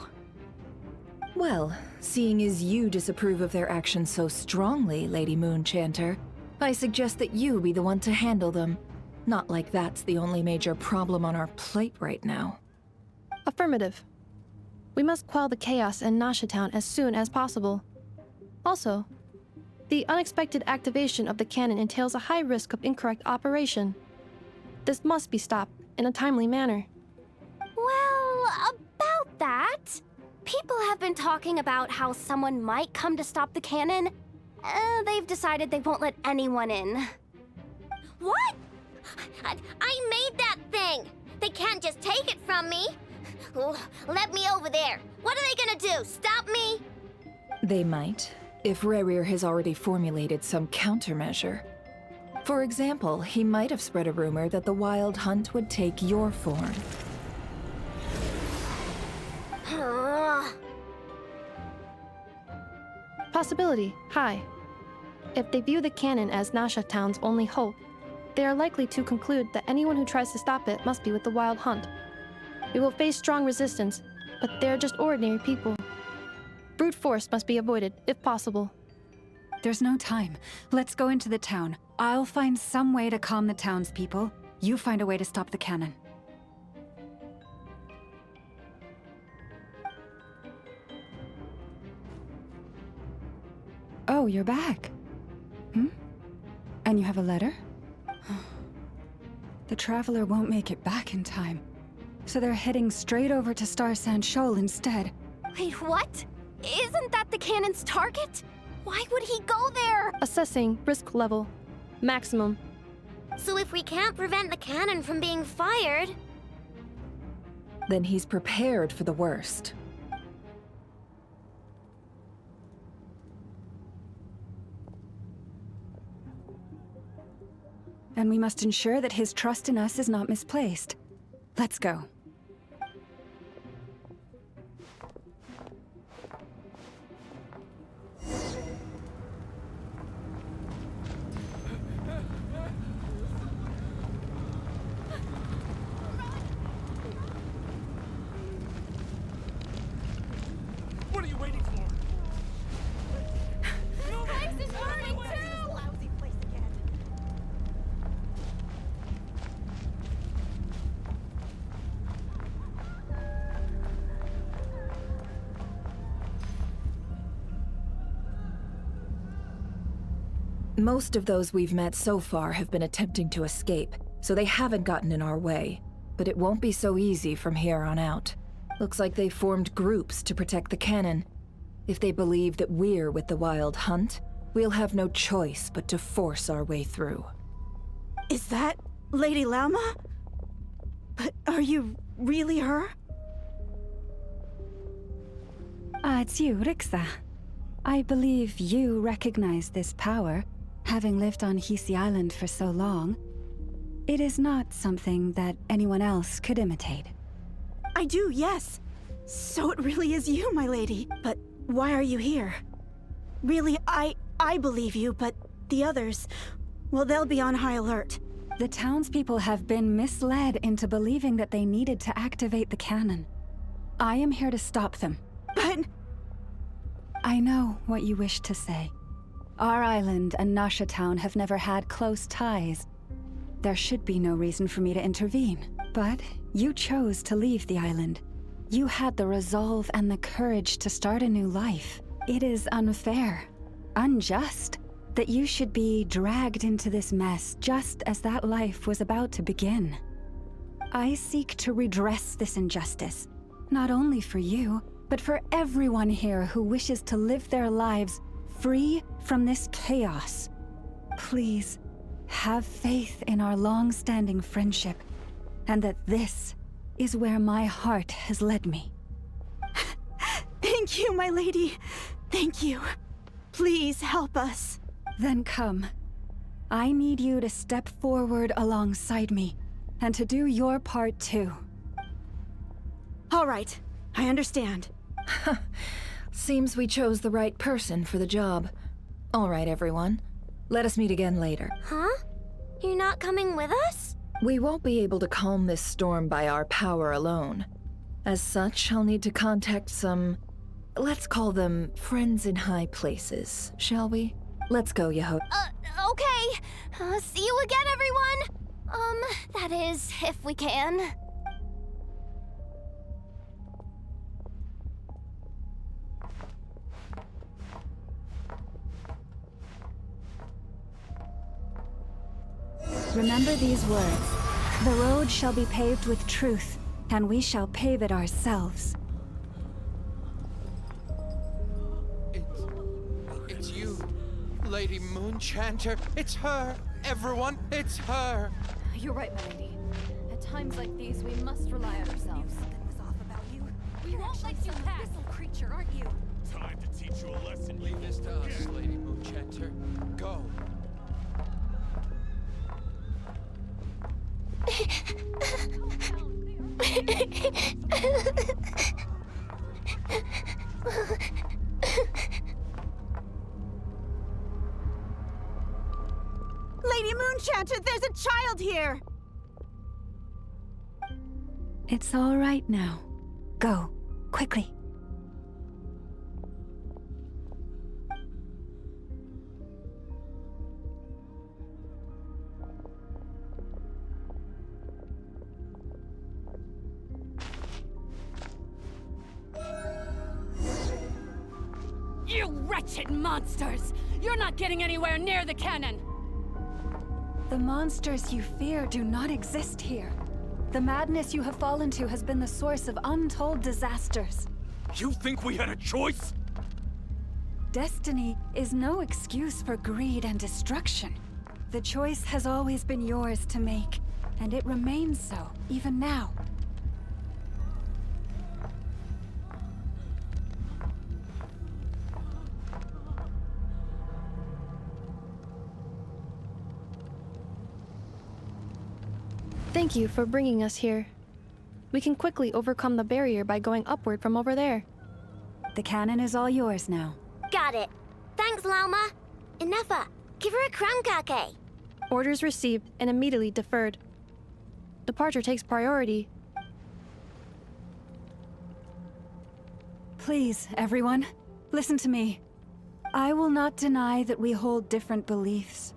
Well, seeing as you disapprove of their actions so strongly, Lady Moonchanter, I suggest that you be the one to handle them. Not like that's the only major problem on our plate right now. Affirmative. We must quell the chaos in Nasha Town as soon as possible. Also, the unexpected activation of the cannon entails a high risk of incorrect operation. This must be stopped in a timely manner. Well, about that, people have been talking about how someone might come to stop the cannon. They've decided they won't let anyone in. What? I made that thing! They can't just take it from me! Let me over there! What are they gonna do? Stop me? They might, if Rarir has already formulated some countermeasure. For example, he might have spread a rumor that the Wild Hunt would take your form. Possibility high. If they view the cannon as Nasha Town's only hope, They are likely to conclude that anyone who tries to stop it must be with the Wild Hunt. We will face strong resistance, but they're just ordinary people. Brute force must be avoided, if possible. There's no time. Let's go into the town. I'll find some way to calm the townspeople. You find a way to stop the cannon. Oh, you're back. And you have a letter? The Traveler won't make it back in time. So they're heading straight over to Star Sand Shoal instead. Wait, what? Isn't that the cannon's target? Why would he go there? Assessing risk level. Maximum. So if we can't prevent the cannon from being fired... Then he's prepared for the worst. And we must ensure that his trust in us is not misplaced. Let's go. What are you waiting for? This place is burning too! Lousy place again. Most of those we've met so far have been attempting to escape, so they haven't gotten in our way. But it won't be so easy from here on out. Looks like they formed groups to protect the cannon. If they believe that we're with the Wild Hunt, we'll have no choice but to force our way through. Is that Lady Lauma? But are you really her? It's you, Rixa. I believe you recognize this power, having lived on Hisi Island for so long. It is not something that anyone else could imitate. I do, yes. So it really is you, my lady. But why are you here? Really, I believe you, but the others, well, they'll be on high alert. The townspeople have been misled into believing that they needed to activate the cannon. I am here to stop them. But... I know what you wish to say. Our island and Nasha Town have never had close ties. There should be no reason for me to intervene. But you chose to leave the island. You had the resolve and the courage to start a new life. It is unfair, unjust, that you should be dragged into this mess just as that life was about to begin. I seek to redress this injustice, not only for you, but for everyone here who wishes to live their lives free from this chaos. Please, have faith in our long-standing friendship, and that this is where my heart has led me. Thank you, my lady. Thank you. Please help us. Then come. I need you to step forward alongside me, and to do your part too. All right, I understand. Seems we chose the right person for the job. All right, everyone. Let us meet again later. Huh? You're not coming with us? We won't be able to calm this storm by our power alone. As such, I'll need to contact some... let's call them friends in high places, shall we? Let's go, Yaho. Okay. See you again, everyone! That is, if we can. Remember these words. The road shall be paved with truth, and we shall pave it ourselves. It's you, Lady Moonchanter. It's her. Everyone, it's her. You're right, my lady. At times like these, we must rely on ourselves. Something was off about you. You won't let you pass. Abyssal creature, aren't you? Time to teach you a lesson. Leave this to us, Lady Moonchanter. Go. Lady Moonchanter, there's a child here! It's all right now. Go, quickly. You wretched monsters! You're not getting anywhere near the cannon! The monsters you fear do not exist here. The madness you have fallen to has been the source of untold disasters. You think we had a choice? Destiny is no excuse for greed and destruction. The choice has always been yours to make, and it remains so, even now. Thank you for bringing us here. We can quickly overcome the barrier by going upward from over there. The cannon is all yours now. Got it. Thanks, Lauma. Inefa, give her a crankake. Orders received and immediately deferred. Departure takes priority. Please, everyone, listen to me. I will not deny that we hold different beliefs.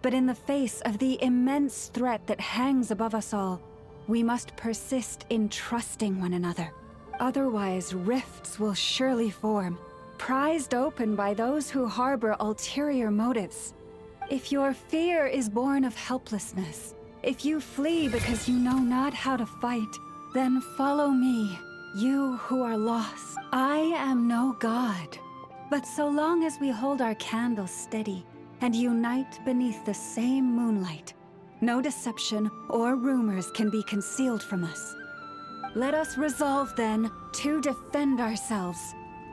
But in the face of the immense threat that hangs above us all, we must persist in trusting one another. Otherwise, rifts will surely form, prized open by those who harbor ulterior motives. If your fear is born of helplessness, if you flee because you know not how to fight, then follow me, you who are lost. I am no god, but so long as we hold our candles steady, and unite beneath the same moonlight, no deception or rumors can be concealed from us. Let us resolve, then, to defend ourselves,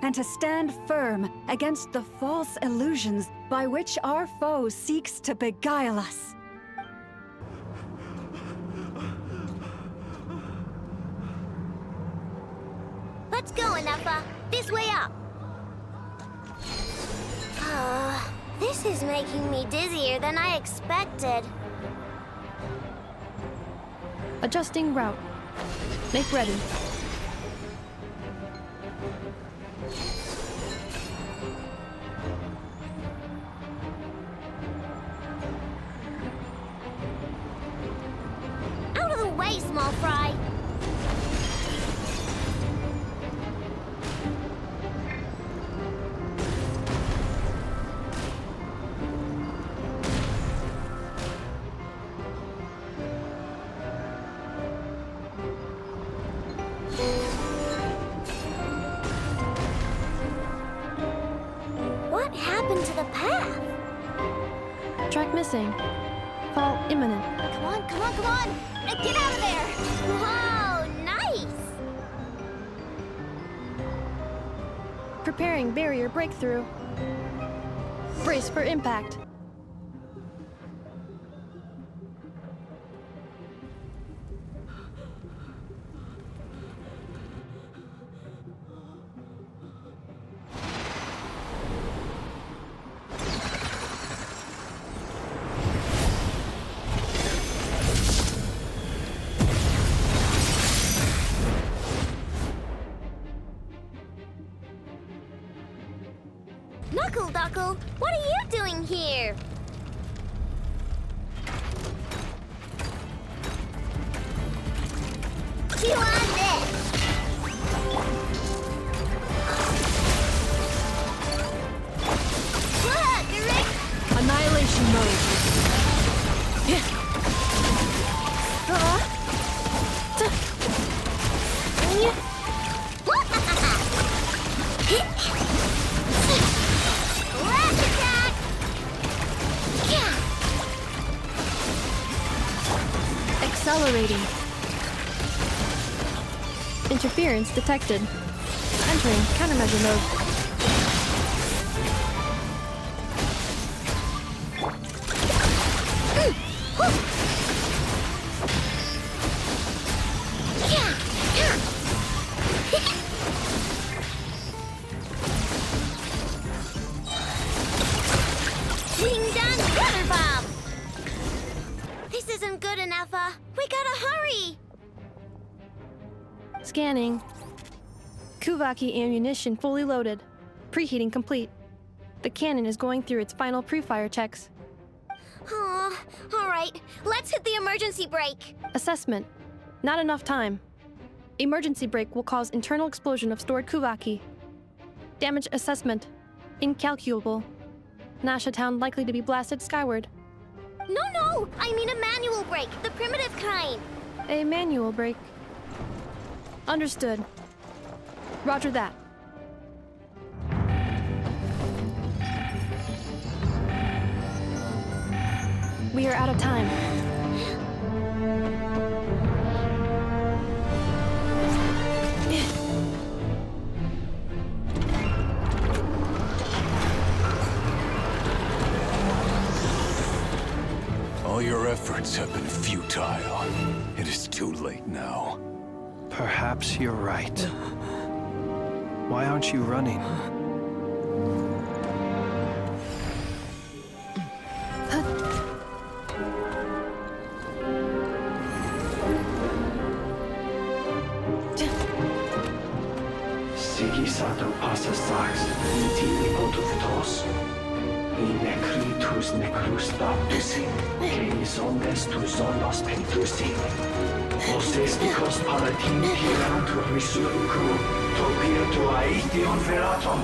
and to stand firm against the false illusions by which our foe seeks to beguile us. Let's go, Inefa. This way up. This is making me dizzier than I expected. Adjusting route. Make ready. Out of the way, small fry. What happened to the path? Track missing. Fall imminent. Come on, come on, come on! Get out of there! Whoa, nice! Preparing barrier breakthrough. Brace for impact. Knuckle, what are you doing here? Chew on this! Look, Rick! Annihilation mode. Last attack! Accelerating. Interference detected. Entering countermeasure mode. Ding dong, rubber bomb! Tifa. We gotta hurry. Scanning. Kuvaki ammunition fully loaded. Preheating complete. The cannon is going through its final pre-fire checks. Aw, all right. Let's hit the emergency brake. Assessment. Not enough time. Emergency brake will cause internal explosion of stored Kuvaki. Damage assessment. Incalculable. Nasha Town likely to be blasted skyward. No! I mean a manual brake, the primitive kind. A manual brake. Understood. Roger that. We are out of time. All your efforts have been futile. It is too late now. Perhaps you're right. Why aren't you running? Sigisato passa sax, intimi potutos. Inekritus necrus baptusin, keis omnes tu zonos pentusin. Osesticos palatin piratur resurrecru, topir aetion veratum.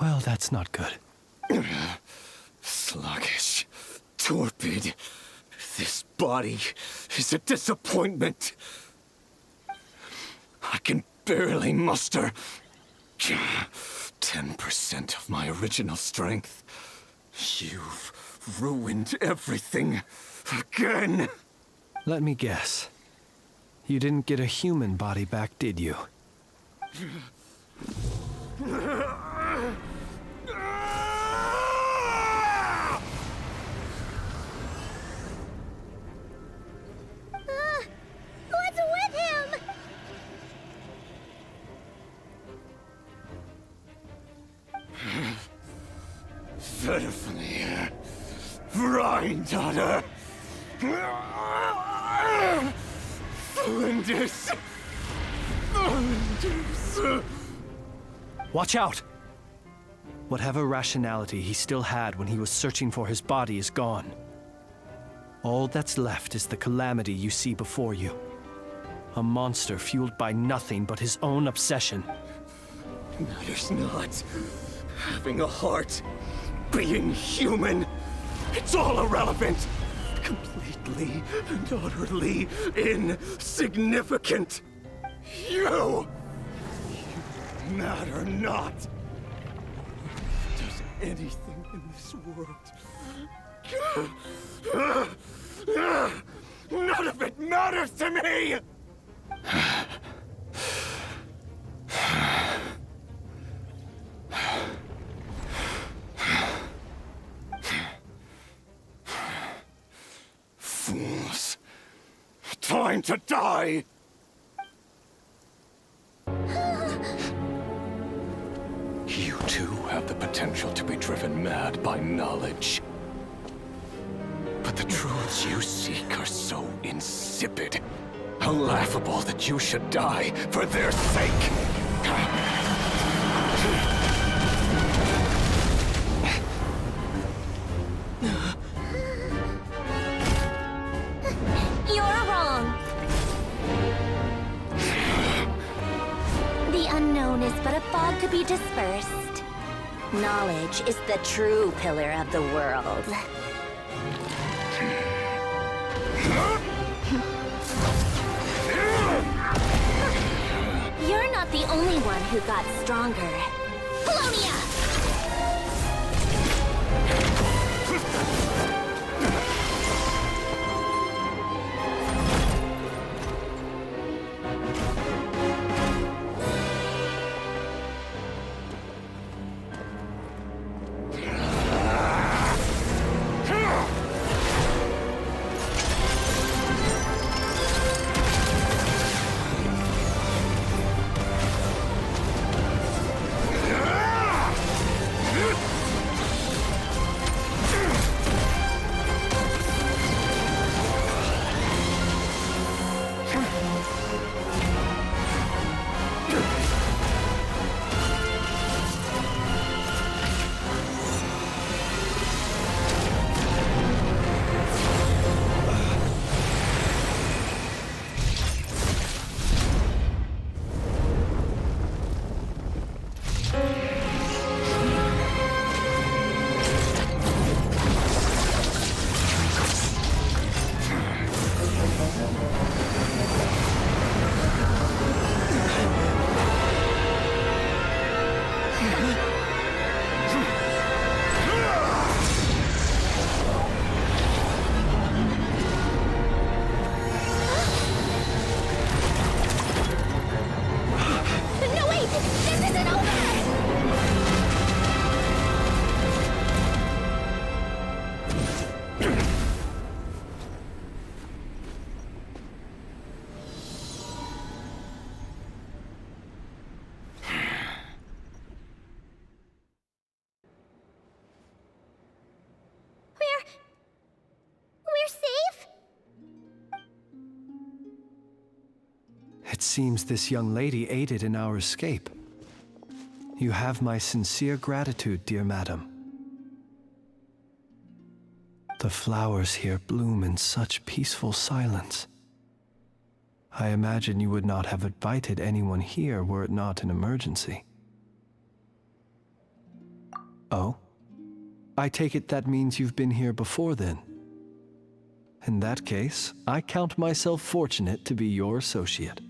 Well, that's not good. Sluggish. Torpid. This body is a disappointment. I can barely muster 10% of my original strength. You've ruined everything again. Let me guess. You didn't get a human body back, did you? What's with him? Verfnir. Rheindaughter. Flinders. Watch out! Whatever rationality he still had when he was searching for his body is gone. All that's left is the calamity you see before you. A monster fueled by nothing but his own obsession. Matters not. Having a heart. Being human. It's all irrelevant. Completely and utterly insignificant. You matter not. Does anything in this world. None of it matters to me! Fools. Time to die! You too have the potential to be driven mad by knowledge. But the truths you seek are so insipid, how laughable that you should die for their sake. You're wrong. The unknown is but a fog to be dispersed. Knowledge is the true pillar of the world. You're not the only one who got stronger. Polonia! It seems this young lady aided in our escape. You have my sincere gratitude, dear madam. The flowers here bloom in such peaceful silence. I imagine you would not have invited anyone here were it not an emergency. Oh? I take it that means you've been here before then. In that case, I count myself fortunate to be your associate.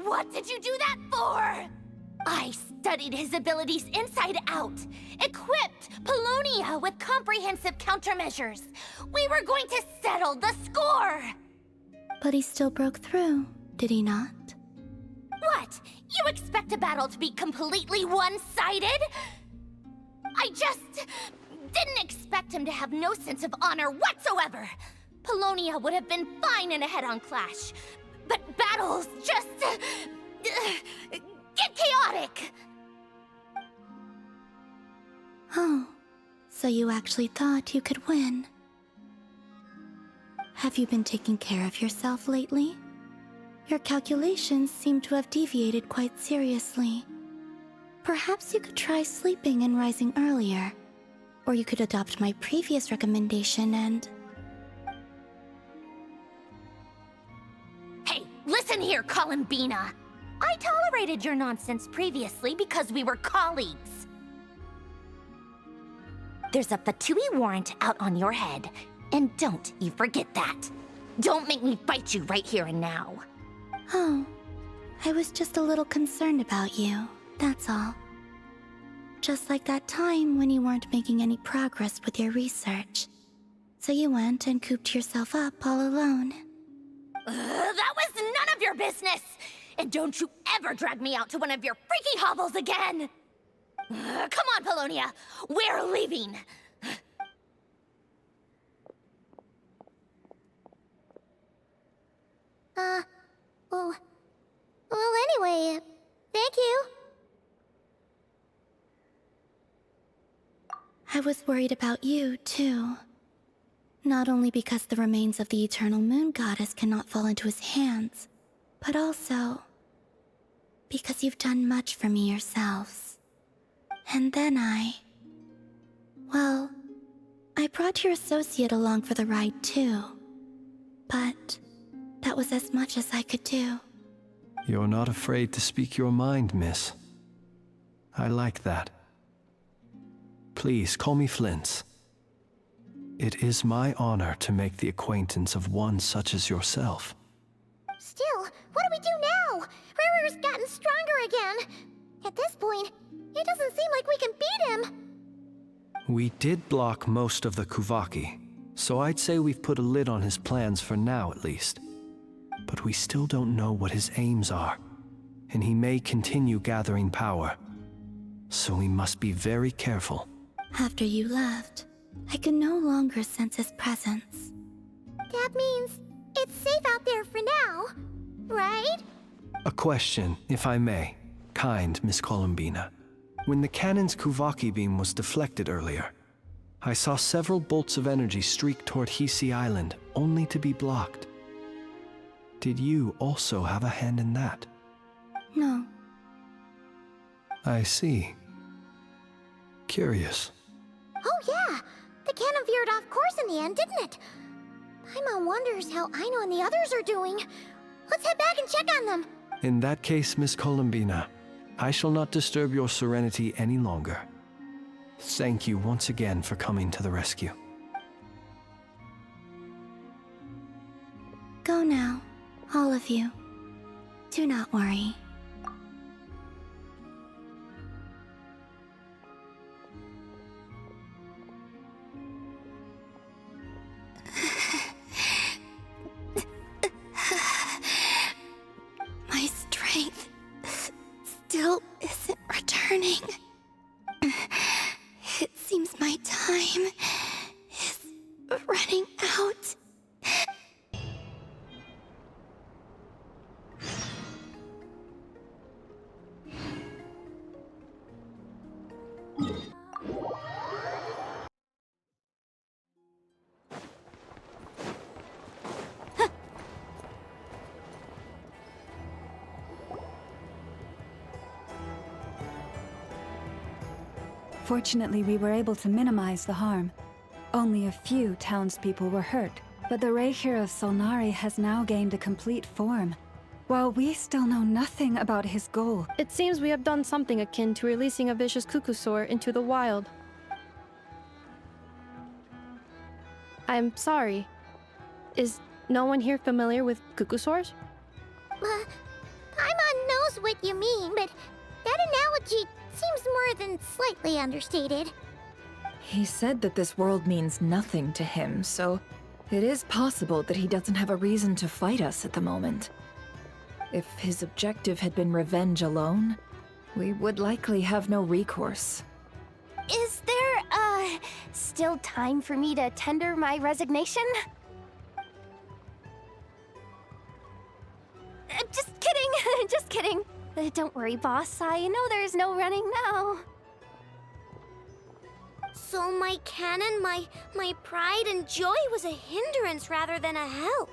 What did you do that for? I studied his abilities inside out, equipped Polonia with comprehensive countermeasures. We were going to settle the score! But he still broke through, did he not? What? You expect a battle to be completely one-sided? I just didn't expect him to have no sense of honor whatsoever. Polonia would have been fine in a head-on clash, but battles just get chaotic. Oh, so you actually thought you could win. Have you been taking care of yourself lately? Your calculations seem to have deviated quite seriously. Perhaps you could try sleeping and rising earlier. Or you could adopt my previous recommendation and... Hey, listen here, Columbina. I tolerated your nonsense previously because we were colleagues. There's a Fatui warrant out on your head, and don't you forget that. Don't make me fight you right here and now. Oh, I was just a little concerned about you, that's all. Just like that time when you weren't making any progress with your research. So you went and cooped yourself up all alone. That was none of your business! And don't you ever drag me out to one of your freaky hovels again! Come on, Polonia! We're leaving! Well, anyway, thank you. I was worried about you, too. Not only because the remains of the eternal moon goddess cannot fall into his hands, but also because you've done much for me yourselves. And then well, I brought your associate along for the ride, too. But that was as much as I could do. You're not afraid to speak your mind, miss. I like that. Please call me Flint's. It is my honor to make the acquaintance of one such as yourself. Still, what do we do now? Riri's gotten stronger again. At this point, it doesn't seem like we can beat him. We did block most of the Kuvaki, so I'd say we've put a lid on his plans for now at least. But we still don't know what his aims are, and he may continue gathering power. So we must be very careful. After you left, I could no longer sense his presence. That means it's safe out there for now, right? A question, if I may, kind Miss Columbina. When the cannon's Kuvaki beam was deflected earlier, I saw several bolts of energy streak toward Hisi Island, only to be blocked. Did you also have a hand in that? No. I see. Curious. Oh yeah! The cannon veered off course in the end, didn't it? Paimon wonders how Aino and the others are doing. Let's head back and check on them. In that case, Miss Columbina, I shall not disturb your serenity any longer. Thank you once again for coming to the rescue. Go now, all of you. Do not worry. My strength still isn't returning. It seems my time is running out. Fortunately, we were able to minimize the harm. Only a few townspeople were hurt, but the Reikir of Solnari has now gained a complete form, while we still know nothing about his goal. It seems we have done something akin to releasing a vicious cuckoosaur into the wild. I'm sorry. Is no one here familiar with cuckoosaurs? Paimon knows what you mean, but that analogy seems more than slightly understated. He said that this world means nothing to him, so it is possible that he doesn't have a reason to fight us at the moment. If his objective had been revenge alone, we would likely have no recourse. Is there, still time for me to tender my resignation? Just kidding, just kidding. Don't worry, boss. I know there's no running now. So my cannon, my pride and joy was a hindrance rather than a help.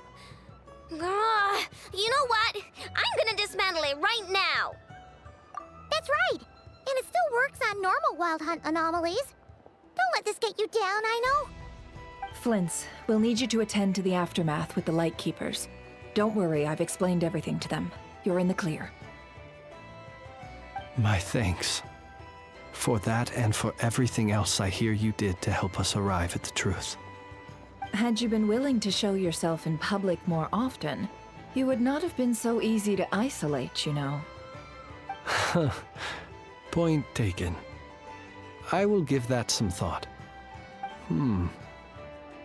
You know what? I'm gonna dismantle it right now. That's right. And it still works on normal Wild Hunt anomalies. Don't let this get you down, Aino. Flint's, we'll need you to attend to the aftermath with the Lightkeepers. Don't worry, I've explained everything to them. You're in the clear. My thanks. For that and for everything else I hear you did to help us arrive at the truth. Had you been willing to show yourself in public more often, you would not have been so easy to isolate, you know. Point taken. I will give that some thought.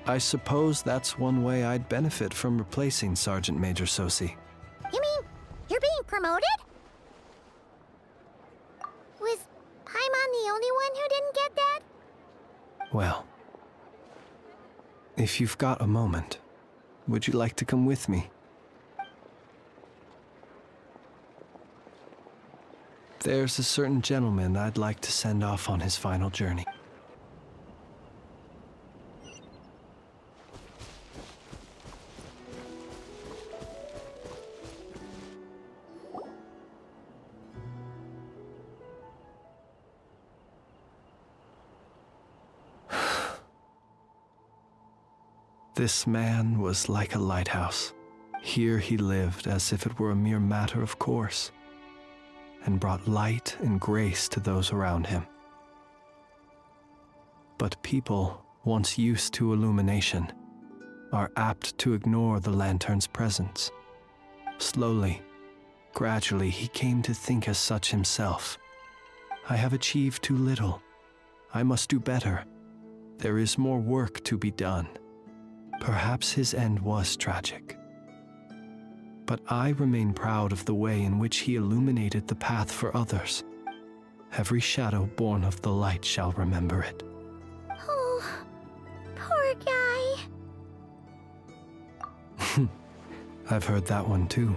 I suppose that's one way I'd benefit from replacing Sergeant Major Sosi. You mean you're being promoted? Was Paimon the only one who didn't get that? Well, if you've got a moment, would you like to come with me? There's a certain gentleman I'd like to send off on his final journey. This man was like a lighthouse. Here he lived as if it were a mere matter of course, and brought light and grace to those around him. But people, once used to illumination, are apt to ignore the lantern's presence. Slowly, gradually, he came to think as such himself. I have achieved too little. I must do better. There is more work to be done. Perhaps his end was tragic. But I remain proud of the way in which he illuminated the path for others. Every shadow born of the light shall remember it. Oh, poor guy. I've heard that one too.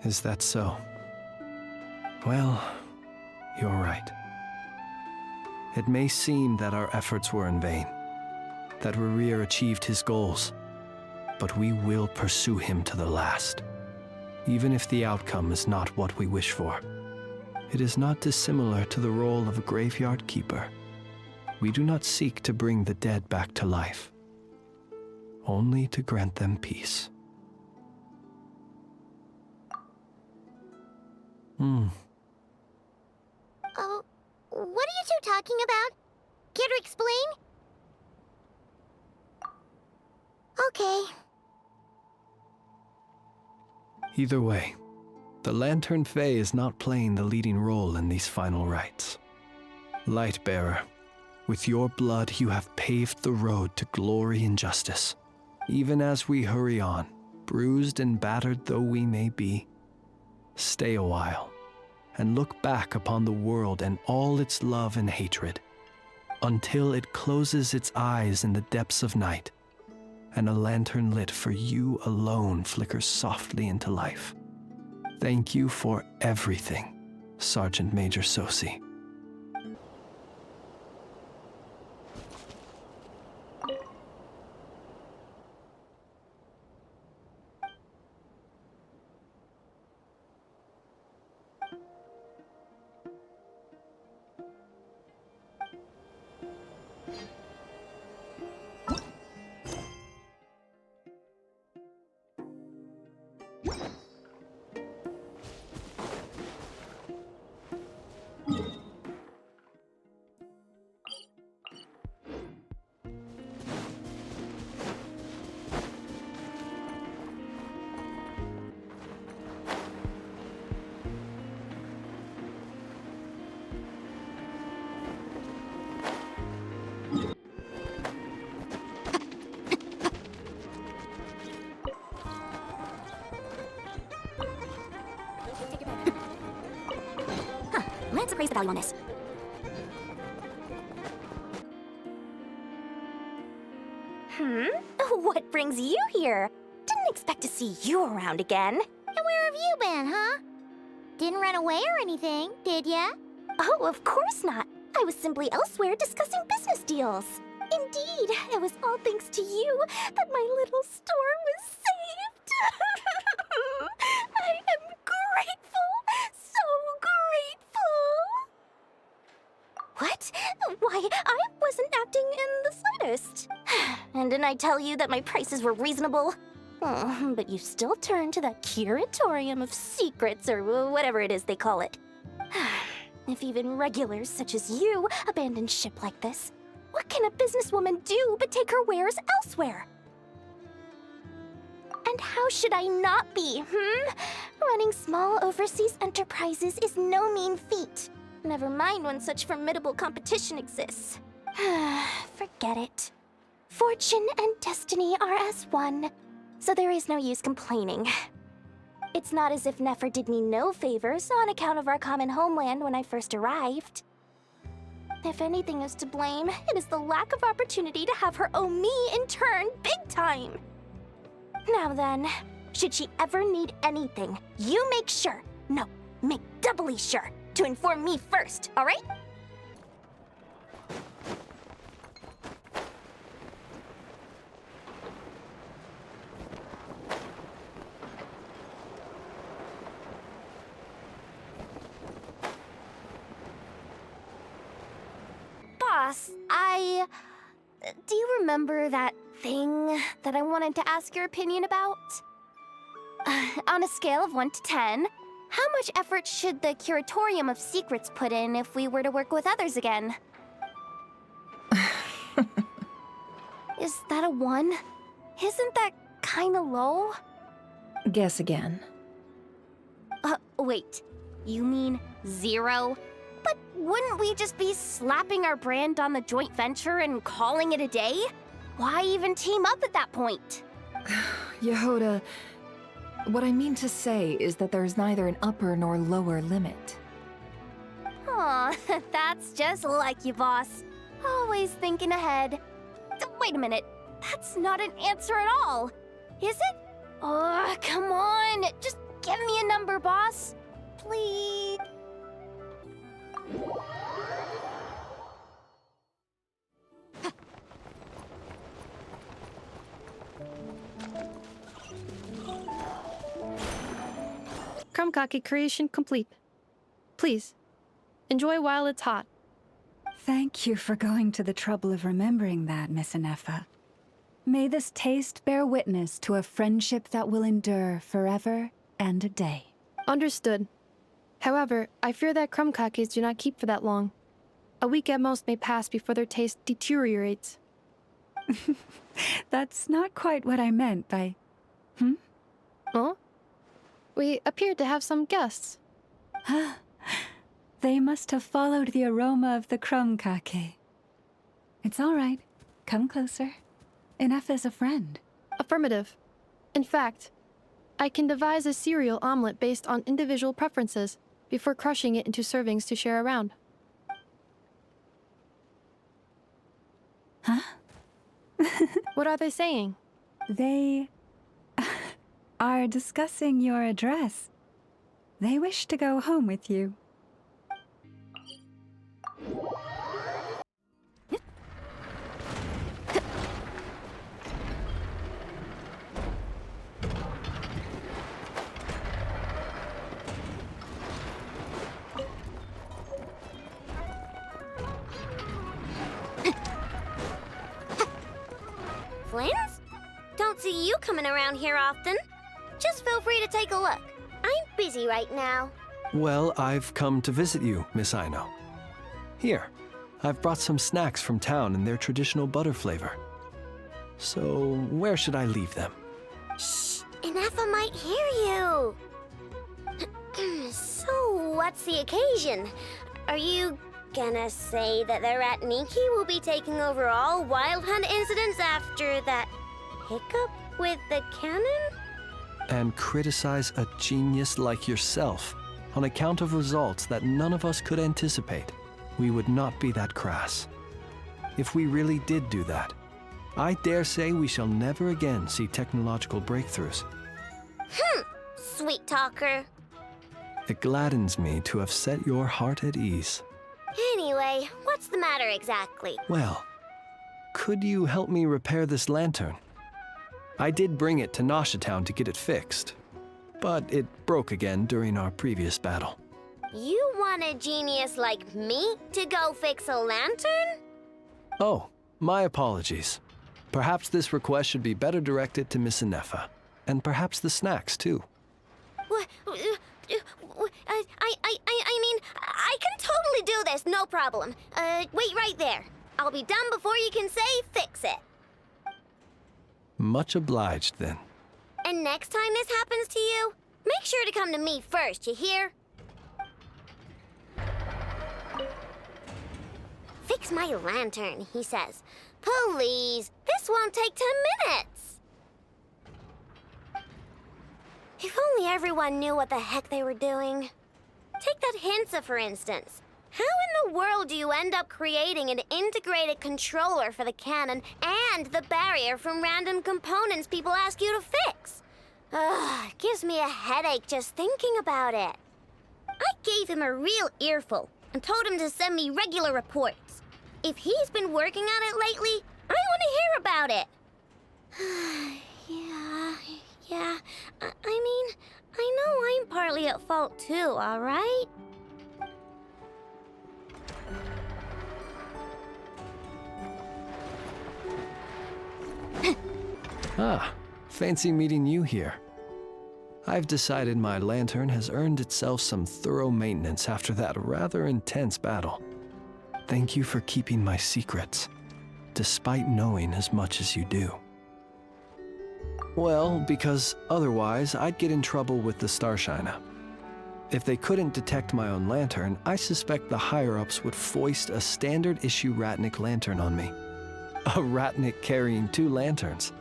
Is that so? Well, you're right. It may seem that our efforts were in vain, that Rerir achieved his goals, but we will pursue him to the last, even if the outcome is not what we wish for. It is not dissimilar to the role of a graveyard keeper. We do not seek to bring the dead back to life, only to grant them peace. Oh, what are you two talking about? Care to explain? Okay. Either way, the Lantern Fae is not playing the leading role in these final rites. Lightbearer, with your blood you have paved the road to glory and justice. Even as we hurry on, bruised and battered though we may be, stay a while and look back upon the world and all its love and hatred, until it closes its eyes in the depths of night, and a lantern lit for you alone flickers softly into life. Thank you for everything, Sergeant Major Sosi. Let's appraise the value on this. What brings you here? Didn't expect to see you around again. And where have you been, huh? Didn't run away or anything, did ya? Oh, of course not. I was simply elsewhere discussing business deals. Indeed, it was all thanks to you that my little store was saved. I am grateful, so grateful. What? Why, I wasn't acting in the slightest. And didn't I tell you that my prices were reasonable? Oh, but you still turn to that curatorium of secrets, or whatever it is they call it. If even regulars such as you abandon ship like this, what can a businesswoman do but take her wares elsewhere? And And how should I not be, Running small overseas enterprises is no mean feat. Never mind when such formidable competition exists. Forget it. Fortune and destiny are as one, so there is no use complaining. It's not as if Nefer did me no favors on account of our common homeland when I first arrived. If anything is to blame, it is the lack of opportunity to have her owe me in turn big time. Now then, should she ever need anything, you make sure, no, make doubly sure, to inform me first, alright? Boss, do you remember that thing that I wanted to ask your opinion about? On a scale of 1 to 10, how much effort should the Curatorium of Secrets put in if we were to work with others again? Is that a 1? Isn't that kinda low? Guess again. Wait. You mean 0? But wouldn't we just be slapping our brand on the joint venture and calling it a day? Why even team up at that point? Yehoda, what I mean to say is that there's neither an upper nor lower limit. Aw, that's just like you, boss. Always thinking ahead. Wait a minute, that's not an answer at all. Is it? Oh, come on, just give me a number, boss. Please. Krumkake creation complete. Please, enjoy while it's hot. Thank you for going to the trouble of remembering that, Miss Anefa. May this taste bear witness to a friendship that will endure forever and a day. Understood. However, I fear that krumkakes do not keep for that long. A week at most may pass before their taste deteriorates. That's not quite what I meant by... Oh? We appeared to have some guests. They must have followed the aroma of the krumkake. It's all right. Come closer. Enough is a friend. Affirmative. In fact, I can devise a cereal omelet based on individual preferences before crushing it into servings to share around. Huh? What are they saying? They are discussing your address. They wish to go home with you. Flins? Don't see you coming around here often. Just feel free to take a look. I'm busy right now. Well, I've come to visit you, Miss Aino. Here, I've brought some snacks from town in their traditional butter flavor. So, where should I leave them? Shh! Inefa might hear you! So, what's the occasion? Are you gonna say that the Ratniki will be taking over all Wild Hunt incidents after that hiccup with the cannon? And criticize a genius like yourself on account of results that none of us could anticipate. We would not be that crass. If we really did do that, I dare say we shall never again see technological breakthroughs. Sweet talker. It gladdens me to have set your heart at ease. Anyway, what's the matter exactly? Well, could you help me repair this lantern? I did bring it to Nashatown to get it fixed, but it broke again during our previous battle. You want a genius like me to go fix a lantern? Oh, my apologies. Perhaps this request should be better directed to Miss Anefa, and perhaps the snacks too. I mean, I can totally do this, no problem. Wait right there. I'll be done before you can say fix it. Much obliged, then. And next time this happens to you, make sure to come to me first, you hear? Fix my lantern, he says. Please, this won't take 10 minutes. If only everyone knew what the heck they were doing. Take that Hinsa, for instance. How in the world do you end up creating an integrated controller for the cannon and the barrier from random components people ask you to fix? Ugh, gives me a headache just thinking about it. I gave him a real earful and told him to send me regular reports. If he's been working on it lately, I want to hear about it. Yeah. I mean, I know I'm partly at fault too, all right? Ah, fancy meeting you here. I've decided my lantern has earned itself some thorough maintenance after that rather intense battle. Thank you for keeping my secrets, despite knowing as much as you do. Well, because otherwise I'd get in trouble with the Starshiner. If they couldn't detect my own lantern, I suspect the higher-ups would foist a standard-issue Ratnik lantern on me. A Ratnik carrying 2 lanterns.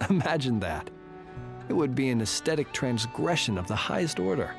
Imagine that. It would be an aesthetic transgression of the highest order.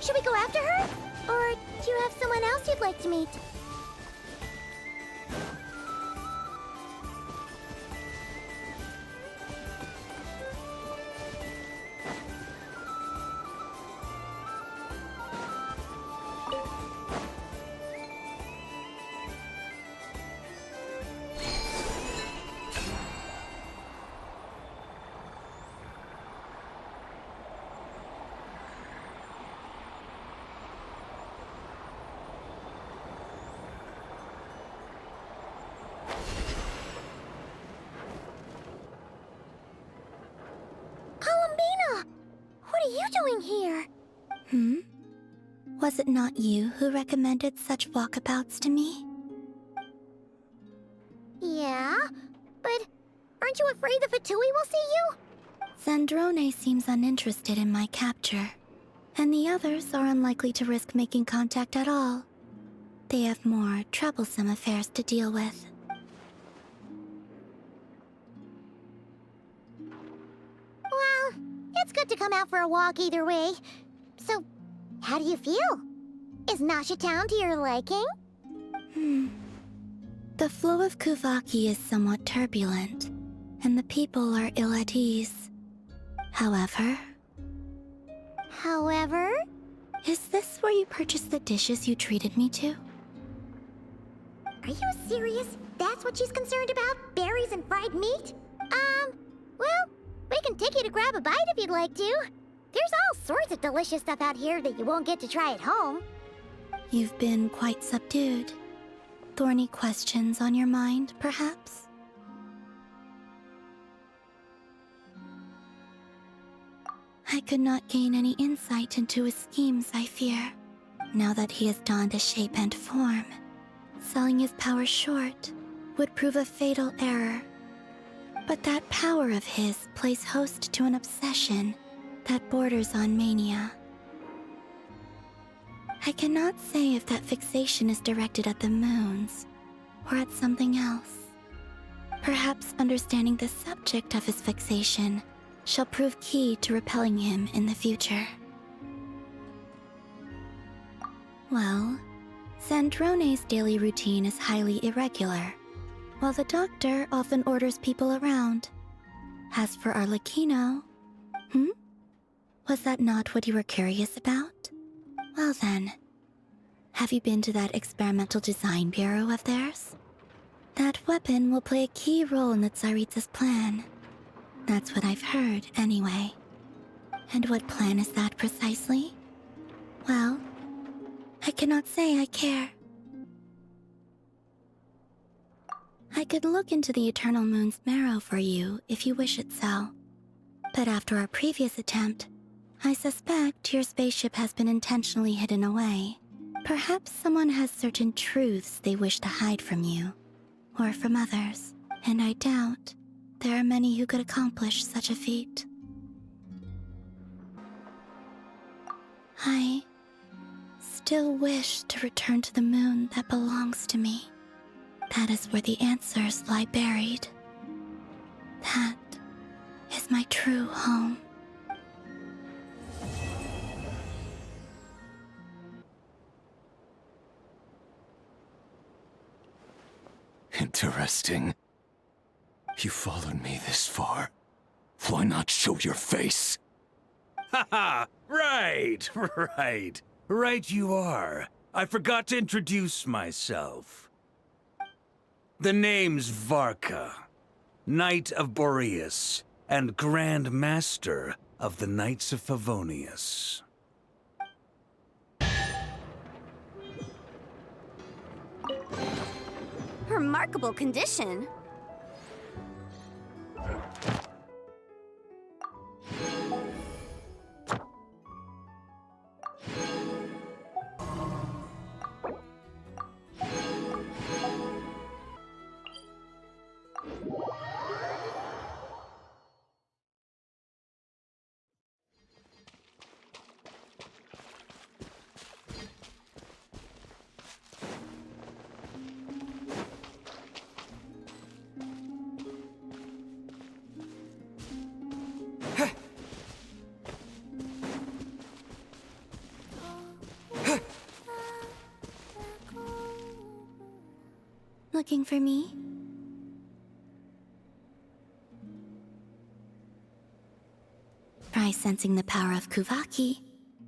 Should we go after her? Or do you have someone else you'd like to meet? What are you doing here? Was it not you who recommended such walkabouts to me? Yeah, but aren't you afraid the Fatui will see you? Zandrone seems uninterested in my capture, and the others are unlikely to risk making contact at all. They have more troublesome affairs to deal with. Well, it's good to come out for a walk either way. So, how do you feel? Is Nasha Town to your liking? The flow of Kuvaki is somewhat turbulent, and the people are ill at ease. However? Is this where you purchased the dishes you treated me to? Are you serious? That's what she's concerned about? Berries and fried meat? Well, we can take you to grab a bite if you'd like to. There's all sorts of delicious stuff out here that you won't get to try at home. You've been quite subdued. Thorny questions on your mind, perhaps? I could not gain any insight into his schemes, I fear. Now that he has donned a shape and form, selling his power short would prove a fatal error. But that power of his plays host to an obsession that borders on mania. I cannot say if that fixation is directed at the moons or at something else. Perhaps understanding the subject of his fixation shall prove key to repelling him in the future. Well, Zandrone's daily routine is highly irregular, while the doctor often orders people around. As for Arlecchino, Was that not what you were curious about? Well then, have you been to that experimental design bureau of theirs? That weapon will play a key role in the Tsaritsa's plan. That's what I've heard, anyway. And what plan is that precisely? Well, I cannot say I care. I could look into the Eternal Moon's marrow for you if you wish it so. But after our previous attempt, I suspect your spaceship has been intentionally hidden away. Perhaps someone has certain truths they wish to hide from you, or from others, and I doubt there are many who could accomplish such a feat. I still wish to return to the moon that belongs to me. That is where the answers lie buried. That is my true home. Interesting. You followed me this far. Why not show your face? Haha! Right, right. Right you are. I forgot to introduce myself. The name's Varka, Knight of Boreas, and Grand Master of the Knights of Favonius. Remarkable condition. Looking for me? Try sensing the power of Kuvaki,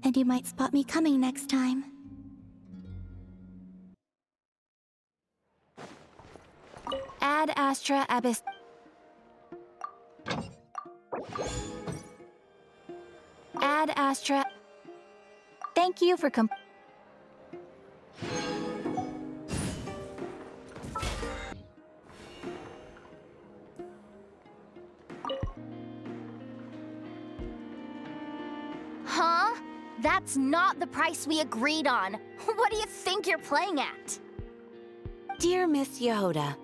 and you might spot me coming next time. Ad Astra Abyss. Ad Astra. Thank you for Huh? That's not the price we agreed on. What do you think you're playing at? Dear Miss Yehoda,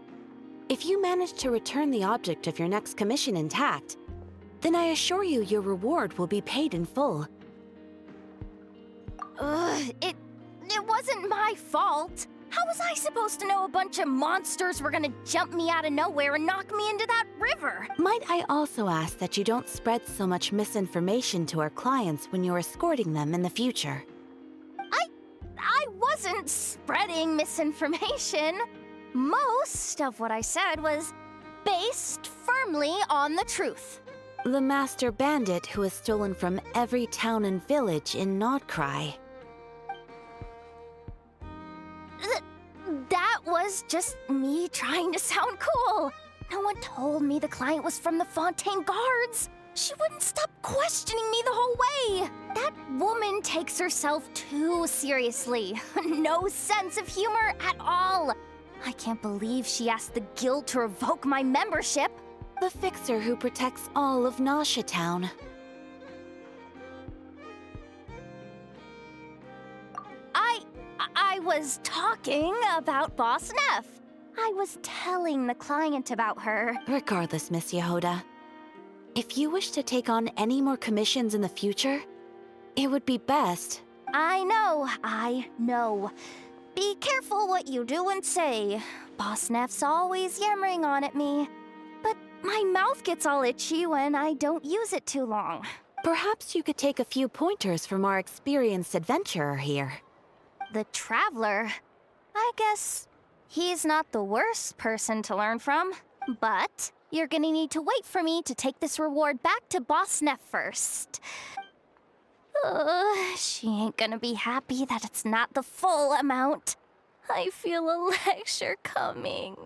if you manage to return the object of your next commission intact, then I assure you your reward will be paid in full. Ugh, it wasn't my fault. How was I supposed to know a bunch of monsters were gonna jump me out of nowhere and knock me into that river? Might I also ask that you don't spread so much misinformation to our clients when you're escorting them in the future? I wasn't spreading misinformation. Most of what I said was based firmly on the truth. The master bandit who has stolen from every town and village in Nodkrai. That was just me trying to sound cool. No one told me the client was from the Fontaine Guards. She wouldn't stop questioning me the whole way. That woman takes herself too seriously. No sense of humor at all. I can't believe she asked the guild to revoke my membership. The fixer who protects all of Nasha Town. I was talking about Boss Neff. I was telling the client about her. Regardless, Miss Yehoda, if you wish to take on any more commissions in the future, it would be best. I know. Be careful what you do and say. Boss Neff's always yammering on at me. But my mouth gets all itchy when I don't use it too long. Perhaps you could take a few pointers from our experienced adventurer here. The Traveler? I guess he's not the worst person to learn from. But you're gonna need to wait for me to take this reward back to Boss Neff first. She ain't gonna be happy that it's not the full amount. I feel a lecture coming.